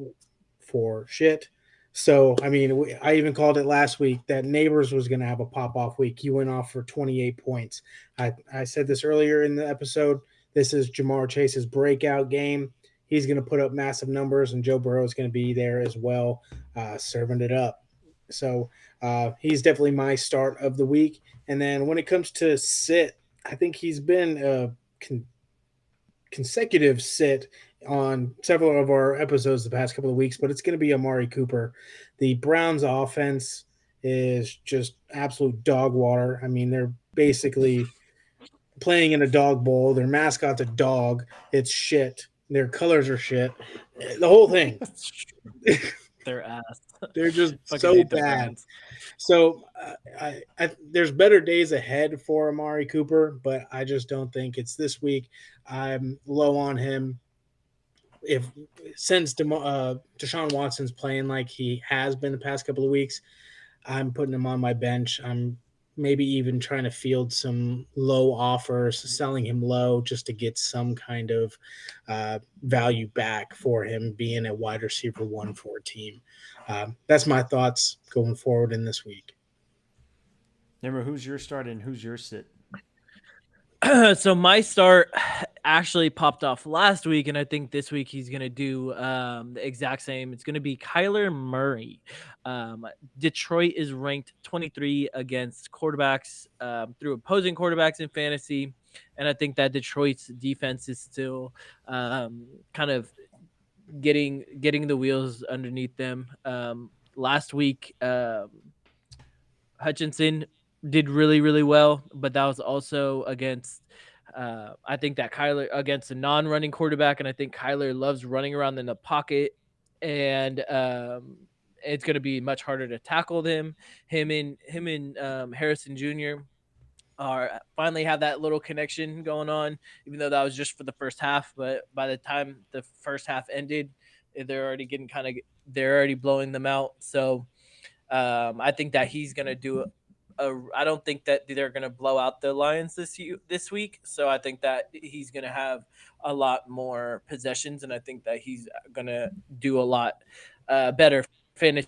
[SPEAKER 3] for shit. So, I mean, I even called it last week that Neighbors was going to have a pop-off week. He went off for 28 points. I said this earlier in the episode. This is Jamar Chase's breakout game. He's going to put up massive numbers, and Joe Burrow is going to be there as well, serving it up. So he's definitely my start of the week. And then when it comes to sit, I think he's been a consecutive sit on several of our episodes the past couple of weeks, but it's going to be Amari Cooper. The Browns offense is just absolute dog water. I mean, they're basically playing in a dog bowl. Their mascot's a dog. It's shit. Their colors are shit. The whole thing.
[SPEAKER 2] Their ass.
[SPEAKER 3] They're just so bad. So there's better days ahead for Amari Cooper, but I just don't think it's this week. I'm low on him. Since Deshaun Watson's playing like he has been the past couple of weeks, I'm putting him on my bench. I'm maybe even trying to field some low offers, selling him low just to get some kind of value back for him being a wide receiver 1 for a team. That's my thoughts going forward in this week.
[SPEAKER 1] Remember, who's your start and who's your sit?
[SPEAKER 2] So my start actually popped off last week, and I think this week he's going to do the exact same. It's going to be Kyler Murray. Detroit is ranked 23 against quarterbacks through opposing quarterbacks in fantasy, and I think that Detroit's defense is still kind of getting the wheels underneath them. Last week, Hutchinson did really, really well, but that was also against I think that Kyler against a non-running quarterback, and I think Kyler loves running around in the pocket, and it's going to be much harder to tackle them. Him and Harrison Jr. are finally have that little connection going on, even though that was just for the first half. But by the time the first half ended, they're already blowing them out. So I think that he's going to do I don't think that they're going to blow out the Lions this week. So I think that he's going to have a lot more possessions, and I think that he's going to do a lot better fantasy,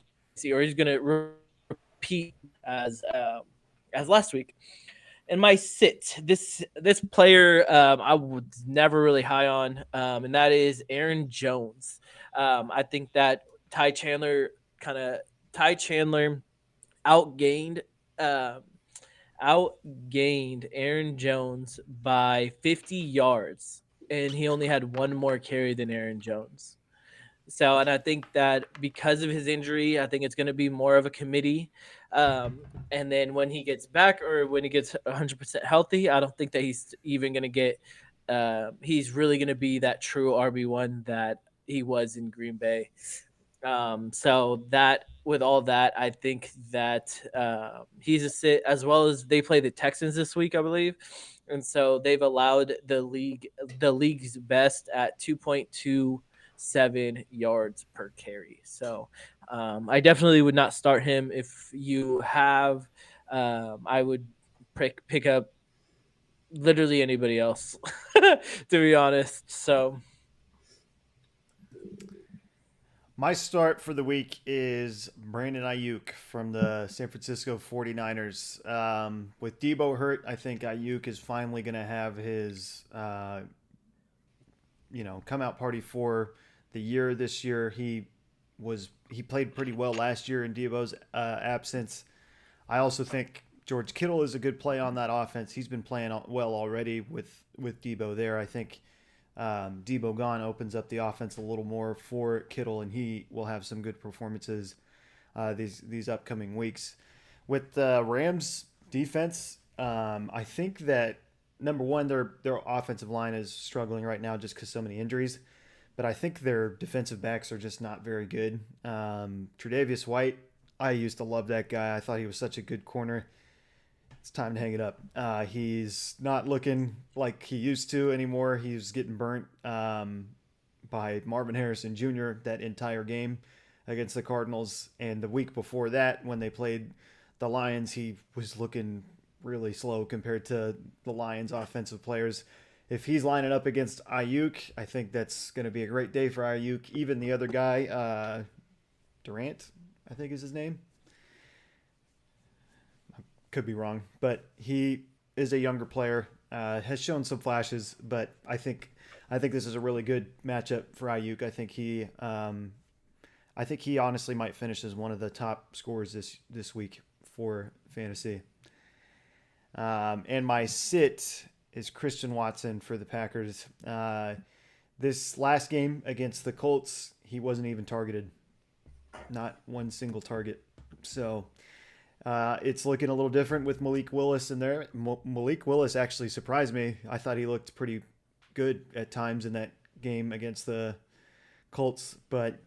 [SPEAKER 2] or he's going to repeat as last week. And my sit, this player I was never really high on, and that is Aaron Jones. I think that Ty Chandler outgained uh, outgained Aaron Jones by 50 yards, and he only had one more carry than Aaron Jones. So, and I think that because of his injury, I think it's going to be more of a committee. And then when he gets back, or when he gets 100% healthy, I don't think that he's even going to get. He's really going to be that true RB1 that he was in Green Bay. So that with all that, I think that he's a sit, as well as they play the Texans this week, I believe, and so they've allowed the league's best at 2.27 yards per carry. So I definitely would not start him. If you have, I would pick up literally anybody else, to be honest. So.
[SPEAKER 1] My start for the week is Brandon Ayuk from the San Francisco 49ers. With Debo hurt, I think Ayuk is finally going to have his, come out party for the year this year. He played pretty well last year in Debo's absence. I also think George Kittle is a good play on that offense. He's been playing well already with Debo there. I think Debo gone opens up the offense a little more for Kittle, and he will have some good performances these upcoming weeks. With the Rams defense, I think that number one, their offensive line is struggling right now just because so many injuries, but I think their defensive backs are just not very good. Tre'Davious White, I used to love that guy. I thought he was such a good corner. It's time to hang it up. He's not looking like he used to anymore. He was getting burnt by Marvin Harrison Jr. that entire game against the Cardinals. And the week before that, when they played the Lions, he was looking really slow compared to the Lions' offensive players. If he's lining up against Ayuk, I think that's going to be a great day for Ayuk. Even the other guy, Durant, I think is his name. Could be wrong, but he is a younger player, has shown some flashes, but I think this is a really good matchup for Ayuk. I think he honestly might finish as one of the top scorers this week for fantasy. And my sit is Christian Watson for the Packers. This last game against the Colts, he wasn't even targeted, not one single target. So. It's looking a little different with Malik Willis in there. Malik Willis actually surprised me. I thought he looked pretty good at times in that game against the Colts, but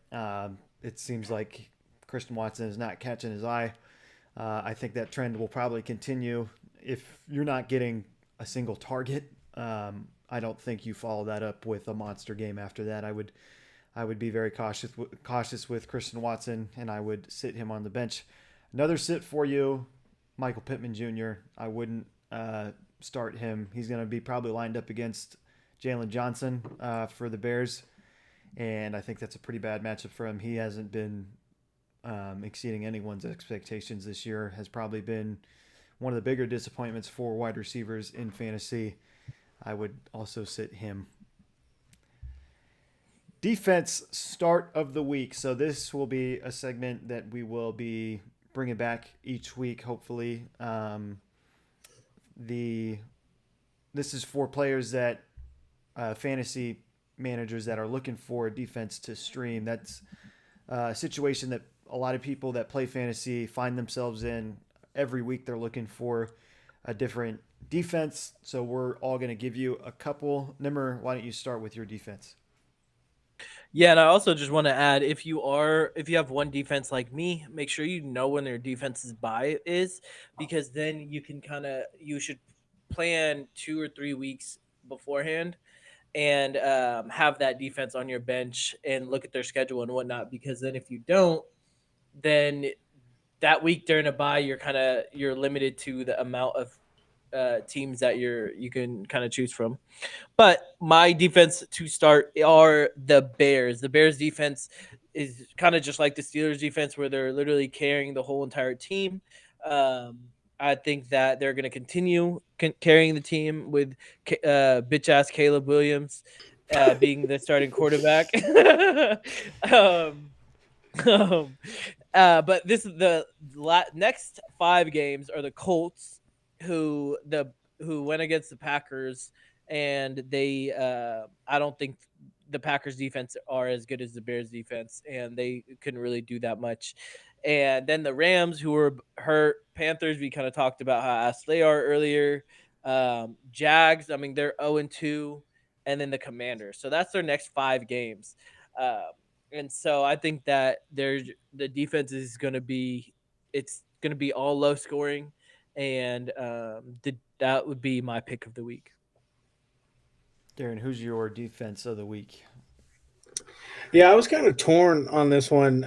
[SPEAKER 1] it seems like Christian Watson is not catching his eye. I think that trend will probably continue. If you're not getting a single target, I don't think you follow that up with a monster game after that. I would be very cautious with Christian Watson, and I would sit him on the bench. Another sit for you, Michael Pittman Jr. I wouldn't start him. He's going to be probably lined up against Jalen Johnson for the Bears, and I think that's a pretty bad matchup for him. He hasn't been exceeding anyone's expectations this year, has probably been one of the bigger disappointments for wide receivers in fantasy. I would also sit him. Defense start of the week. So this will be a segment that we will be bringing back each week, hopefully. This is for players that fantasy managers that are looking for a defense to stream. That's a situation that a lot of people that play fantasy find themselves in. Every week they're looking for a different defense. So we're all going to give you a couple. Nimmer, why don't you start with your defense?
[SPEAKER 2] Yeah, and I also just want to add, if you have one defense like me, make sure you know when their defense's bye is, because then you should plan 2 or 3 weeks beforehand and have that defense on your bench and look at their schedule and whatnot. Because then if you don't, then that week during a bye, you're limited to the amount of teams that you can kind of choose from. But my defense to start are the Bears. The Bears defense is kind of just like the Steelers defense, where they're literally carrying the whole entire team. I think that they're going to continue carrying the team with bitch ass Caleb Williams being the starting quarterback. But this is the next 5 games are the Colts, who went against the Packers, and they I don't think the Packers defense are as good as the Bears defense, and they couldn't really do that much. And then the Rams, who were hurt. Panthers, we kind of talked about how ass they are earlier. Jags, I mean, they're 0-2, and then the Commanders. So that's their next 5 games. And so I think that the defense is going to be all low scoring, and that would be my pick of the week.
[SPEAKER 1] Darren, who's your defense of the week?
[SPEAKER 3] Yeah, I was kind of torn on this one.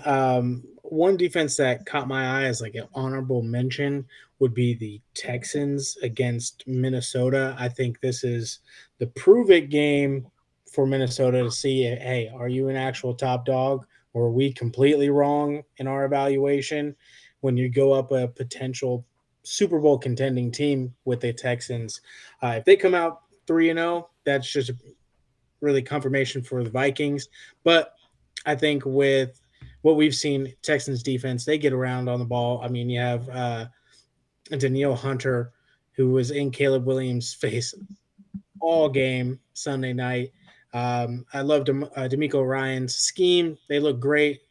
[SPEAKER 3] One defense that caught my eye as like an honorable mention would be the Texans against Minnesota. I think this is the prove it game for Minnesota to see, hey, are you an actual top dog, or are we completely wrong in our evaluation when you go up a potential Super Bowl contending team with the Texans? If they come out 3-0, that's just really confirmation for the Vikings. But I think with what we've seen, Texans defense, they get around on the ball. I mean, you have Danielle Hunter, who was in Caleb Williams' face all game Sunday night. I loved D'Amico Ryan's scheme. They look great.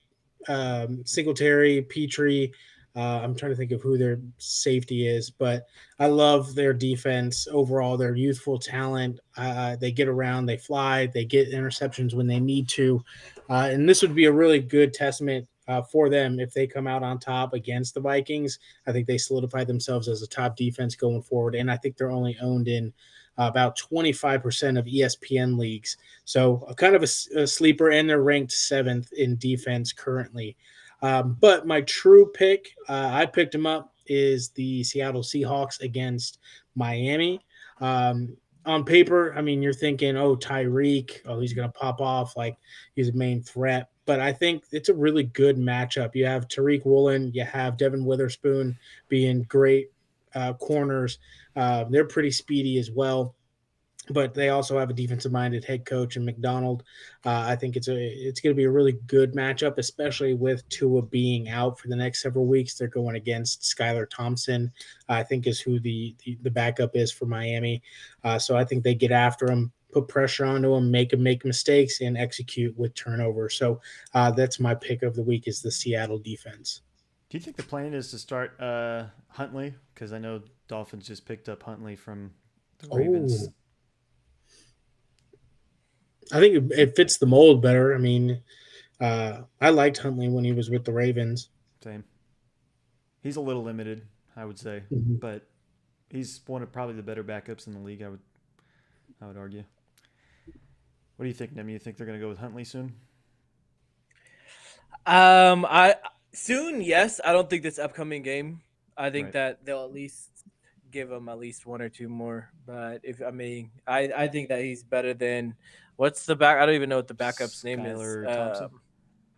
[SPEAKER 3] Singletary, Petrie. I'm trying to think of who their safety is, but I love their defense overall. Their youthful talent. They get around, they fly, they get interceptions when they need to. And this would be a really good testament for them if they come out on top against the Vikings. I think they solidify themselves as a top defense going forward. And I think they're only owned in about 25% of ESPN leagues. So kind of a sleeper, and they're ranked 7th in defense currently. But my true pick, I picked him up, is the Seattle Seahawks against Miami. On paper, I mean, you're thinking, oh, Tyreek, oh, he's going to pop off like he's a main threat. But I think it's a really good matchup. You have Tariq Woolen, you have Devin Witherspoon being great corners. They're pretty speedy as well. But they also have a defensive-minded head coach in McDonald. I think it's going to be a really good matchup, especially with Tua being out for the next several weeks. They're going against Skylar Thompson, I think, is who the backup is for Miami. So I think they get after him, put pressure onto him, make him make mistakes, and execute with turnover. So that's my pick of the week, is the Seattle defense.
[SPEAKER 1] Do you think the plan is to start Huntley? Because I know Dolphins just picked up Huntley from the Ravens.
[SPEAKER 3] Oh. I think it fits the mold better. I mean, I liked Huntley when he was with the Ravens.
[SPEAKER 1] Same. He's a little limited, I would say, but he's one of probably the better backups in the league. I would argue. What do you think, Nem? You think they're going to go with Huntley soon?
[SPEAKER 2] I Soon, yes. I don't think this upcoming game. I think
[SPEAKER 1] Right.
[SPEAKER 2] that they'll at least give him at least one or two more. But I think that he's better than what's the back? I don't even know what the backup's name is.
[SPEAKER 1] Skylar Thompson.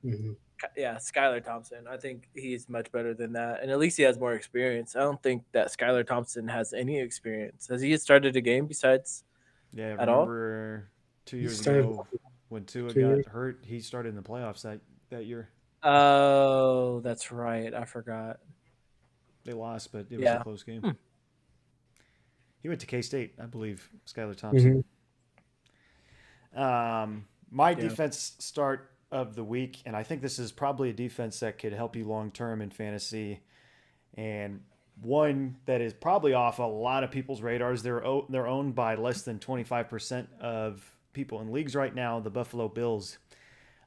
[SPEAKER 3] Mhm.
[SPEAKER 2] Yeah, Skylar Thompson. I think he's much better than that, and at least he has more experience. I don't think that Skylar Thompson has any experience. Has he started a game besides
[SPEAKER 1] Yeah,
[SPEAKER 2] at all?
[SPEAKER 1] remember 2
[SPEAKER 3] He
[SPEAKER 1] years
[SPEAKER 3] started
[SPEAKER 1] ago when Tua
[SPEAKER 3] 2 years.
[SPEAKER 1] got hurt, he started in the playoffs that year.
[SPEAKER 2] Oh, that's right. I forgot.
[SPEAKER 1] They lost, but it was a
[SPEAKER 2] Yeah.
[SPEAKER 1] close game.
[SPEAKER 2] Hmm.
[SPEAKER 1] He went to K-State, I believe, Skylar Thompson. My
[SPEAKER 2] Yeah.
[SPEAKER 1] defense start of the week, and I think this is probably a defense that could help you long term in fantasy, and one that is probably off a lot of people's radars. They're owned by less than 25% of people in leagues right now. The Buffalo Bills.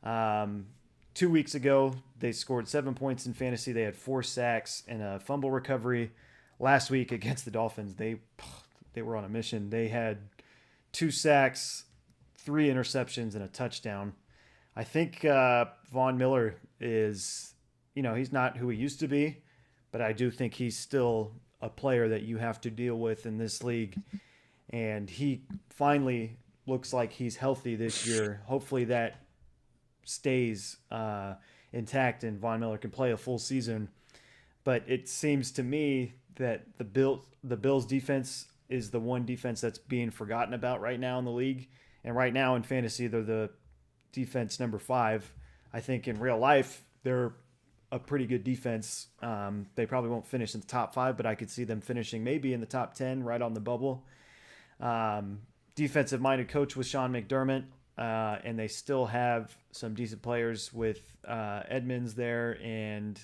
[SPEAKER 1] 2 weeks ago, they scored 7 points in fantasy. They had 4 sacks and a fumble recovery. Last week against the Dolphins, they were on a mission. They had 2 sacks, 3 interceptions, and a touchdown. I think Von Miller is, he's not who he used to be, but I do think he's still a player that you have to deal with in this league. And he finally looks like he's healthy this year. Hopefully that stays intact and Von Miller can play a full season. But it seems to me that the Bills defense is the one defense that's being forgotten about right now in the league. And right now in fantasy, they're the defense number 5. I think in real life, they're a pretty good defense. They probably won't finish in the top 5, but I could see them finishing maybe in the top 10, right on the bubble. Defensive-minded coach with Sean McDermott, and they still have some decent players with Edmonds there and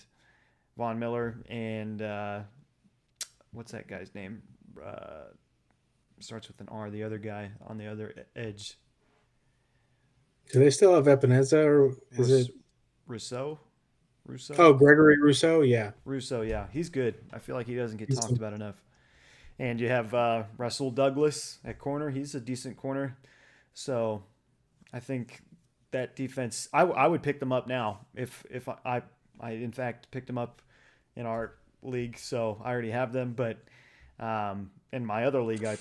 [SPEAKER 1] Von Miller and what's that guy's name? Starts with an R. The other guy on the other edge.
[SPEAKER 3] Do they still have Epineza, or is it
[SPEAKER 1] Rousseau?
[SPEAKER 3] Oh, Gregory Rousseau. Yeah,
[SPEAKER 1] Rousseau. Yeah, he's good. I feel like he doesn't get talked about enough. And you have Rasul Douglas at corner. He's a decent corner. So I think that defense. I would pick them up now if I in fact picked them up in our league. So I already have them, but in my other league, I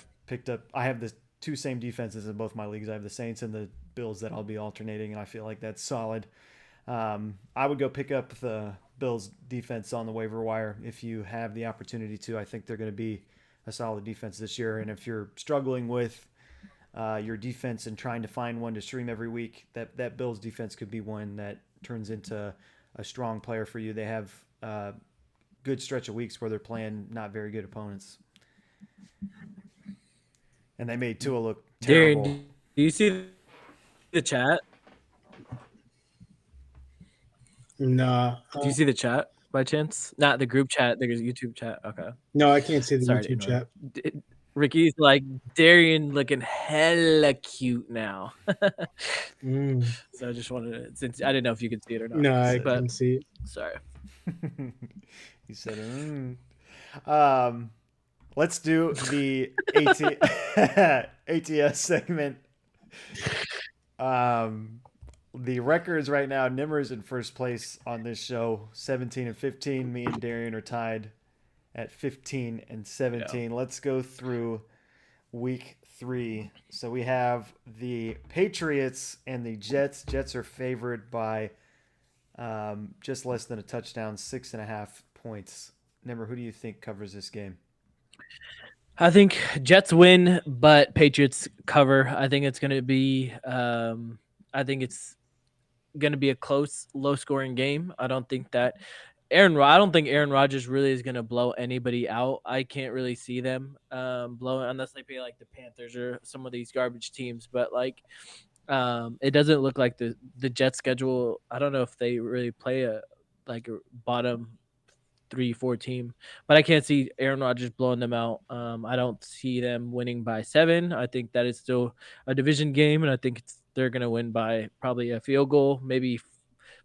[SPEAKER 1] have the 2 same defenses in both my leagues. I have the Saints and the Bills that I'll be alternating, and I feel like that's solid. I would go pick up the Bills defense on the waiver wire if you have the opportunity to. I think they're going to be a solid defense this year. And if you're struggling with your defense and trying to find one to stream every week, that Bills defense could be one that turns into a strong player for you. They have a good stretch of weeks where they're playing not very good opponents. And they made Tua look terrible.
[SPEAKER 2] Darren, do you see the chat?
[SPEAKER 3] No.
[SPEAKER 2] Do you see the chat by chance? Not the group chat. There's a YouTube chat. Okay.
[SPEAKER 3] No, I can't see the
[SPEAKER 2] Sorry
[SPEAKER 3] YouTube chat.
[SPEAKER 2] Ricky's like, Darian looking hella cute now. So I just wanted to, since I didn't know if you could see it or not.
[SPEAKER 3] No, I can see it.
[SPEAKER 2] Sorry.
[SPEAKER 1] He said, let's do the ATS segment. The records right now, Nimmer's in first place on this show, 17-15. Me and Darian are tied at 15-17. Yeah. Let's go through week 3. So we have the Patriots and the Jets. Jets are favored by just less than a touchdown, 6.5 points. Nimmer, who do you think covers this game?
[SPEAKER 2] I think Jets win, but Patriots cover. I think it's going to be a close, low-scoring game. I don't think Aaron Rodgers really is going to blow anybody out. I can't really see them blowing unless they play like the Panthers or some of these garbage teams. But it doesn't look like the Jets schedule. I don't know if they really play a bottom 3-4 team, but I can't see Aaron Rodgers blowing them out. I don't see them winning by 7. I think that is still a division game, and I think they're going to win by probably a field goal, maybe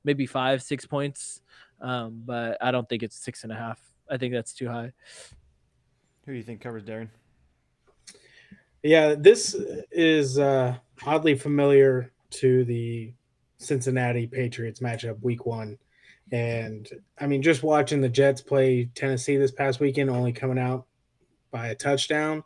[SPEAKER 2] 5-6 points. But I don't think it's 6.5. I think that's too high.
[SPEAKER 1] Who do you think covers, Darren?
[SPEAKER 3] Yeah, this is oddly familiar to the Cincinnati Patriots matchup week 1. And I mean, just watching the Jets play Tennessee this past weekend, only coming out by a touchdown.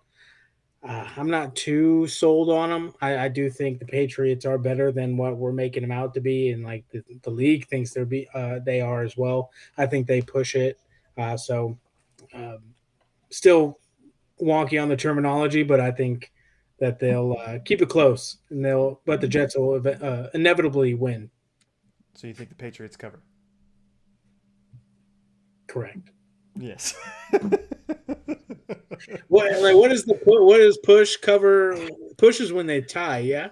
[SPEAKER 3] I'm not too sold on them. I do think the Patriots are better than what we're making them out to be, and like the league thinks they are as well. I think they push it. So still wonky on the terminology, but I think that they'll keep it close, and but the Jets will inevitably win.
[SPEAKER 1] So you think the Patriots cover?
[SPEAKER 3] Correct.
[SPEAKER 1] Yes.
[SPEAKER 3] What is push cover? Push is when they tie, yeah.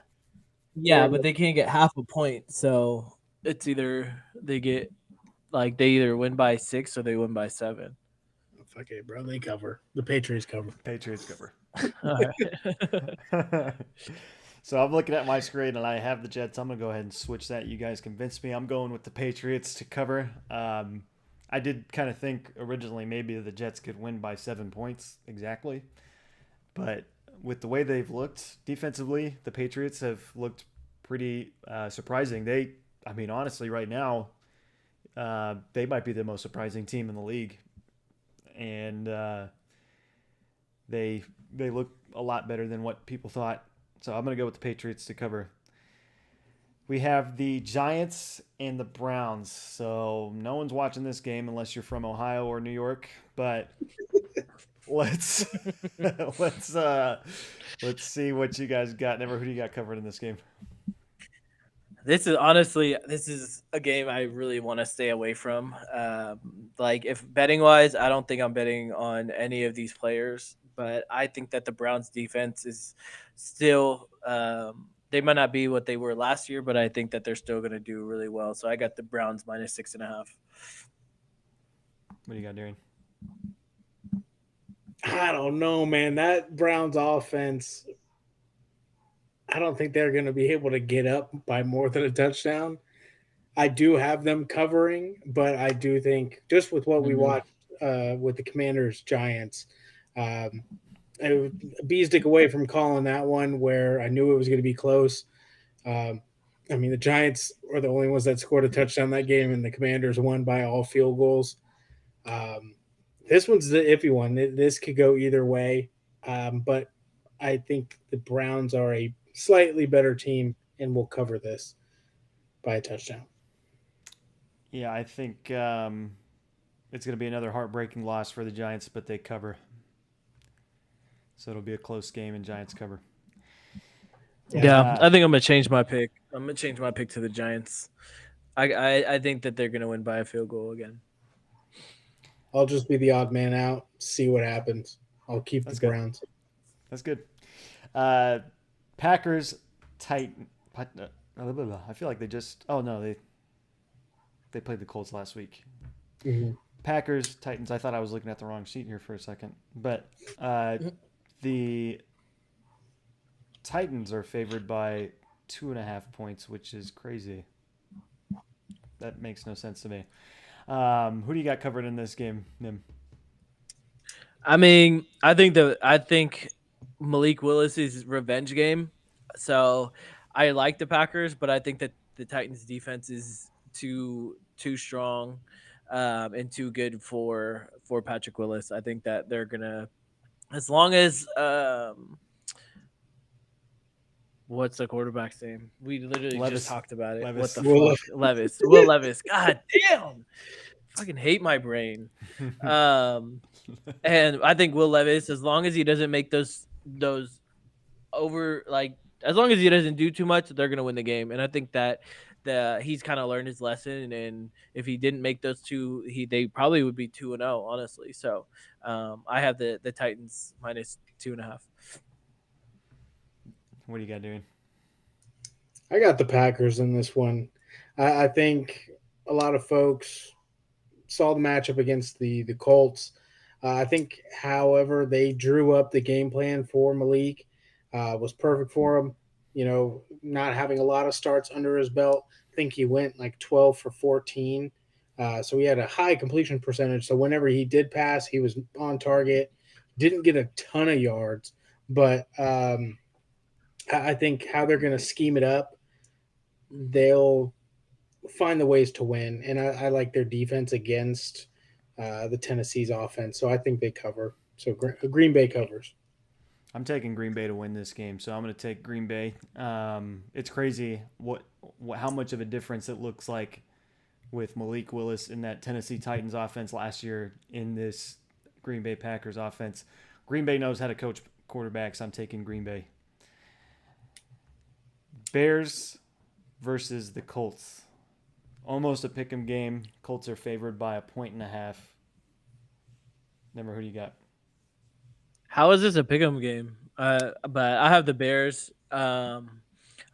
[SPEAKER 2] Yeah, but they can't get half a point, so it's either they either win by 6 or they win by 7.
[SPEAKER 3] Fuck it, bro. They cover. The Patriots cover.
[SPEAKER 1] Patriots cover.
[SPEAKER 2] All right.
[SPEAKER 1] So I'm looking at my screen and I have the Jets. I'm gonna go ahead and switch that. You guys convinced me. I'm going with the Patriots to cover. I did kind of think originally maybe the Jets could win by 7 points exactly, but with the way they've looked defensively, the Patriots have looked pretty surprising. I mean, honestly, right now, they might be the most surprising team in the league, and they look a lot better than what people thought. So I'm going to go with the Patriots to cover. We have the Giants and the Browns. So no one's watching this game unless you're from Ohio or New York. But let's see what you guys got. Never, who do you got covered in this game?
[SPEAKER 2] This is a game I really want to stay away from. Like if betting wise, I don't think I'm betting on any of these players, but I think that the Browns defense is still they might not be what they were last year, but I think that they're still going to do really well. So I got the Browns minus 6.5.
[SPEAKER 1] What do you got, Darren?
[SPEAKER 3] I don't know, man. That Browns offense, I don't think they're going to be able to get up by more than a touchdown. I do have them covering, but I do think just with what we watched with the Commanders Giants, a bee's dick away from calling that one where I knew it was going to be close. I mean, the Giants are the only ones that scored a touchdown that game, and the Commanders won by all field goals. This one's the iffy one. This could go either way, but I think the Browns are a slightly better team and will cover this by a touchdown.
[SPEAKER 1] Yeah, I think it's going to be another heartbreaking loss for the Giants, but they cover. So it'll be a close game and Giants cover.
[SPEAKER 2] Yeah, I think I'm going to change my pick. I'm going to change my pick to the Giants. I think that they're going to win by a field goal again.
[SPEAKER 3] I'll just be the odd man out, see what happens. I'll keep the Browns.
[SPEAKER 1] That's good. Packers, Titan. I feel like they just. Oh no, they played the Colts last week.
[SPEAKER 3] Mm-hmm.
[SPEAKER 1] Packers, Titans. I thought I was looking at the wrong sheet here for a second, but the Titans are favored by 2.5 points, which is crazy. That makes no sense to me. Who do you got covered in this game, Nim?
[SPEAKER 2] I mean, I think Malik Willis' revenge game. So I like the Packers, but I think that the Titans defense is too strong and too good for Patrick Willis. I think that they're gonna, as long as what's the quarterback's name? We literally
[SPEAKER 1] Levis.
[SPEAKER 2] just talked about it.
[SPEAKER 1] Levis.
[SPEAKER 2] What the fuck? Levis. Will Levis. God damn. Fucking hate my brain. And I think Will Levis, as long as he doesn't make those over, like, as long as he doesn't do too much, they're gonna win the game. And I think that he's kind of learned his lesson. And if he didn't make those two, they probably would be 2-0, honestly. So I have the Titans minus 2.5.
[SPEAKER 1] What do you got doing?
[SPEAKER 3] I got the Packers in this one. I think a lot of folks saw the matchup against the Colts. I think, however, they drew up the game plan for Malik. Was perfect for him. You know, not having a lot of starts under his belt. I think he went like 12 for 14. So he had a high completion percentage. So whenever he did pass, he was on target. Didn't get a ton of yards, but I think how they're going to scheme it up, they'll find the ways to win, and I like their defense against the Tennessee's offense. So I think they cover. So Green Bay covers.
[SPEAKER 1] I'm taking Green Bay to win this game, so I'm going to take Green Bay. It's crazy how much of a difference it looks like with Malik Willis in that Tennessee Titans offense last year in this Green Bay Packers offense. Green Bay knows how to coach quarterbacks. I'm taking Green Bay. Bears versus the Colts. Almost a pick'em game. Colts are favored by 1.5. Never, who do you got?
[SPEAKER 2] How is this a pick'em game? But I have the Bears.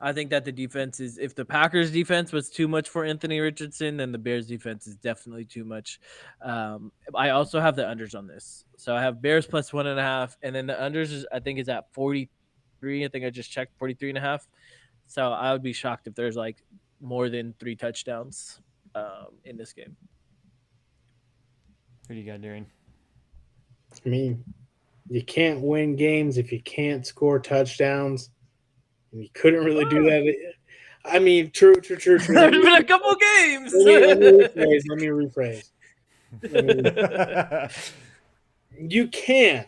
[SPEAKER 2] I think that the defense is, if the Packers defense was too much for Anthony Richardson, then the Bears defense is definitely too much. I also have the unders on this. So I have Bears plus 1.5. And then the unders I think is at 43. I think I just checked 43.5. So I would be shocked if there's like more than 3 touchdowns in this game.
[SPEAKER 1] Who do you got, Darian?
[SPEAKER 3] I mean, you can't win games if you can't score touchdowns. And you couldn't really do that. I mean, true.
[SPEAKER 2] There's been a couple games.
[SPEAKER 3] Let me rephrase. You can.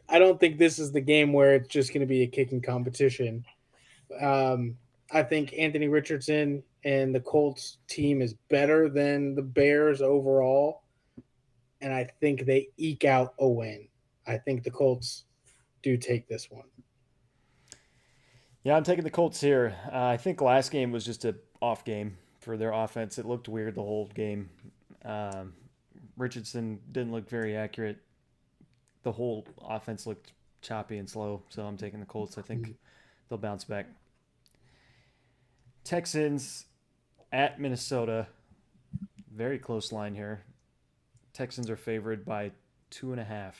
[SPEAKER 3] I don't think this is the game where it's just going to be a kicking competition. I think Anthony Richardson and the Colts team is better than the Bears overall, and I think they eke out a win. I think the Colts do take this one.
[SPEAKER 1] Yeah, I'm taking the Colts here. I think last game was just an off game for their offense. It looked weird the whole game. Richardson didn't look very accurate. The whole offense looked choppy and slow, so I'm taking the Colts. I think they'll bounce back. Texans at Minnesota. Very close line here. Texans are favored by 2.5.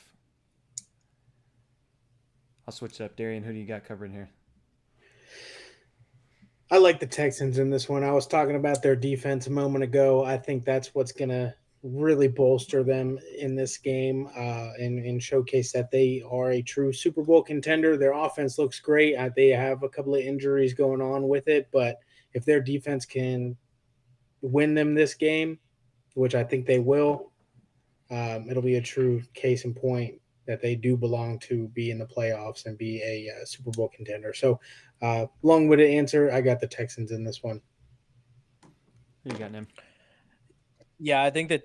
[SPEAKER 1] I'll switch it up. Darian, who do you got covering here?
[SPEAKER 3] I like the Texans in this one. I was talking about their defense a moment ago. I think that's what's going to really bolster them in this game and showcase that they are a true Super Bowl contender. Their offense looks great. They have a couple of injuries going on with it, but if their defense can win them this game, which I think they will, it'll be a true case in point that they do belong to be in the playoffs and be a Super Bowl contender. So long-winded answer, I got the Texans in this one.
[SPEAKER 1] Who you got, Nim?
[SPEAKER 2] Yeah, I think that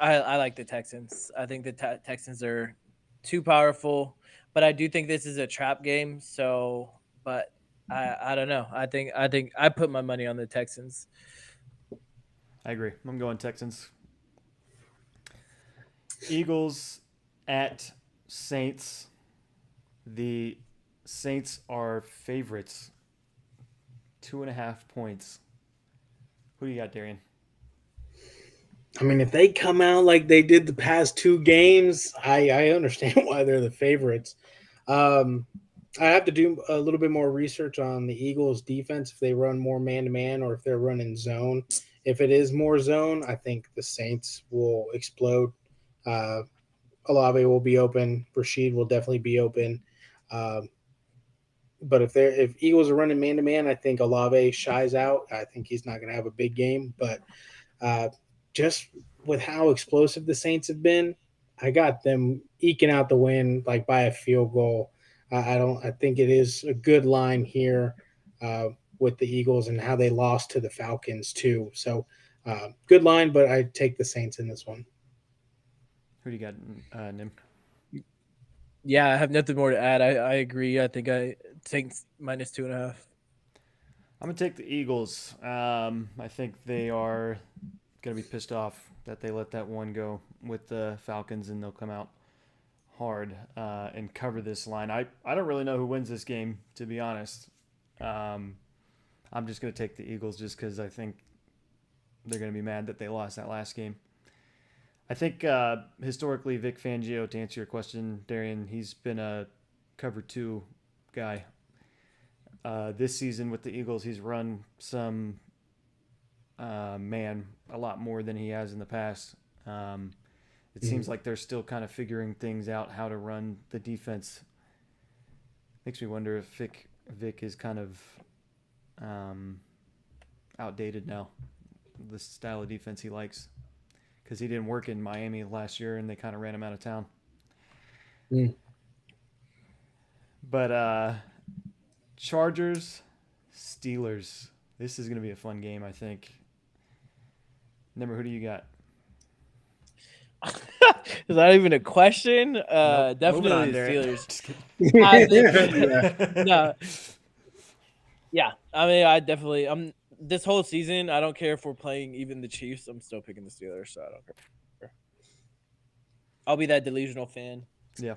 [SPEAKER 2] I like the Texans. I think the Texans are too powerful, but I do think this is a trap game. So, but I don't know. I think I put my money on the Texans.
[SPEAKER 1] I agree. I'm going Texans. Eagles at Saints. The Saints are favorites. 2.5 points. Who do you got, Darian?
[SPEAKER 3] I mean, if they come out like they did the past 2 games, I understand why they're the favorites. I have to do a little bit more research on the Eagles' defense, if they run more man-to-man or if they're running zone. If it is more zone, I think the Saints will explode. Olave will be open. Rashid will definitely be open. But if Eagles are running man-to-man, I think Olave shies out. I think he's not going to have a big game. But just with how explosive the Saints have been, I got them eking out the win like by a field goal. I think it is a good line here with the Eagles and how they lost to the Falcons too. So good line, but I take the Saints in this one.
[SPEAKER 1] Who do you got, Nim?
[SPEAKER 2] Yeah, I have nothing more to add. I agree. I think I take minus 2.5.
[SPEAKER 1] I'm going to take the Eagles. I think they are going to be pissed off that they let that one go with the Falcons, and they'll come out hard and cover this line. I don't really know who wins this game, to be honest. I'm just going to take the Eagles just because I think they're going to be mad that they lost that last game. I think historically, Vic Fangio, to answer your question, Darian, he's been a cover 2 guy. This season with the Eagles, he's run some man a lot more than he has in the past. It seems like they're still kind of figuring things out, how to run the defense. Makes me wonder if Vic is kind of outdated now. The style of defense he likes, because he didn't work in Miami last year and they kind of ran him out of town. But Chargers, Steelers. This is going to be a fun game, I think. Who do you got?
[SPEAKER 2] Is that even a question?
[SPEAKER 1] Nope.
[SPEAKER 2] Definitely
[SPEAKER 1] the
[SPEAKER 2] Steelers. No. Yeah, I mean, I'm this whole season. I don't care if we're playing even the Chiefs. I'm still picking the Steelers, so I don't care. I'll be that delusional fan.
[SPEAKER 1] Yeah,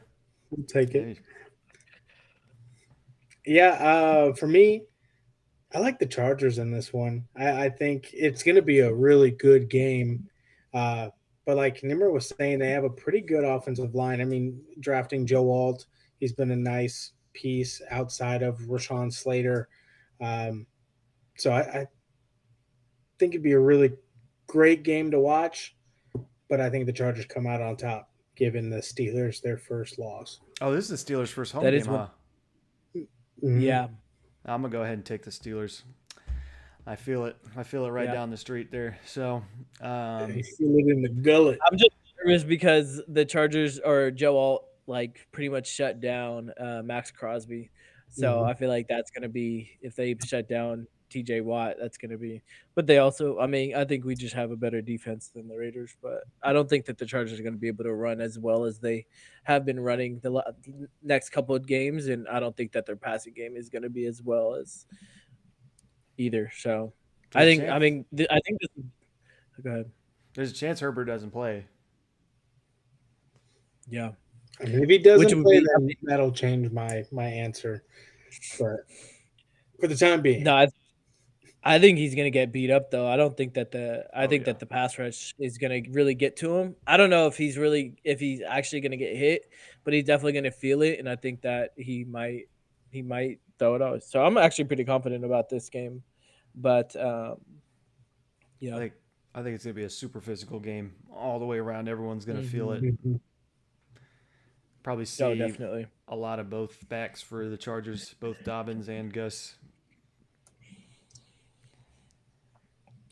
[SPEAKER 3] we'll take it. Yeah, for me, I like the Chargers in this one. I think it's going to be a really good game. But like Nimmer was saying, they have a pretty good offensive line. I mean, drafting Joe Alt, he's been a nice piece outside of Rashawn Slater. So I think it'd be a really great game to watch. But I think the Chargers come out on top, giving the Steelers their first loss.
[SPEAKER 1] Oh, this is the Steelers' first home game, huh?
[SPEAKER 3] Mm-hmm.
[SPEAKER 2] Yeah.
[SPEAKER 1] I'm going to go ahead and take the Steelers. I feel it. I feel it right down the street there. So,
[SPEAKER 3] you feel it in the gullet.
[SPEAKER 2] I'm just nervous because the Chargers or Joe Alt pretty much shut down Max Crosby. So I feel like that's going to be, if they shut down TJ Watt, that's going to be. But they also, I mean, I think we just have a better defense than the Raiders. But I don't think that the Chargers are going to be able to run as well as they have been running the next couple of games. And I don't think that their passing game is going to be as well as either. So I think this. Go ahead.
[SPEAKER 1] There's a chance Herbert doesn't play.
[SPEAKER 2] Yeah.
[SPEAKER 3] I mean, if he doesn't play, then that'll change my answer. But for the time being,
[SPEAKER 2] no, I think he's gonna get beat up though. I don't think that that the pass rush is gonna really get to him. I don't know if he's actually gonna get hit, but he's definitely gonna feel it, and I think that he might throw it out. So I'm actually pretty confident about this game. But yeah,
[SPEAKER 1] I think it's gonna be a super physical game all the way around. Everyone's gonna feel it. Probably see
[SPEAKER 2] definitely
[SPEAKER 1] a lot of both backs for the Chargers, both Dobbins and Gus.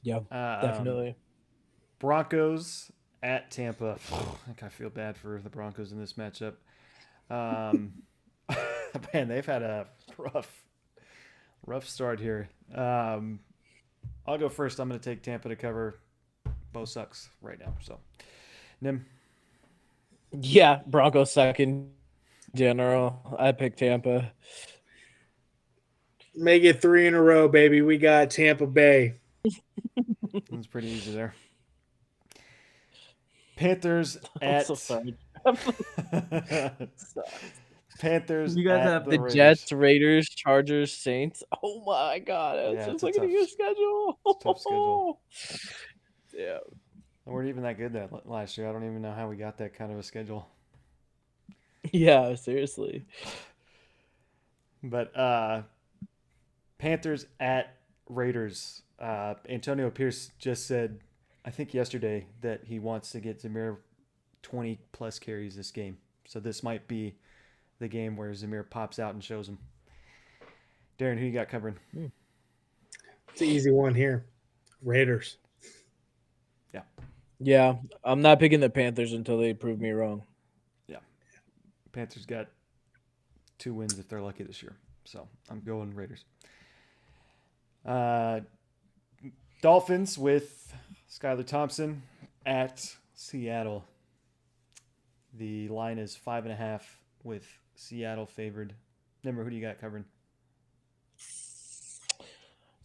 [SPEAKER 2] Yeah, definitely.
[SPEAKER 1] Broncos at Tampa. I feel bad for the Broncos in this matchup. Man, they've had a rough start here. I'll go first. I'm going to take Tampa to cover. Bo sucks right now. So, Nim.
[SPEAKER 2] Yeah, Broncos suck in general. I picked Tampa.
[SPEAKER 3] Make it 3 in a row, baby. We got Tampa Bay.
[SPEAKER 1] It's pretty easy there. Panthers at.
[SPEAKER 2] I'm so sorry.
[SPEAKER 1] Panthers.
[SPEAKER 2] You guys have the Raiders. Jets, Raiders, Chargers, Saints. Oh my God! I was just looking at your schedule.
[SPEAKER 1] Tough schedule.
[SPEAKER 2] Yeah.
[SPEAKER 1] We weren't even that good that last year. I don't even know how we got that kind of a schedule.
[SPEAKER 2] Yeah, seriously.
[SPEAKER 1] But Panthers at Raiders. Antonio Pierce just said, I think yesterday, that he wants to get Zamir 20-plus carries this game. So this might be the game where Zamir pops out and shows him. Darren, who you got covering?
[SPEAKER 3] It's an easy one here. Raiders.
[SPEAKER 2] Yeah, I'm not picking the Panthers until they prove me wrong.
[SPEAKER 1] Yeah. Panthers got 2 wins if they're lucky this year. So I'm going Raiders. Dolphins with Skylar Thompson at Seattle. The line is 5.5 with Seattle favored. Remember, who do you got covering?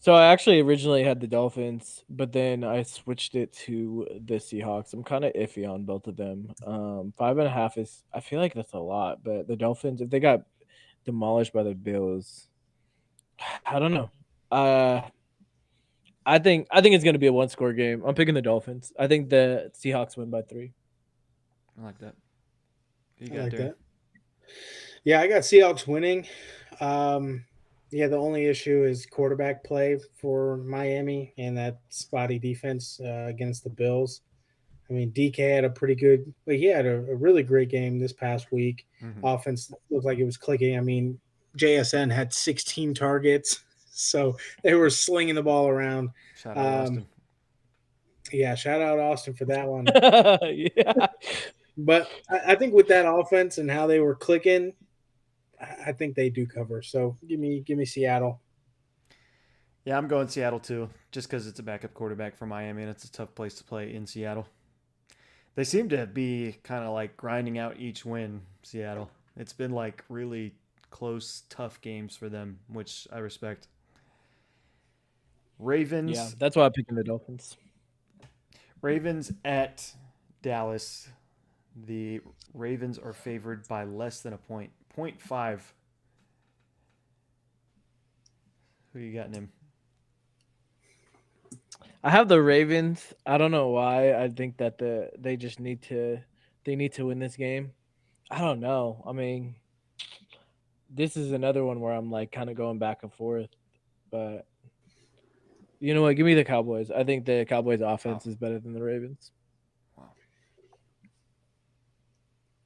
[SPEAKER 2] So I actually originally had the Dolphins, but then I switched it to the Seahawks. I'm kind of iffy on both of them. 5.5 is, I feel like that's a lot, but the Dolphins, if they got demolished by the Bills, I don't know. I think it's going to be a 1-score game. I'm picking the Dolphins. I think the Seahawks win by 3.
[SPEAKER 1] I like that.
[SPEAKER 3] I like that. Yeah, I got Seahawks winning. Yeah, the only issue is quarterback play for Miami and that spotty defense against the Bills. I mean, DK had a pretty good – he had a really great game this past week. Offense looked like it was clicking. I mean, JSN had 16 targets. So they were slinging the ball around.
[SPEAKER 1] Shout out Austin.
[SPEAKER 3] Yeah, shout out Austin for that one.
[SPEAKER 2] Yeah.
[SPEAKER 3] But I think with that offense and how they were clicking, I think they do cover. So give me Seattle.
[SPEAKER 1] Yeah, I'm going Seattle too, just because it's a backup quarterback for Miami, and it's a tough place to play in Seattle. They seem to be kind of like grinding out each win, Seattle. It's been like really close, tough games for them, which I respect. Ravens.
[SPEAKER 2] Yeah, that's why I'm picking the Dolphins.
[SPEAKER 1] Ravens at Dallas. The Ravens are favored by less than a point. 0.5. Who you got in him?
[SPEAKER 2] I have the Ravens. I don't know why. I think that they just need to win this game. I don't know. I mean, this is another one where I'm like kind of going back and forth, but you know what? Give me the Cowboys. I think the Cowboys offense is better than the Ravens.
[SPEAKER 1] Wow.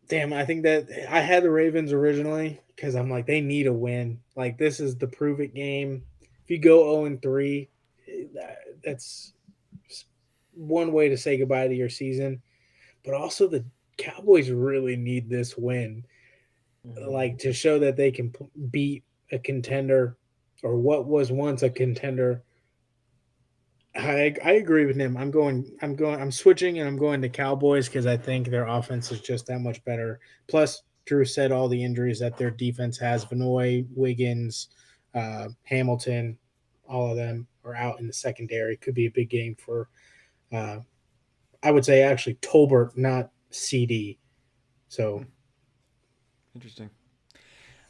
[SPEAKER 3] Damn, I think that I had the Ravens originally because I'm like, they need a win. Like, this is the prove it game. If you go 0-3, that's one way to say goodbye to your season. But also, the Cowboys really need this win, like to show that they can beat a contender or what was once a contender. I agree with him. I'm switching and I'm going to Cowboys because I think their offense is just that much better. Plus, Drew said all the injuries that their defense has. Vanoy, Wiggins, Hamilton, all of them are out in the secondary. Could be a big game for, I would say actually Tolbert, not CD. So
[SPEAKER 1] interesting.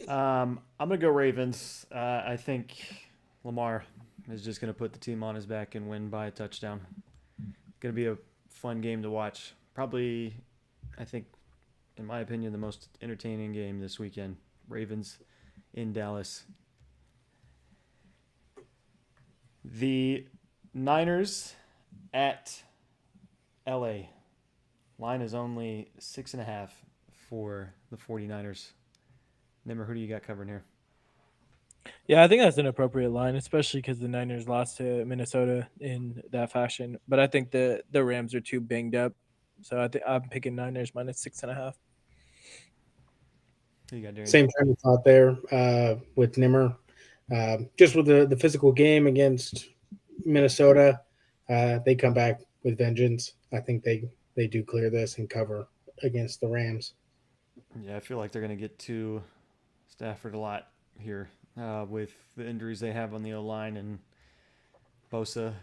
[SPEAKER 1] I'm gonna go Ravens. I think Lamar is just gonna put the team on his back and win by a touchdown. Gonna be a fun game to watch. Probably, I think, in my opinion, the most entertaining game this weekend. Ravens in Dallas. The Niners at LA. Line is only 6.5 for the 49ers. Nimmer, who do you got covering here?
[SPEAKER 2] Yeah, I think that's an appropriate line, especially because the Niners lost to Minnesota in that fashion. But I think the Rams are too banged up, so I think I'm picking Niners minus 6.5.
[SPEAKER 1] Who you got, Darian?
[SPEAKER 3] same train of thought there with Nimmer. Just with the physical game against Minnesota, they come back with vengeance. I think they do clear this and cover against the Rams.
[SPEAKER 1] Yeah, I feel like they're going to get to Stafford a lot here with the injuries they have on the O-line and Bosa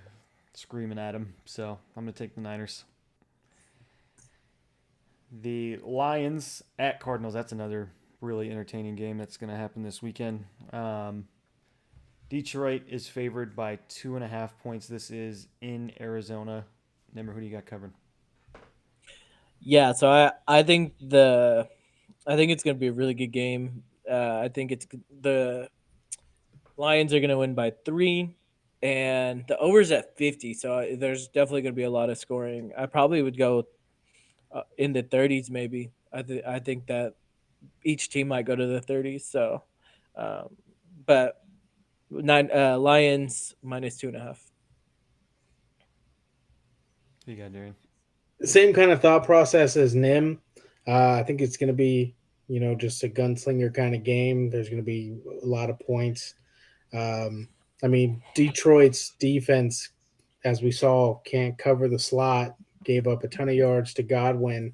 [SPEAKER 1] screaming at him. So I'm going to take the Niners. The Lions at Cardinals. That's another really entertaining game that's going to happen this weekend. Detroit is favored by 2.5 points. This is in Arizona. Nimmer, who do you got covering?
[SPEAKER 2] Yeah, so I think it's going to be a really good game. I think it's the Lions are going to win by 3, and the over's at 50. So there's definitely going to be a lot of scoring. I probably would go in the 30s, maybe. I think that each team might go to the 30s. So, but Lions minus 2.5.
[SPEAKER 1] Who you got, Darian?
[SPEAKER 3] Same kind of thought process as Nim. I think it's going to be, just a gunslinger kind of game. There's going to be a lot of points. I mean, Detroit's defense, as we saw, can't cover the slot, gave up a ton of yards to Godwin.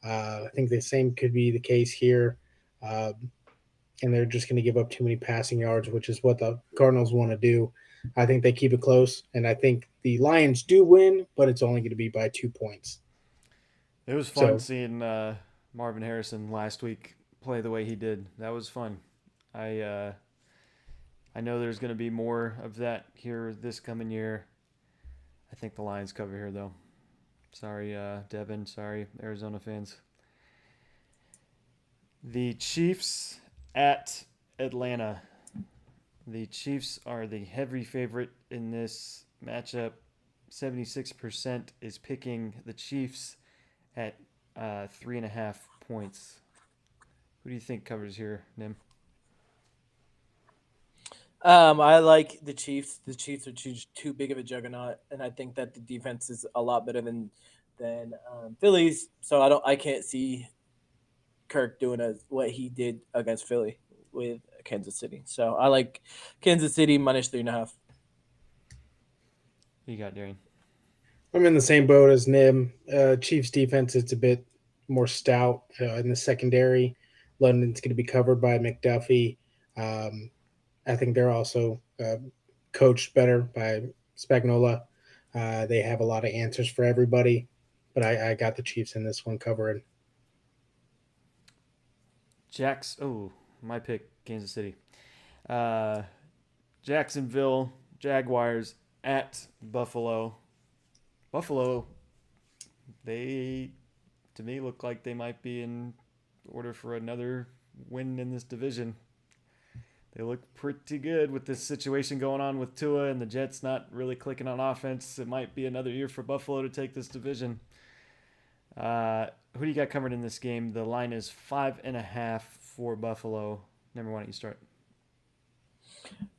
[SPEAKER 3] I think the same could be the case here. And they're just going to give up too many passing yards, which is what the Cardinals want to do. I think they keep it close, and I think the Lions do win, but it's only going to be by 2 points.
[SPEAKER 1] It was fun seeing Marvin Harrison last week play the way he did. That was fun. I know there's going to be more of that here this coming year. I think the Lions cover here, though. Sorry, Devin. Sorry, Arizona fans. The Chiefs at Atlanta. The Chiefs are the heavy favorite in this matchup. 76% is picking the Chiefs at 3.5 points. Who do you think covers here, Nim?
[SPEAKER 2] I like the Chiefs. The Chiefs are too big of a juggernaut, and I think that the defense is a lot better than Phillies. So I can't see Kirk doing what he did against Philly with Kansas City. So I like Kansas City minus 3.5.
[SPEAKER 1] You got Darian.
[SPEAKER 3] I'm in the same boat as Nim. Chiefs defense, it's a bit more stout in the secondary. London's going to be covered by McDuffie. I think they're also coached better by Spagnuolo. They have a lot of answers for everybody, but I got the Chiefs in this one covering.
[SPEAKER 1] My pick, Kansas City. Jacksonville Jaguars at Buffalo. Buffalo, they, to me, look like they might be in order for another win in this division. They look pretty good with this situation going on with Tua and the Jets not really clicking on offense. It might be another year for Buffalo to take this division. Who do you got covered in this game? The line is 5.5 for Buffalo. Number one, you start.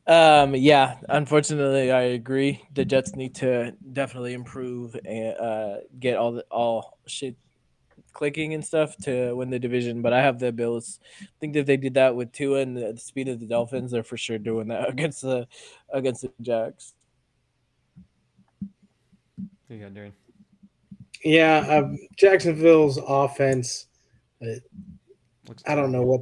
[SPEAKER 2] Yeah, unfortunately, I agree. The Jets need to definitely improve and get all shit clicking and stuff to win the division. But I have the Bills. I think that if they did that with Tua and the speed of the Dolphins, they're for sure doing that against the Jags.
[SPEAKER 1] Who you got, Darren?
[SPEAKER 3] Yeah, Jacksonville's offense. I don't know what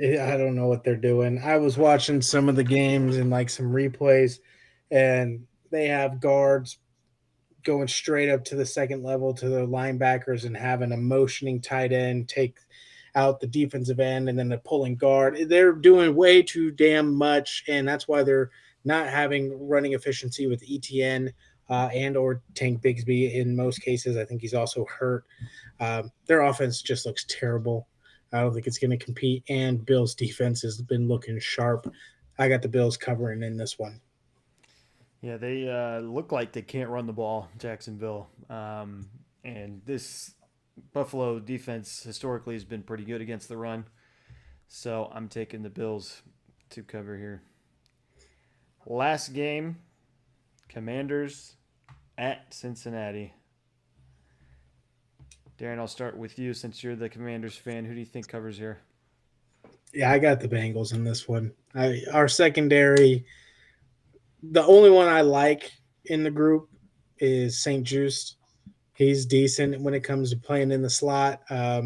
[SPEAKER 3] I don't know what they're doing. I was watching some of the games and like some replays, and they have guards going straight up to the second level to the linebackers and having a motioning tight end take out the defensive end and then the pulling guard. They're doing way too damn much, and that's why they're not having running efficiency with ETN and or Tank Bigsby in most cases. I think he's also hurt. Their offense just looks terrible. I don't think it's going to compete, and Bills' defense has been looking sharp. I got the Bills covering in this one.
[SPEAKER 1] Yeah, they look like they can't run the ball, Jacksonville. And this Buffalo defense historically has been pretty good against the run. So I'm taking the Bills to cover here. Last game, Commanders at Cincinnati. Darren, I'll start with you since you're the Commanders fan. Who do you think covers here?
[SPEAKER 3] Yeah, I got the Bengals in this one. Our secondary, the only one I like in the group is St. Juste. He's decent when it comes to playing in the slot. I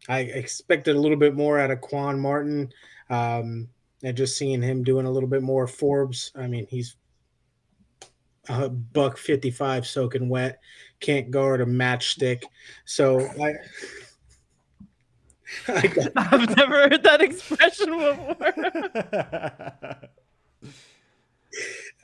[SPEAKER 3] expected a little bit more out of Quan Martin, and just seeing him doing a little bit more. Forbes, I mean, he's $155 soaking wet, can't guard a matchstick. So
[SPEAKER 2] I've never heard that expression before.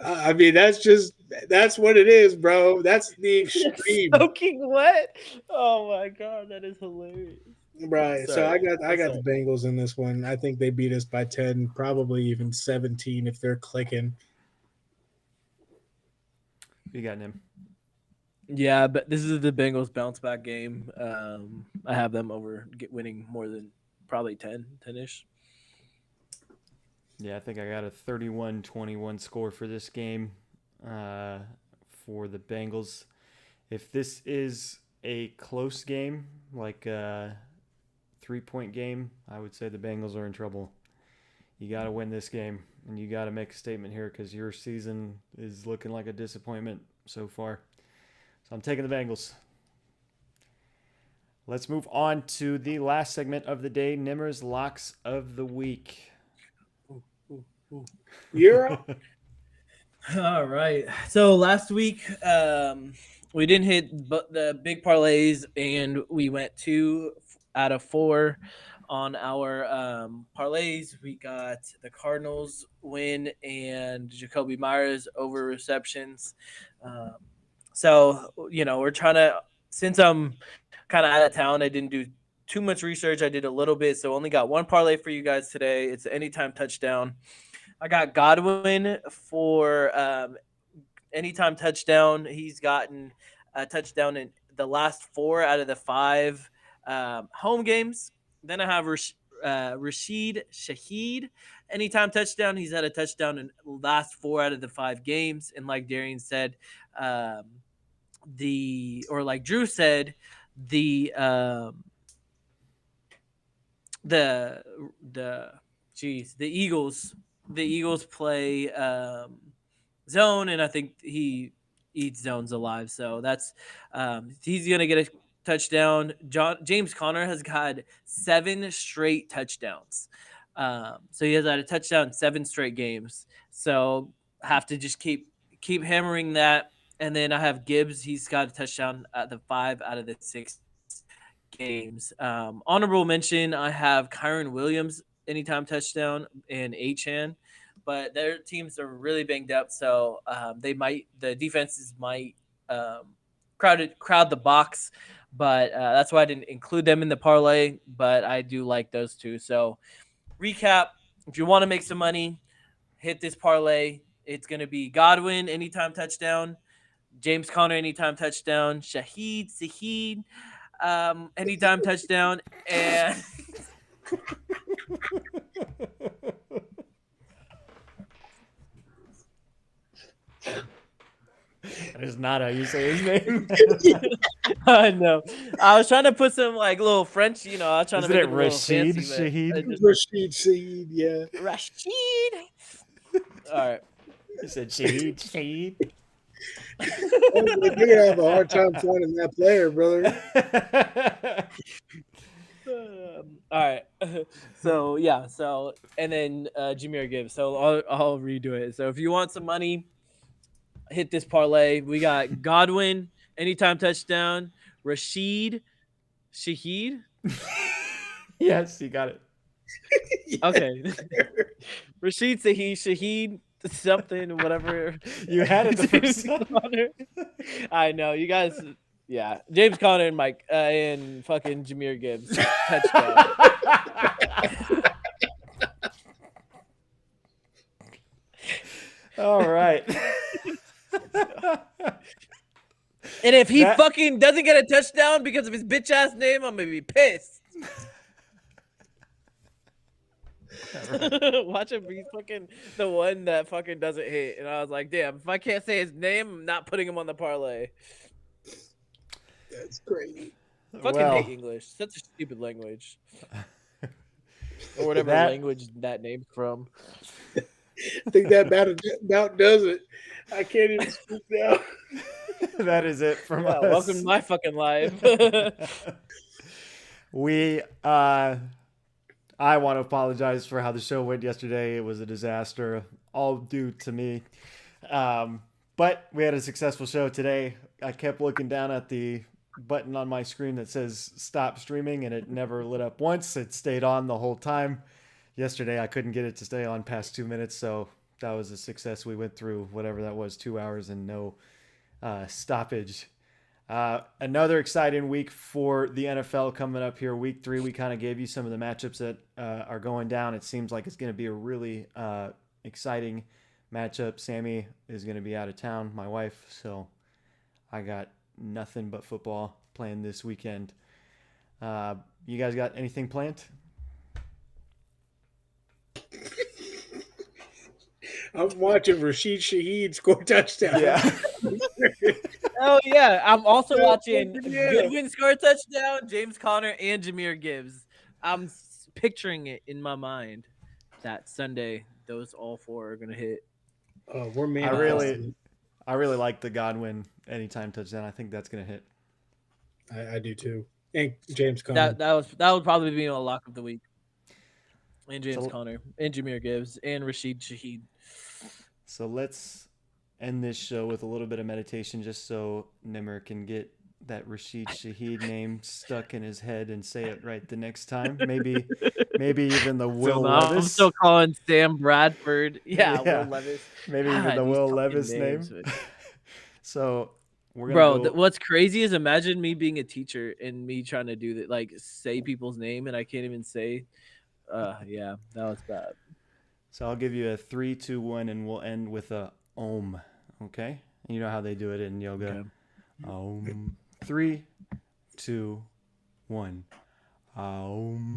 [SPEAKER 3] I mean, that's what it is, bro. That's the extreme.
[SPEAKER 2] Soaking wet. Oh my god, that is hilarious.
[SPEAKER 3] Right. Sorry. So I got the Bengals in this one. I think they beat us by 10, probably even 17 if they're clicking.
[SPEAKER 1] You got him.
[SPEAKER 2] Yeah, but this is the Bengals bounce back game. I have them winning more than probably 10-ish.
[SPEAKER 1] Yeah, I think I got a 31-21 score for this game for the Bengals. If this is a close game, like a 3-point game, I would say the Bengals are in trouble. You got to win this game, and you got to make a statement here because your season is looking like a disappointment so far. So I'm taking the Bengals. Let's move on to the last segment of the day, Nimmer's Locks of the Week.
[SPEAKER 3] You're up.
[SPEAKER 2] All right. So last week, we didn't hit the big parlays, and we went 2 out of 4 on our parlays. We got the Cardinals win and Jacoby Myers over receptions. So, we're trying to, since I'm kind of out of town, I didn't do too much research. I did a little bit, so only got one parlay for you guys today. It's an anytime touchdown. I got Godwin for anytime touchdown. He's gotten a touchdown in the last 4 out of the 5 home games. Then I have Rashid Shaheed, anytime touchdown. He's had a touchdown in the last 4 out of the 5 games. And like Darian said, like Drew said, the Eagles play zone, and I think he eats zones alive. So that's he's gonna get a touchdown. James Conner has got 7 straight touchdowns. So he has had a touchdown in 7 straight games. So have to just keep hammering that. And then I have Gibbs. He's got a touchdown at the 5 out of the 6 games. Honorable mention, I have Kyron Williams anytime touchdown and Achane, but their teams are really banged up, so the defenses might crowd the box, but that's why I didn't include them in the parlay. But I do like those two. So recap: if you want to make some money, hit this parlay. It's going to be Godwin anytime touchdown, James Conner anytime touchdown, Shaheed anytime touchdown, and
[SPEAKER 1] that is not how you say his name.
[SPEAKER 2] I know. I was trying to put some like little French, I was trying
[SPEAKER 1] Isn't
[SPEAKER 2] to make
[SPEAKER 1] it
[SPEAKER 2] it a little
[SPEAKER 1] Rashid
[SPEAKER 2] fancy.
[SPEAKER 1] Shaheed?
[SPEAKER 3] Rashid Shaheed, yeah.
[SPEAKER 2] Rashid. All right.
[SPEAKER 1] You said Shaheed.
[SPEAKER 3] You're gonna have a hard time finding that player, brother.
[SPEAKER 2] All right. So yeah. So and then Jahmyr Gibbs. So I'll redo it. So if you want some money, hit this parlay. We got Godwin anytime touchdown. Rashid Shaheed.
[SPEAKER 1] Yes, you got it.
[SPEAKER 3] Yes.
[SPEAKER 2] Okay. Rashid Shaheed something, whatever.
[SPEAKER 1] You had it the first time.
[SPEAKER 2] I know. You guys, yeah. James Conner and Mike and fucking Jahmyr Gibbs. Touchdown.
[SPEAKER 1] All right.
[SPEAKER 2] And if he fucking doesn't get a touchdown because of his bitch ass name, I'm gonna be pissed. Watch him be fucking the one that fucking doesn't hit. And I was like, damn, if I can't say his name, I'm not putting him on the parlay.
[SPEAKER 3] That's crazy.
[SPEAKER 2] Fucking hate English. Such a stupid language. Or whatever language that name's from.
[SPEAKER 3] I think that about does it. I can't even speak now.
[SPEAKER 1] That is it from us.
[SPEAKER 2] Welcome to my fucking life.
[SPEAKER 1] I want to apologize for how the show went yesterday. It was a disaster, all due to me. But we had a successful show today. I kept looking down at the button on my screen that says stop streaming, and it never lit up once. It stayed on the whole time. Yesterday, I couldn't get it to stay on past 2 minutes, so that was a success. We went through whatever that was, 2 hours and no stoppage. Another exciting week for the NFL coming up here. Week 3, we kind of gave you some of the matchups that are going down. It seems like it's going to be a really exciting matchup. Sammy is going to be out of town, my wife, so I got nothing but football playing this weekend. You guys got anything planned?
[SPEAKER 3] I'm watching Rashid Shaheed score touchdown.
[SPEAKER 1] Yeah.
[SPEAKER 2] Oh yeah, I'm also watching Goodwin score a touchdown, James Conner, and Jahmyr Gibbs. I'm picturing it in my mind that Sunday those all 4 are gonna hit.
[SPEAKER 3] Oh, we're man.
[SPEAKER 1] I really like the Godwin anytime touchdown. I think that's gonna hit.
[SPEAKER 3] I do too. And James Conner.
[SPEAKER 2] That would probably be a lock of the week. And James Conner, and Jahmyr Gibbs, and Rashid Shaheed.
[SPEAKER 1] So let's end this show with a little bit of meditation, just so Nimmer can get that Rashid Shaheed name stuck in his head and say it right the next time. Maybe even the Will Levis.
[SPEAKER 2] I'm still calling Sam Bradford. Yeah. Will Levis.
[SPEAKER 1] Maybe even the Will Levis name. So we're
[SPEAKER 2] gonna what's crazy is imagine me being a teacher and me trying to do that, like say people's name, and I can't even say. Yeah, that was bad.
[SPEAKER 1] So I'll give you a 3, 2, 1, and we'll end with a Om. Okay? You know how they do it in yoga. Okay. Om. 3, 2, 1. Aum.